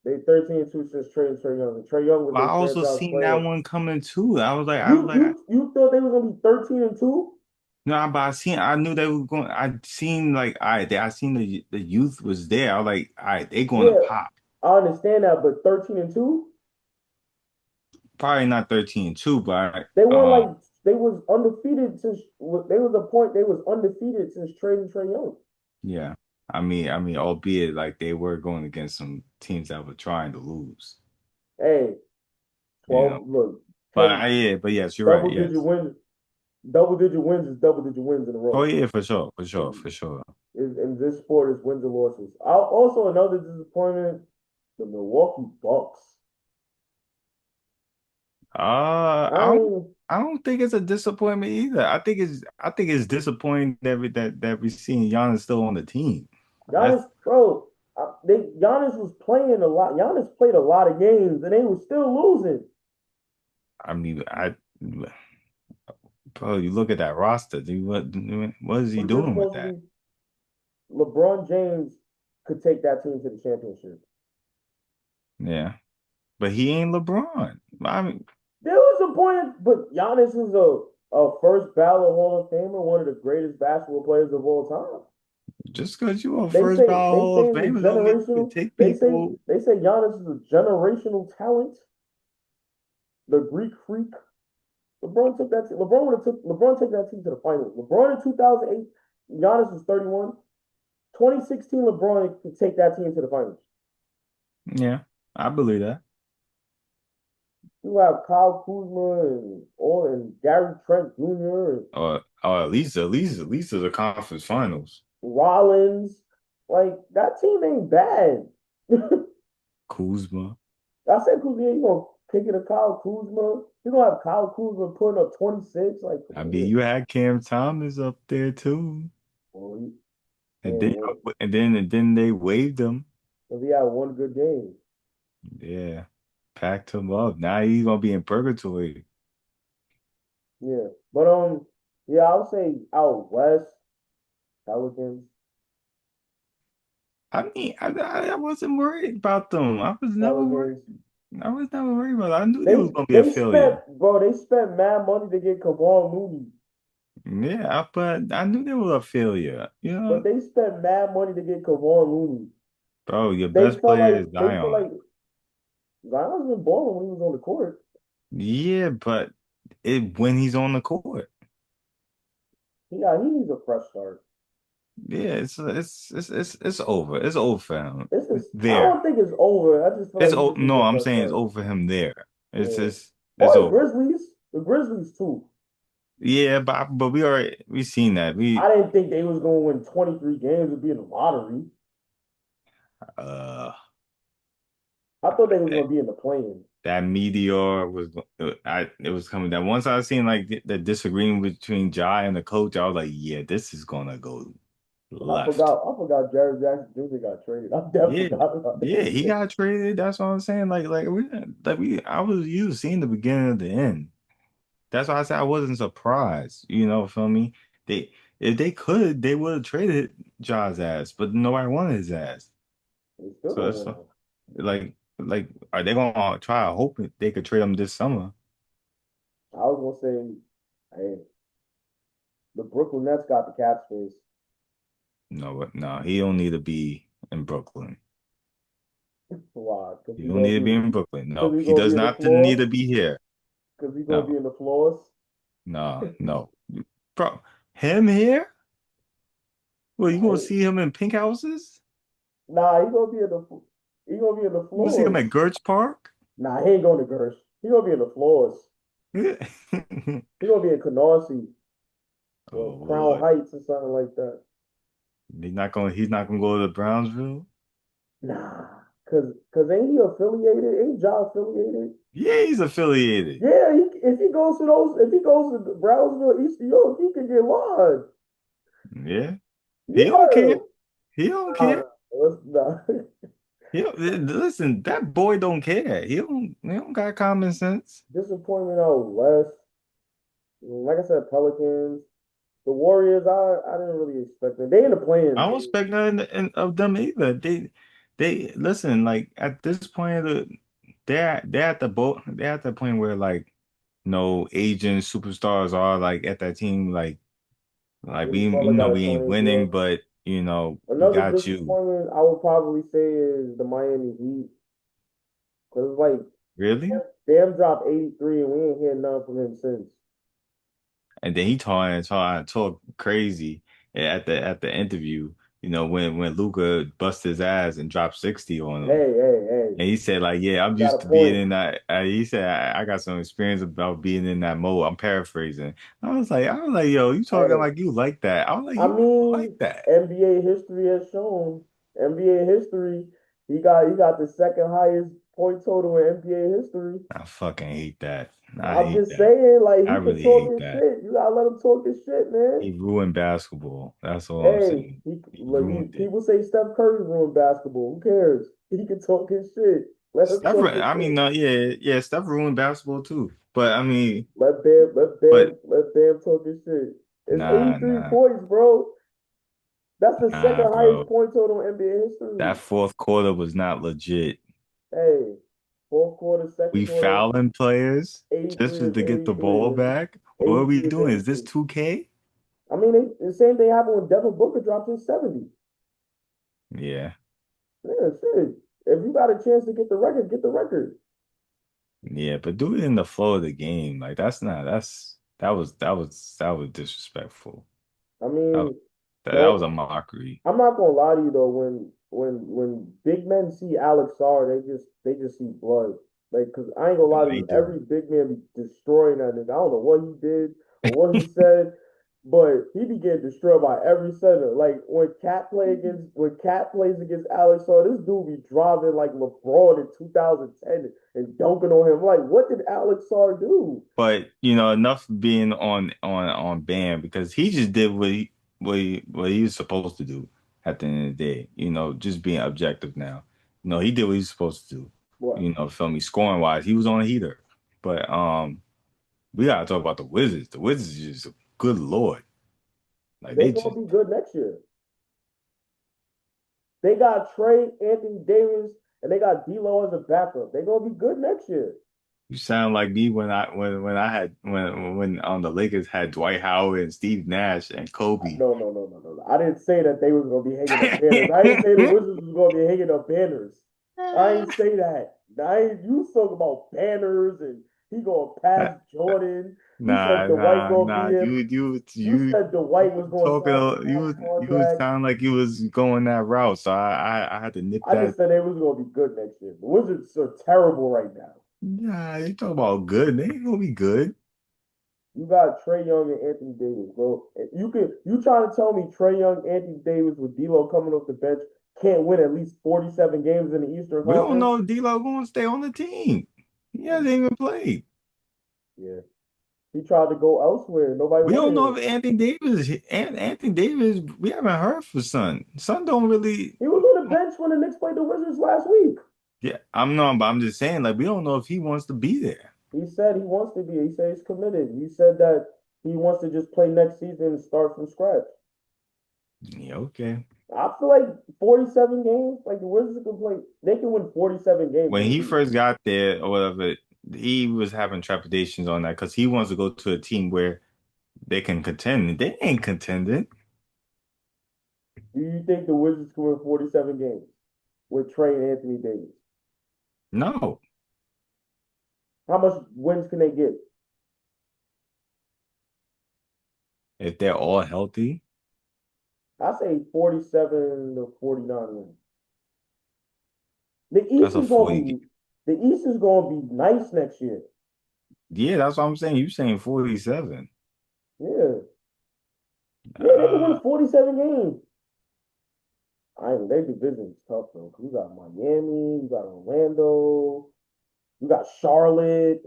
They 13-2 since trading Trey Young. And Trey Young was But I their also franchise seen that player. one coming too. I was like, You thought they was gonna be 13-2? no, but I knew they were going. I seen like, I seen the youth was there. I was like, all right, they going to Yeah, pop. I understand that, but 13-2, Probably not 13-2, but they weren't like they was undefeated since they was a point they was undefeated since trading Trey Young. yeah. Albeit like they were going against some teams that were trying to lose, Hey, you know. 12, look, But 10 yeah, but yes, you're right. double digit Yes. wins, double digit wins is double digit wins in a Oh row. yeah, for sure, for sure, And for sure. in this sport is wins and losses. Also another disappointment, the Milwaukee Bucks. I ain't I don't think it's a disappointment either. I think it's disappointing that we seeing Giannis still on the team. That's Giannis, bro. Giannis was playing a lot. Giannis played a lot of games, and they were still losing. I mean, I bro, you look at that roster. What is he But this doing with supposed to that? be LeBron James could take that team to the championship. Yeah, but he ain't LeBron. I mean, There was a point, but Giannis is a first ballot Hall of Famer, one of the greatest basketball players of all time. just because you a first ballot They Hall say of he's a Famer don't mean you can generational. take people. They say Giannis is a generational talent, the Greek freak. LeBron took that. LeBron took that team to the finals. LeBron in 2008. Giannis was 31. 2016, LeBron could take that team to the finals. Yeah, I believe that. You have Kyle Kuzma and Gary Trent Jr. and Or at least to the conference finals. Rollins. Like that team ain't bad. Kuzma. I said Kuzma, you gonna kick it to Kyle Kuzma? You gonna have Kyle Kuzma putting up 26? Like, come I on mean, here. you had Cam Thomas up there too, Well, and and then what? they waived him. If he had one good game, Yeah, packed him up. Now he's gonna be in purgatory. yeah. But yeah, I would say out west, Pelicans. I wasn't worried about them. I was never worried. Pelicans. I was never worried about it. I knew they was gonna be a They failure. spent mad money to get Kevon Looney, Yeah, but I knew they were a failure. You but know, they spent mad money to get Kevon Looney. bro, your best player is They felt Zion. like Zion's been balling when he was on the court. Yeah, but it when he's on the court. He needs a fresh start. Yeah, it's over. It's over for him. This It's is I there. don't think it's over. I just feel like he just needs No, a I'm fresh saying it's start. over for him there. Yeah. It's Or over. The Grizzlies too. Yeah, but we seen that. I didn't think they was gonna win 23 games and be in the lottery. Uh I thought they was gonna be in the play-in. that meteor was it was coming down. Once I seen like the disagreement between Ja and the coach, I was like, yeah, this is gonna go. And I left. forgot, I forgot Jared Jackson Jr. got traded. I definitely Yeah, forgot about yeah, that he shit. got traded. That's what I'm saying. I was used to seeing the beginning of the end. That's why I said I wasn't surprised. Feel me? They if they could, they would have traded Ja's ass, but nobody wanted his ass. They still So don't it's want him. are they gonna try to hope they could trade him this summer? I was gonna say, hey, the Brooklyn Nets got the cap space. No, but no, he don't need to be in Brooklyn. Why? He don't need to be in Brooklyn. Because No, he he gonna be does in the not need floor. to be here. Because he gonna be No, in the floors. no, no. Bro, him here? Well, you Nah, gonna see him in pink houses? nah, he gonna be in the You gonna see him floors. at Gertz Park? Nah, he ain't going to Gersh. He gonna be in the floors. He gonna be in Canarsie or Oh Crown Lord. Heights or something like that. He's not gonna go to Brownsville? Nah, cause ain't he affiliated? Ain't Ja affiliated? Yeah, he's affiliated. Yeah, if he goes to Brownsville, East New York, he can get lodged. Yeah. He don't Yeah, care. He don't nah, care. nah. Listen, that boy don't care. He don't got common sense. Disappointment out west. Like I said, Pelicans, the Warriors. I didn't really expect them. They in the I playing. don't expect nothing of them either. They listen, like at this point they're at the point where like no Asian superstars are like at that team like Jimmy we Butler got a we ain't 20 winning, deal. but we Another got you. disappointment I would probably say is the Miami Heat. Cause it's like Really? Bam dropped 83 and we ain't hear nothing from him since. And then he talk crazy at the interview, when Luca bust his ass and dropped 60 on him. Hey, And he said, like, yeah, I'm got used a to being point. in that. He said, I got some experience about being in that mode. I'm paraphrasing. I was like, yo, you talking Hey, like you like that. I was like, I you don't like mean, that. NBA history has shown. NBA history, he got the second highest point total in NBA history. I fucking hate that. I I'm hate just that. saying, like I he can really talk hate his that. shit. You gotta let him talk his shit, man. He ruined basketball. That's all I'm Hey, saying. he He look. ruined it. People say Steph Curry ruined basketball. Who cares? He can talk his shit. Let him talk his I mean, shit. no, yeah, yeah, Steph ruined basketball too. But I mean, but Let Bam talk his shit. It's nah, 83 nah, points, bro. That's the nah, second highest bro. point total in NBA history. That fourth quarter was not legit. Hey, fourth quarter, second We quarter, fouling players just 83 to is get the 83 ball is back. What are we 83 is doing? Is this 83. 2K? I mean, the same thing happened when Devin Booker dropped his 70. Yeah, Yeah, shit. If you got a chance to get the record, get the record. yeah, but do it in the flow of the game. Like that was disrespectful. I That was, mean, that was no, a mockery. I'm not gonna lie to you though. When big men see Alex Sarr, they just see blood. Like, cause I ain't gonna lie No, to they you, do. every big man be destroying that nigga. I don't know what he did or what he said, but he be getting destroyed by every center. Like when Cat plays against Alex Sarr, this dude be driving like LeBron in 2010 and dunking on him. Like, what did Alex Sarr do? But enough being on Bam because he just did what he was supposed to do at the end of the day. Just being objective now. He did what he was supposed to do. What? Feel me, scoring wise, he was on a heater. But we gotta talk about the Wizards. The Wizards is just good Lord. Like They they gonna just be good next year. They got Trey, Anthony Davis, and they got D'Lo as a backup. They gonna be good next year. you sound like me when I had when the Lakers had Dwight Howard and Steve Nash and Kobe. No, no, no, no, no. I didn't say that they was gonna be hanging up banners. I didn't say the Wizards was gonna be hanging up banners. I ain't say that. You talking about banners and he gonna pass Jordan. You said Nah, Dwight nah, gonna be nah. him. You said You Dwight was were gonna sign a you max would contract. sound like you was going that route. So I had to nip I that. just said they was gonna be good next year. The Wizards are terrible right now. Nah, you talk about good. They ain't gonna be good. You got Trey Young and Anthony Davis, bro. You trying to tell me Trey Young, Anthony Davis with D'Lo coming off the bench can't win at least 47 games in the Eastern We don't Conference? know if D'Lo gonna stay on the team. He hasn't Um, even played. yeah, He tried to go elsewhere. Nobody We don't wanted know him. if Anthony Davis, we haven't heard for Son. Son don't really, He was on the bench when the Knicks played the Wizards last week. yeah, I'm not, but I'm just saying, like, we don't know if he wants to be there. He said he wants to be. He said he's committed. He said that he wants to just play next season and start from scratch. Yeah, okay. I feel like 47 games, like the Wizards can play, they can win 47 games When in a he season. first got there or whatever, he was having trepidations on that because he wants to go to a team where they can contend. They ain't contending. Do you think the Wizards can win 47 games with Trey and Anthony Davis? No. How much wins can they get? If they're all healthy, I say 47 to 49 wins. The that's East a is gonna 40. be the East is gonna be nice next year. Yeah, that's what I'm saying. You saying 47. Yeah. Yeah, they can Uh, win 47 games. I ain't their division is tough though. 'Cause you got Miami, you got Orlando, you got Charlotte.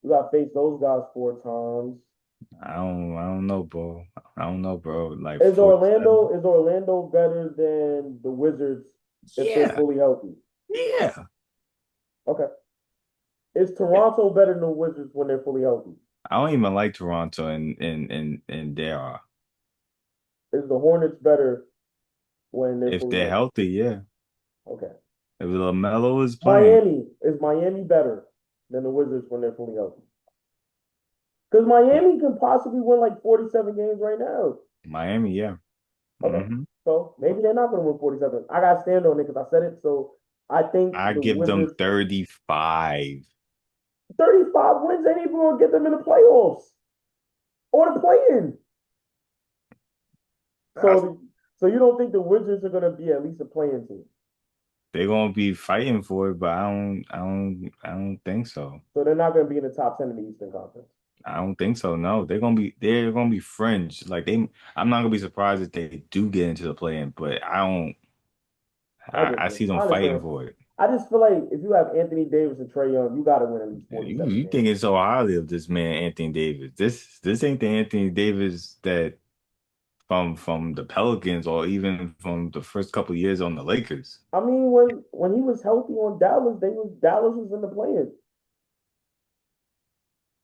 You got to face those guys 4 times. I don't know, bro. I don't know, bro. Like Is 47. Orlando better than the Wizards if they're Yeah. fully healthy? Yeah. Okay. Is Toronto better than the Wizards when they're fully healthy? I don't even like Toronto and there. Is the Hornets better when they're If fully they're healthy? healthy, yeah. Okay. If LaMelo is playing, Is Miami better than the Wizards when they're fully healthy? Because yeah. Miami can possibly win like 47 games right now. Miami, yeah. Okay. hmm So maybe they're not going to win 47. I got to stand on it because I said it. So I think I the give them Wizards 35. 35 wins ain't even going to get them in the playoffs or the play-in. That's, So, so you don't think the Wizards are going to be at least a play-in team? they're gonna be fighting for it, but I don't think so. So they're not going to be in the top 10 in the Eastern Conference. I don't think so. No, they're gonna be fringe. Like I'm not gonna be surprised if they do get into the play-in, but I don't. I I understand. see them I fighting understand. for it. I just feel like if you have Anthony Davis and Trey Young, you got to win at least You 47 you games. thinking so highly of this man, Anthony Davis? This ain't the Anthony Davis that from the Pelicans or even from the first couple years on the Lakers. I mean, when he was healthy on Dallas, Dallas was in the play-in.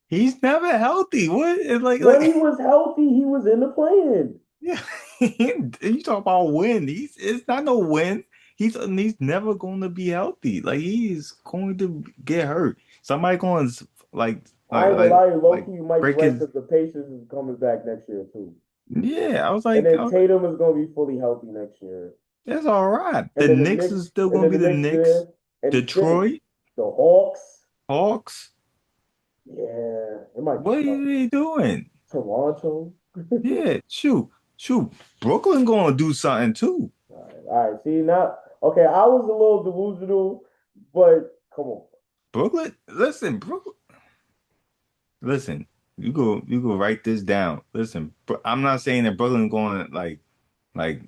He's never healthy. What? It's When like he was healthy, he was in the play-in. yeah. You talk about win. It's not no win. He's never going to be healthy. Like he's going to get hurt. Somebody going to like I like ain't gonna like lie, low like key, you might be break right his. because the Pacers is coming back next year too. Yeah, And I then was like, Tatum is gonna be fully healthy next year. that's all right. And The then the Knicks Knicks, is still and going then to the be the Knicks Knicks. there, and shit, Detroit the Hawks. Hawks. Yeah, it might be What tough. are they doing? Toronto. Yeah, shoot. Brooklyn going to do something too. All right. See now, okay, I was a little delusional, but come on. Brooklyn, Brooklyn. Listen, you go write this down. Listen, I'm not saying that Brooklyn going to like make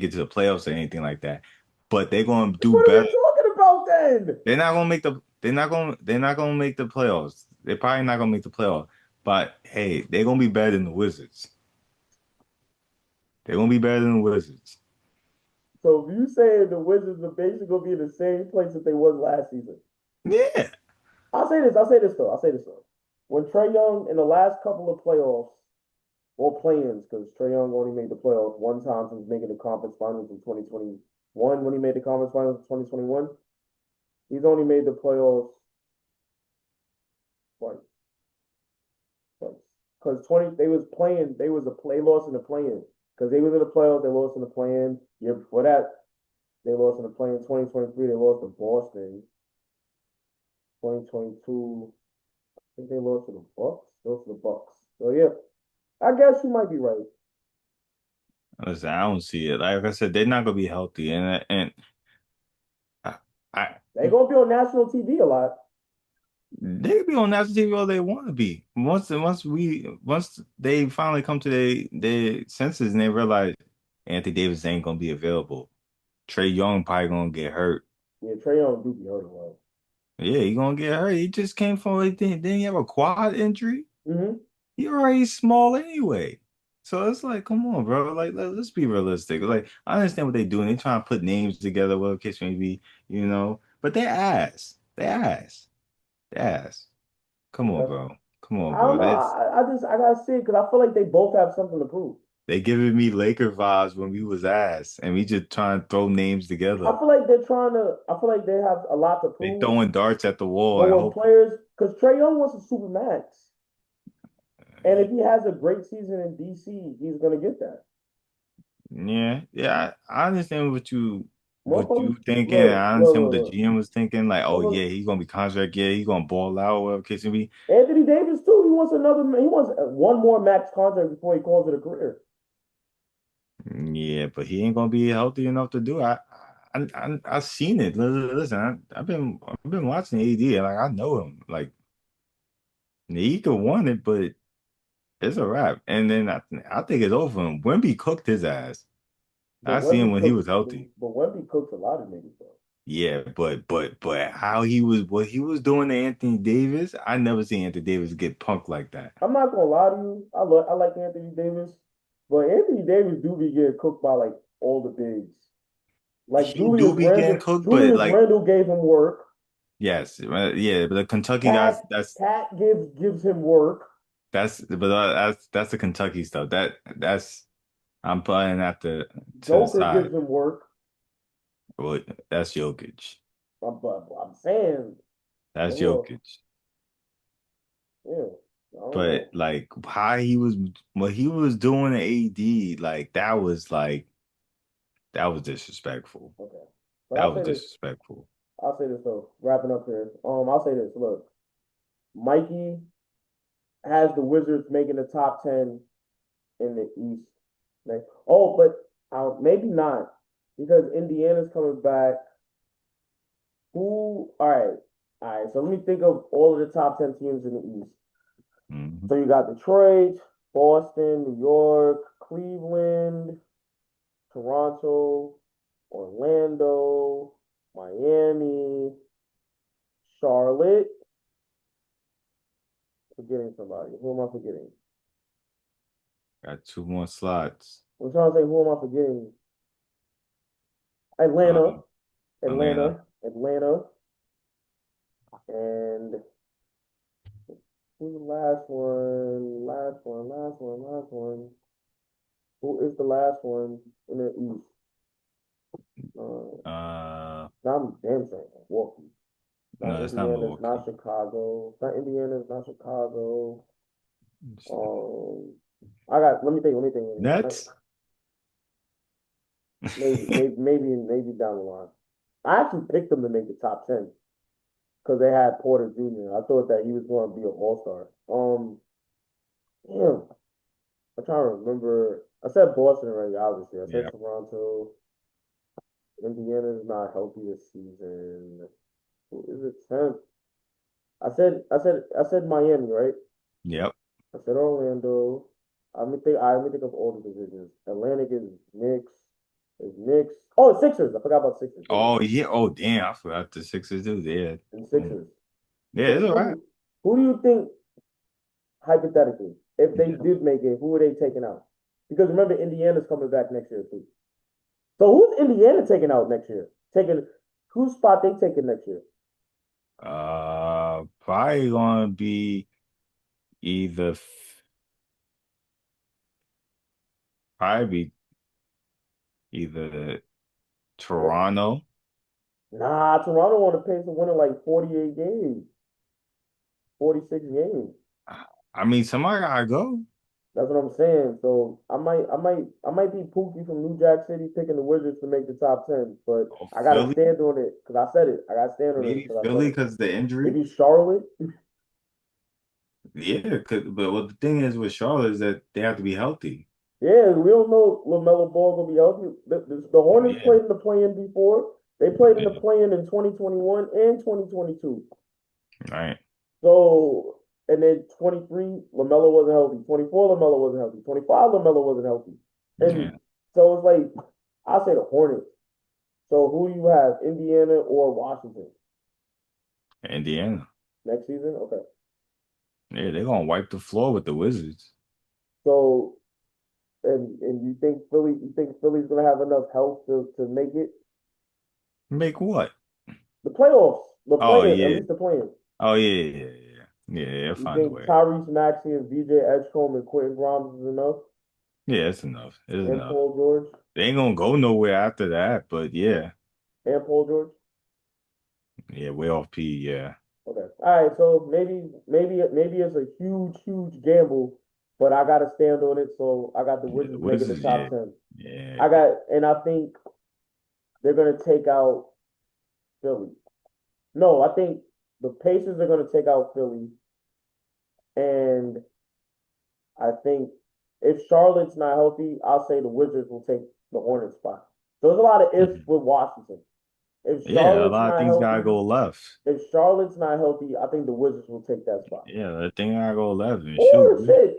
it to the playoffs or anything like that, but they're going to do What are we better. talking about then? They're not going to make the playoffs. They're probably not going to make the playoffs. But hey, they're going to be better than the Wizards. They're going to be better than the Wizards. So if you say the Wizards are basically gonna be in the same place that they was last season, Yeah. I'll say this though. When Trey Young in the last couple of playoffs or play-ins, because Trey Young only made the playoffs one time since making the conference finals in 2021 when he made the conference finals in 2021. He's only made the playoffs twice. Twice. Because 20 they was a play loss in the play-in. Because they was in the playoffs, they lost in the play-in. Year before that, they lost in the play-in. 2023, they lost to Boston. 2022, I think they lost to the Bucks. Lost to the Bucks. So yeah, I guess you might be right. Listen, I don't see it. Like I said, they're not going to be healthy, and I, I They gonna be on national TV a lot. they could be on national TV all they want to be. Once they finally come to their senses and they realize Anthony Davis ain't gonna be available. Trey Young probably gonna get hurt. Yeah, Trey Young do be hurt a lot. Yeah, he gonna get hurt. He just came from like didn't he have a quad injury? Hmm. He already small anyway. So it's like, come on, bro. Like, let's be realistic. Like, I understand what they're doing. They're trying to put names together, whatever case may be, but they're ass. They're ass. They're ass. Come on, Yeah. bro. Come on, I don't bro. know. That's I gotta see it because I feel like they both have something to prove. they giving me Laker vibes when we was ass, and we just trying to throw names together. I feel like they're trying to. I feel like they have a lot to They prove. throwing darts at the wall But and when hope. players, because Trey Young wants a super max, and if he has a great season in DC, he's gonna get that. Yeah, yeah, I understand what Motherfuckers, you thinking. And look, I look, understand what look, the look. GM was thinking. Like, oh Motherfuckers, yeah, he's gonna be contract. Yeah, he's gonna ball out. Whatever case may be. Anthony Davis too. He wants another. He wants one more max contract before he calls it a career. Yeah, but he ain't gonna be healthy enough to do it. I've seen it. Listen, I've been watching AD. Like I know him. Like he could won it, but it's a wrap. And then I think it's over him. Wemby cooked his ass. But I see him Wemby when he cooks. was healthy. But Wemby cooks a lot of niggas though. Yeah, but how what he was doing to Anthony Davis, I never seen Anthony Davis get punked like that. I'm not gonna lie to you. I like Anthony Davis, but Anthony Davis do be getting cooked by like all the bigs. Like He do be getting cooked, but Julius like Randle gave him work. yes, yeah, but the Kentucky Cat guys, that's Cat gives him work. that's the Kentucky stuff. That's I'm putting that to the Joker side. gives him work. Well, that's Jokic. I'm saying, That's well, Jokic. yeah, I don't But know. like how he was what he was doing to AD, that was disrespectful. Okay, but That was disrespectful. I'll say this though. Wrapping up here. I'll say this. Look, Mikey has the Wizards making the top 10 in the East. Oh, but maybe not because Indiana's coming back. Who? All right. So let me think of all of the top 10 teams in the East. Hmm. So you got Detroit, Boston, New York, Cleveland, Toronto, Orlando, Miami, Charlotte. Forgetting somebody. Who am I forgetting? Got two more slots. I'm trying to say who am I forgetting? Atlanta, Um, Atlanta. Atlanta, and who's the last one? Last one. Who is the last one in the East? Uh, Uh, I'm damn sure Milwaukee. Not no, it's not Indiana. It's not Milwaukee. Chicago. It's not Indiana. It's not Chicago. Um, I got. Let me think. Nets. Maybe down the line. I actually picked them to make the top 10 because they had Porter Jr. I thought that he was going to be an All Star. Damn, I'm trying to remember. I said Boston already, obviously. I said Yeah. Toronto. Indiana's not healthy this season. Who is it? 10th. I said Miami, right? Yep. I said Orlando. Let me think of all the divisions. Atlantic is Knicks. Is Knicks. Oh, Sixers. I forgot about Sixers. There you Oh go. yeah. Oh damn. I forgot the Sixers do. Yeah. And Boom. Sixers. Yeah, So it's all right. who do you think hypothetically, if they Yeah. did make it, who are they taking out? Because remember, Indiana's coming back next year too. So who's Indiana taking out next year? Taking whose spot they taking next year? Probably gonna be either probably be either Toronto. Nah, Toronto on the pace of winning like 48 games, 46 games. I mean, somebody gotta go. That's what I'm saying. So I might be Pookie from New Jack City picking the Wizards to make the top 10, but Or I gotta Philly, stand on it because I said it. I gotta stand on it maybe because I said Philly it. because of the injury. Maybe Charlotte. Yeah, but what the thing is with Charlotte is that they have to be healthy. Yeah, we don't know if LaMelo Ball gonna be healthy. The Hornets Yeah, played in the play-in before. They played in the yeah, play-in in 2021 and 2022. right. So, and then 23, LaMelo wasn't healthy. 24, LaMelo wasn't healthy. 25, LaMelo wasn't healthy. Yeah. And so it's like, I say the Hornets. So who do you have, Indiana or Washington? Indiana. next season? Okay. Yeah, they're gonna wipe the floor with the Wizards. So, and you think Philly's gonna have enough health to make it Make what? the playoffs, the Oh playing at yeah. least the playing. Oh yeah, yeah, yeah. Yeah, yeah, they'll You find a think way. Tyrese Maxey and VJ Edgecombe and Quentin Grimes is enough? Yeah, it's enough. It's And enough. Paul George? They ain't gonna go nowhere after that, but yeah. And Paul George? Yeah, way off P, yeah. Okay. All right. So maybe it's a huge gamble, but I gotta stand on it. So I got the Yeah, the Wizards making the Wizards, yeah. top 10. Yeah. And I think they're gonna take out Philly. No, I think the Pacers are gonna take out Philly, and I think if Charlotte's not healthy, I'll say the Wizards will take the Hornets spot. So there's a lot of ifs Mhm. with Washington. If Yeah, a Charlotte's lot of not things gotta healthy, go left. if Charlotte's not healthy, I think the Wizards will take that spot. Yeah, the thing gotta go left and shoot. Or shit,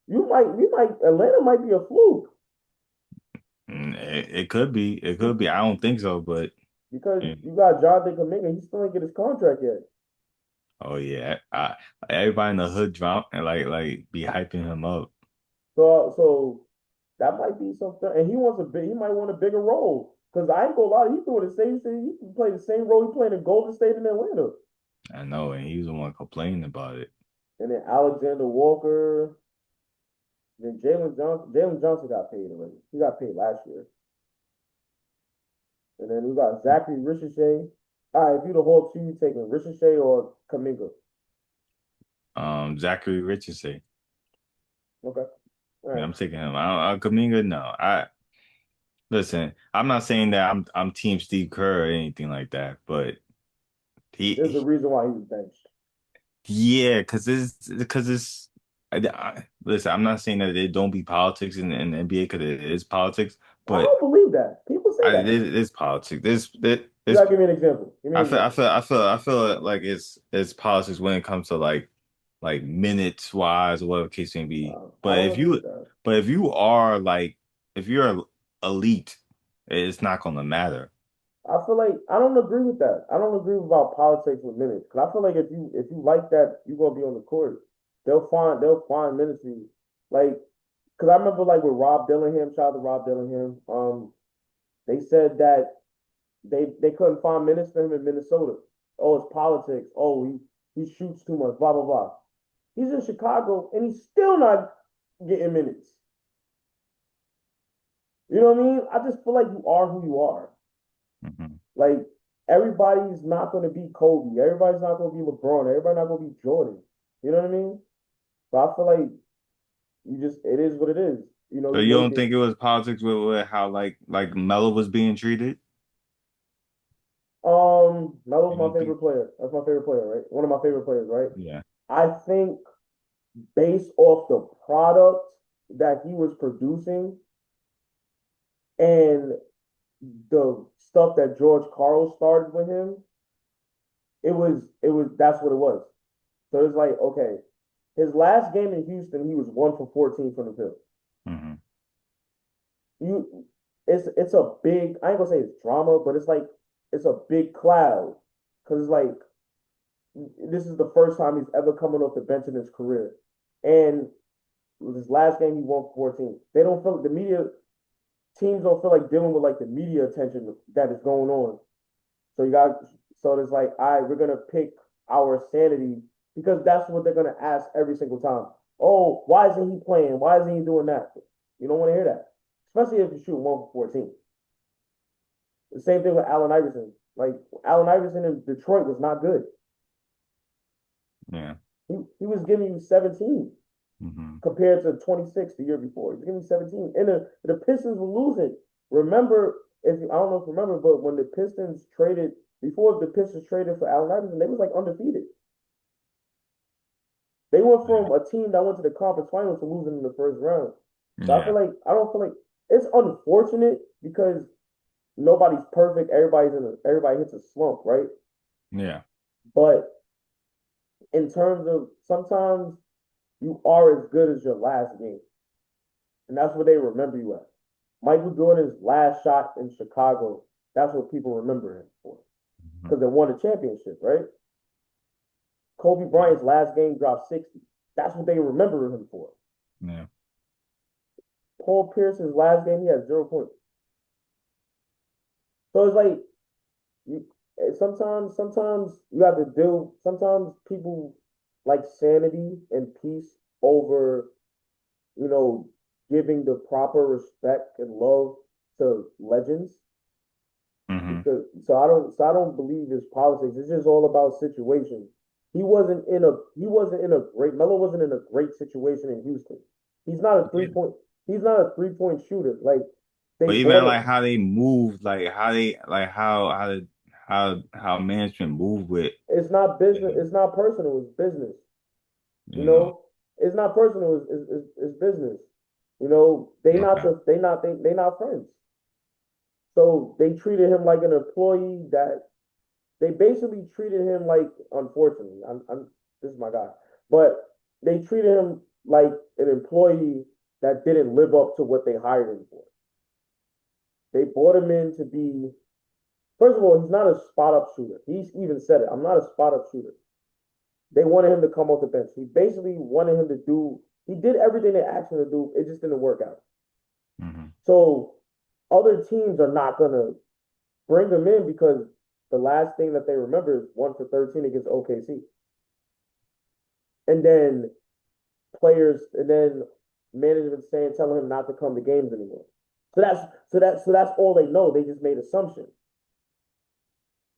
Atlanta might be a fluke It could be. It could be. I don't think so, but because yeah. you got Jonathan Kuminga. He still ain't get his contract yet. Oh yeah. Everybody in the hood drop and like be hyping him up. So that might be something. And he might want a bigger role. Because I ain't gonna lie, he's doing the same thing. He can play the same role he played in Golden State and Atlanta. I know, and he was the one complaining about it. And then Alexander Walker. Then Jalen Johnson. Jalen Johnson got paid already. He got paid last year. And then we got Zachary Ricochet. All right, if you the Hawks, you taking Ricochet or Kaminga? Zachary Richardson. Okay. All Yeah, right. I'm taking him. Kuminga, no. I listen. I'm not saying that I'm Team Steve Kerr or anything like that, but There's a he reason why he was benched. yeah, because it's. Listen, I'm not saying that it don't be politics in the NBA because it is politics, I but don't believe that. People say that. it's politics. You This gotta give me an example. Give me I an feel I example. feel I feel I feel like it's politics when it comes to like minutes wise or whatever the case may be. I don't agree with that. But if you are like if you're elite, it's not gonna matter. I feel like I don't agree with that. I don't agree about politics with minutes. Cause I feel like if you like that, you're gonna be on the court. They'll find minutes for you. Like, cause I remember like with Rob Dillingham, shout out to Rob Dillingham. They said that they couldn't find minutes for him in Minnesota. Oh, it's politics. Oh, he shoots too much. Blah blah blah. He's in Chicago and he's still not getting minutes. You know what I mean? I just feel like you are who you are. Hmm. Like everybody's not going to be Kobe. Everybody's not going to be LeBron. Everybody's not going to be Jordan. You know what I mean? So I feel like it is what it is. So You you make don't it. think it was politics with how like Melo was being treated? Melo's You my don't think? favorite player. That's my favorite player, right? One of my favorite players, right? Yeah. I think based off the product that he was producing and the stuff that George Karl started with him, it was that's what it was. So it's like, okay, his last game in Houston, he was 1 for 14 from the field. Hmm. You, it's a big. I ain't gonna say it's drama, but it's like it's a big cloud because it's like this is the first time he's ever coming off the bench in his career, and his last game he won for 14. They don't feel the media teams don't feel like dealing with like the media attention that is going on. So you got so it's like, all right, we're gonna pick our sanity because that's what they're gonna ask every single time. Oh, why isn't he playing? Why isn't he doing that? You don't want to hear that, especially if you shoot 1 for 14. The same thing with Allen Iverson. Like Allen Iverson in Detroit was not good. Yeah. He was giving you 17 Hmm. compared to 26 the year before. He was giving you 17, and the Pistons were losing. Remember, if I don't know if you remember, but when the Pistons traded before the Pistons traded for Allen Iverson, they was like undefeated. They went from a team that went to the conference finals to losing in the first round. So Yeah. I don't feel like it's unfortunate because nobody's perfect. Everybody hits a slump, right? Yeah. But in terms of sometimes you are as good as your last game, and that's what they remember you at. Michael Jordan's last shot in Chicago, that's what people remember him for Hmm. because they won a championship, right? Kobe Yeah. Bryant's last game dropped 60. That's what they remember him for. Yeah. Paul Pierce's last game, he had 0 points. So it's like you, sometimes you have to do. Sometimes people like sanity and peace over, you know, giving the proper respect and love to legends. Hmm. Because so I don't believe his politics. It's just all about situation. He wasn't in a great Melo wasn't in a great situation in Houston. He's not a three Yeah. point he's not a 3 point shooter. Like they But bought even him. like how they move, like how they like how management move with It's not business. him, It's not personal. It's business. You you know. know, it's not personal. It's business. You know, they not Okay. the they not friends. So they treated him like an employee that they basically treated him like, unfortunately, this is my guy, but they treated him like an employee that didn't live up to what they hired him for. They brought him in to be, first of all, he's not a spot up shooter. He's even said it. I'm not a spot up shooter. They wanted him to come off the bench. He basically wanted him to do. He did everything they asked him to do. It just didn't work out. Hmm. So other teams are not gonna bring him in because the last thing that they remember is 1 for 13 against OKC, and then and then management saying telling him not to come to games anymore. So that's all they know. They just made assumptions.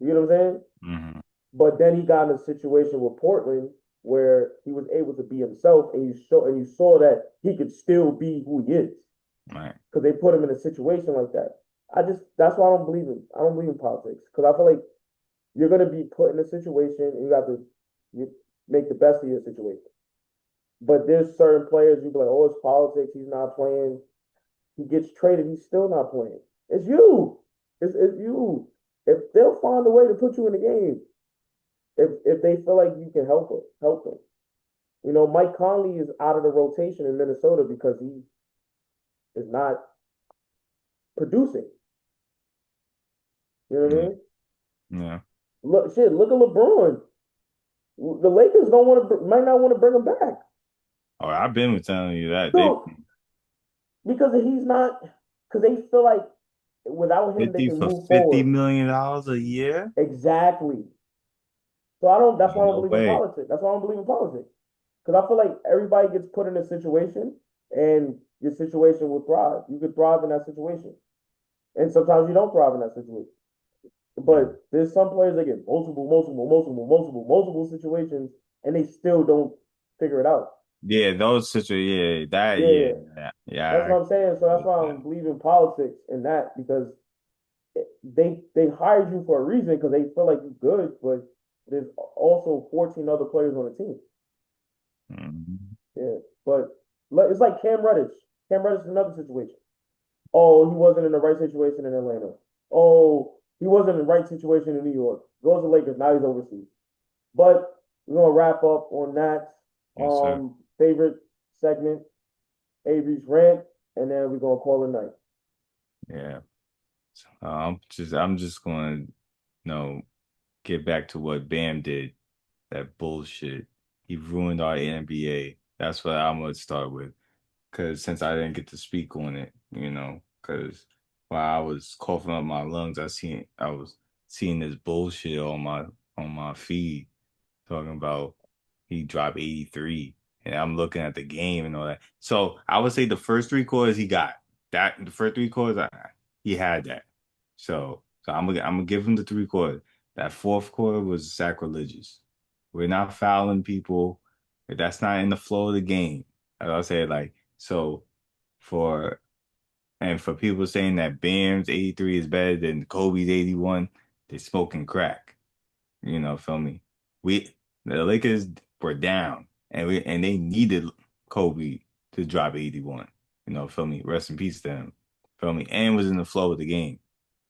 You know what I'm saying? Hmm. But then he got in a situation with Portland where he was able to be himself, and you saw that he could still be who he is Right. because they put him in a situation like that. That's why I don't believe in politics because I feel like you're gonna be put in a situation and you have to you make the best of your situation. But there's certain players you be like, oh, it's politics. He's not playing. He gets traded. He's still not playing. It's you. It's you. If they'll find a way to put you in the game, if they feel like you can help them. You know, Mike Conley is out of the rotation in Minnesota because he is not producing. You know what I Yeah. mean? Yeah. Look at LeBron. The Lakers don't want to, might not want to bring him back. Oh, I've been telling you that they So because he's not, because they feel like without him they 50 can for move 50 forward. million dollars a year? Exactly. So I don't. That's why I don't No believe in way. politics. That's why I don't believe in politics. Because I feel like everybody gets put in a situation, and your situation will thrive. You could thrive in that situation, and sometimes you don't thrive in that situation. Mm. But there's some players that get multiple situations, and they still don't figure it out. Yeah, those situations, yeah, that, yeah, Yeah, yeah, that's yeah. what I'm saying. So that's why I don't believe in politics in that because they hired you for a reason because they feel like you're good, but there's also 14 other players on the team. Mhm. Yeah, but it's like Cam Reddish. Cam Reddish is another situation. Oh, he wasn't in the right situation in Atlanta. Oh, he wasn't in the right situation in New York. Goes to Lakers. Now he's overseas. But we're gonna wrap up on that Yes, sir. favorite segment, Avery's rant, and then we're gonna call it a night. Yeah. I'm just going to, get back to what Bam did. That bullshit. He ruined our NBA. That's what I'm gonna start with. Cause since I didn't get to speak on it, cause while I was coughing up my lungs, I was seeing this bullshit on my feed talking about he dropped 83. And I'm looking at the game and all that. So I would say the first three quarters he got that. The first three quarters he had that. So I'm gonna give him the three quarters. That fourth quarter was sacrilegious. We're not fouling people. That's not in the flow of the game. As I said, like so for for people saying that Bam's 83 is better than Kobe's 81, they're smoking crack. Feel me? We the Lakers were down and they needed Kobe to drop 81. Feel me? Rest in peace to him. Feel me? And was in the flow of the game.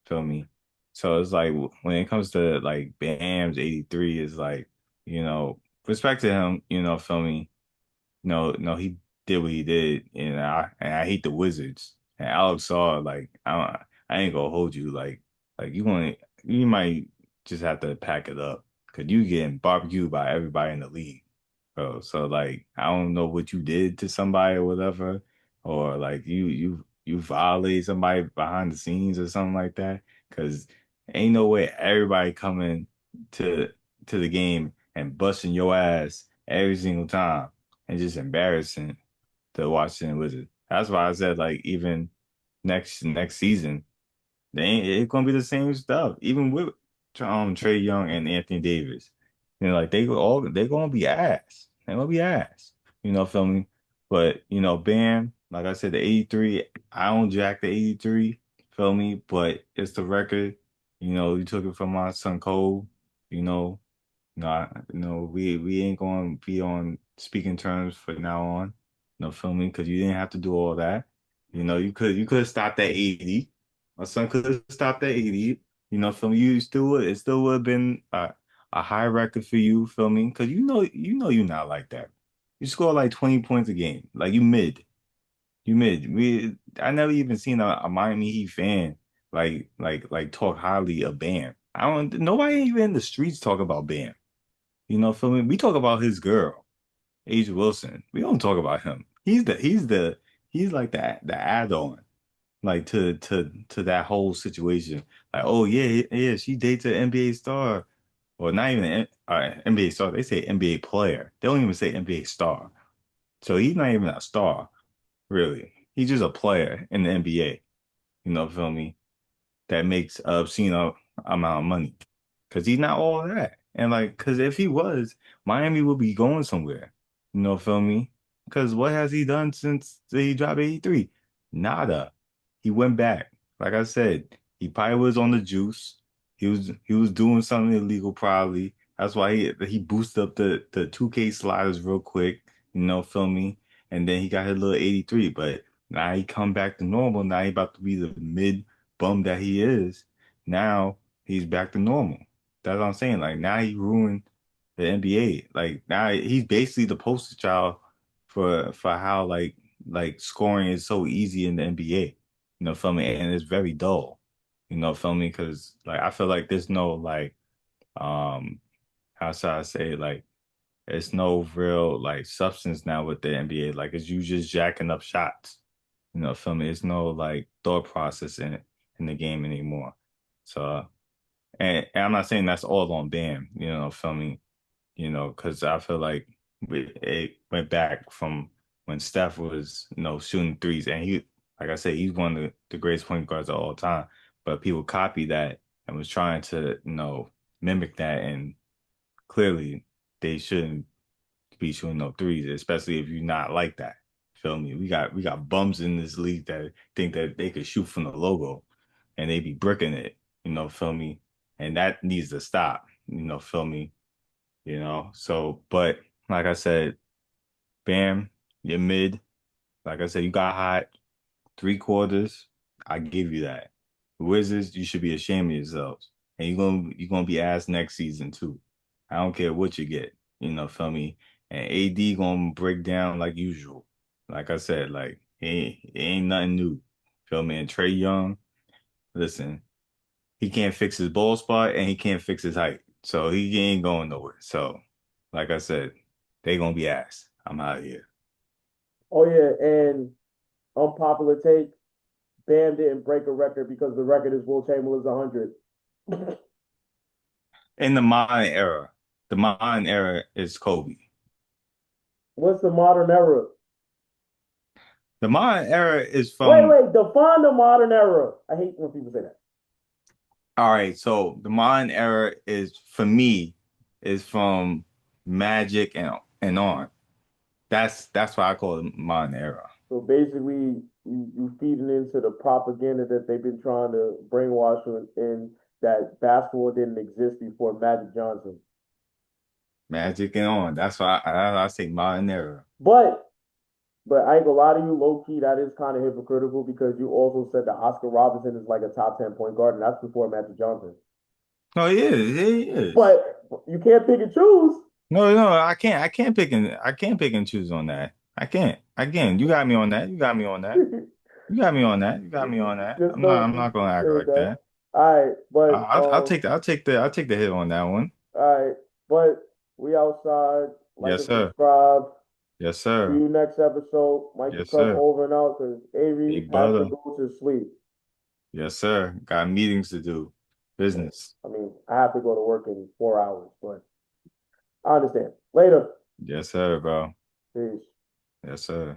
Feel me? So it's like when it comes to like Bam's 83 is like, respect to him, feel me? No, no, he did what he did, and I hate the Wizards. And Alex saw like I ain't gonna hold you like you might just have to pack it up because you getting barbecued by everybody in the league, bro. So like, I don't know what you did to somebody or whatever, or like you violate somebody behind the scenes or something like that. Because ain't no way everybody coming to to the game and busting your ass every single time and just embarrassing the Washington Wizards. That's why I said like even next season. They ain't it's gonna be the same stuff, even with Trey Young and Anthony Davis. Like they gonna be ass. They gonna be ass. Feel me? But Bam, like I said, the 83, I don't jack the 83, feel me? But it's the record. You took it from my son Cole, you know. No, no, we ain't going to be on speaking terms for now on. No filming because you didn't have to do all that. You could have stopped at 80. My son could have stopped at 80. Film you still would it still would have been a high record for you filming because you're not like that. You score like 20 points a game. Like you mid. You mid. I never even seen a Miami Heat fan like talk highly of Bam. I don't nobody even in the streets talk about Bam. Feel me? We talk about his girl, Age Wilson. We don't talk about him. He's like the add-on, like to that whole situation. Like, oh yeah, yeah, she dates an NBA star. Or not even an NBA star. They say NBA player. They don't even say NBA star. So he's not even a star, really. He's just a player in the NBA. Feel me? That makes a obscene amount of money. Because he's not all that. And like, because if he was, Miami would be going somewhere. Feel me? Because what has he done since he dropped 83? Nada. He went back. Like I said, he probably was on the juice. He was doing something illegal probably. That's why he boosted up the 2K sliders real quick, feel me? And then he got his little 83. But now he come back to normal. Now he about to be the mid bum that he is. Now he's back to normal. That's what I'm saying. Like now he ruined the NBA. Like now he's basically the poster child for how like scoring is so easy in the NBA. Feel me? And it's very dull. Feel me? Because like I feel like there's no like um how should I say like it's no real like substance now with the NBA. Like it's you just jacking up shots. Feel me? It's no like thought process in the game anymore. So and I'm not saying that's all on Bam, feel me? Because I feel like it went back from when Steph was, shooting threes, and like I said, he's one of the greatest point guards of all time. But people copied that and was trying to, mimic that, and clearly they shouldn't be shooting no threes, especially if you're not like that. Feel me? We got bums in this league that think that they could shoot from the logo, and they be bricking it. Feel me? And that needs to stop. Feel me? So, but like I said, Bam, you're mid. Like I said, you got hot 3 quarters. I give you that. Wizards, you should be ashamed of yourselves. And you're gonna be asked next season too. I don't care what you get, feel me? And AD gonna break down like usual. Like I said, like it ain't nothing new. Feel me? And Trey Young, listen, he can't fix his ball spot and he can't fix his height. So he ain't going nowhere. So, like I said, they gonna be ass. I'm out of here. Oh yeah, and unpopular take, Bam didn't break a record because the record is Will Chamberlain's 100. In the modern era is Kobe. What's the modern era? The modern era is Wait, from, wait, define the modern era. I hate when people say that. all right, so the modern era is for me is from Magic and on. That's why I call it modern era. So basically, you feeding into the propaganda that they've been trying to brainwash you in that basketball didn't exist before Magic Johnson. Magic and on. That's why I say modern era. But I ain't gonna lie to you, low key, that is kind of hypocritical because you also said that Oscar Robinson is like a top 10 point guard, and that's before Magic Johnson. No, he is. He is. But you can't pick and choose. No, no, I can't pick and choose on that. I can't. Again, you got me on that. You got me on that. You got me on that. You got me on that. Just I'm not know, I'm just not gonna act there we like go. that. All right, but I'll take the hit on that one. right, but we outside. Like Yes, and sir. subscribe. Yes, See sir. you next episode. Mikey Yes, Cup sir. over and out because Avery Big has to brother. go to sleep. Yes, sir. Got meetings to do. Yeah. Business. I mean, I have to go to work in 4 hours, but I understand. Later. Yes, sir, bro. Peace. Yes, sir.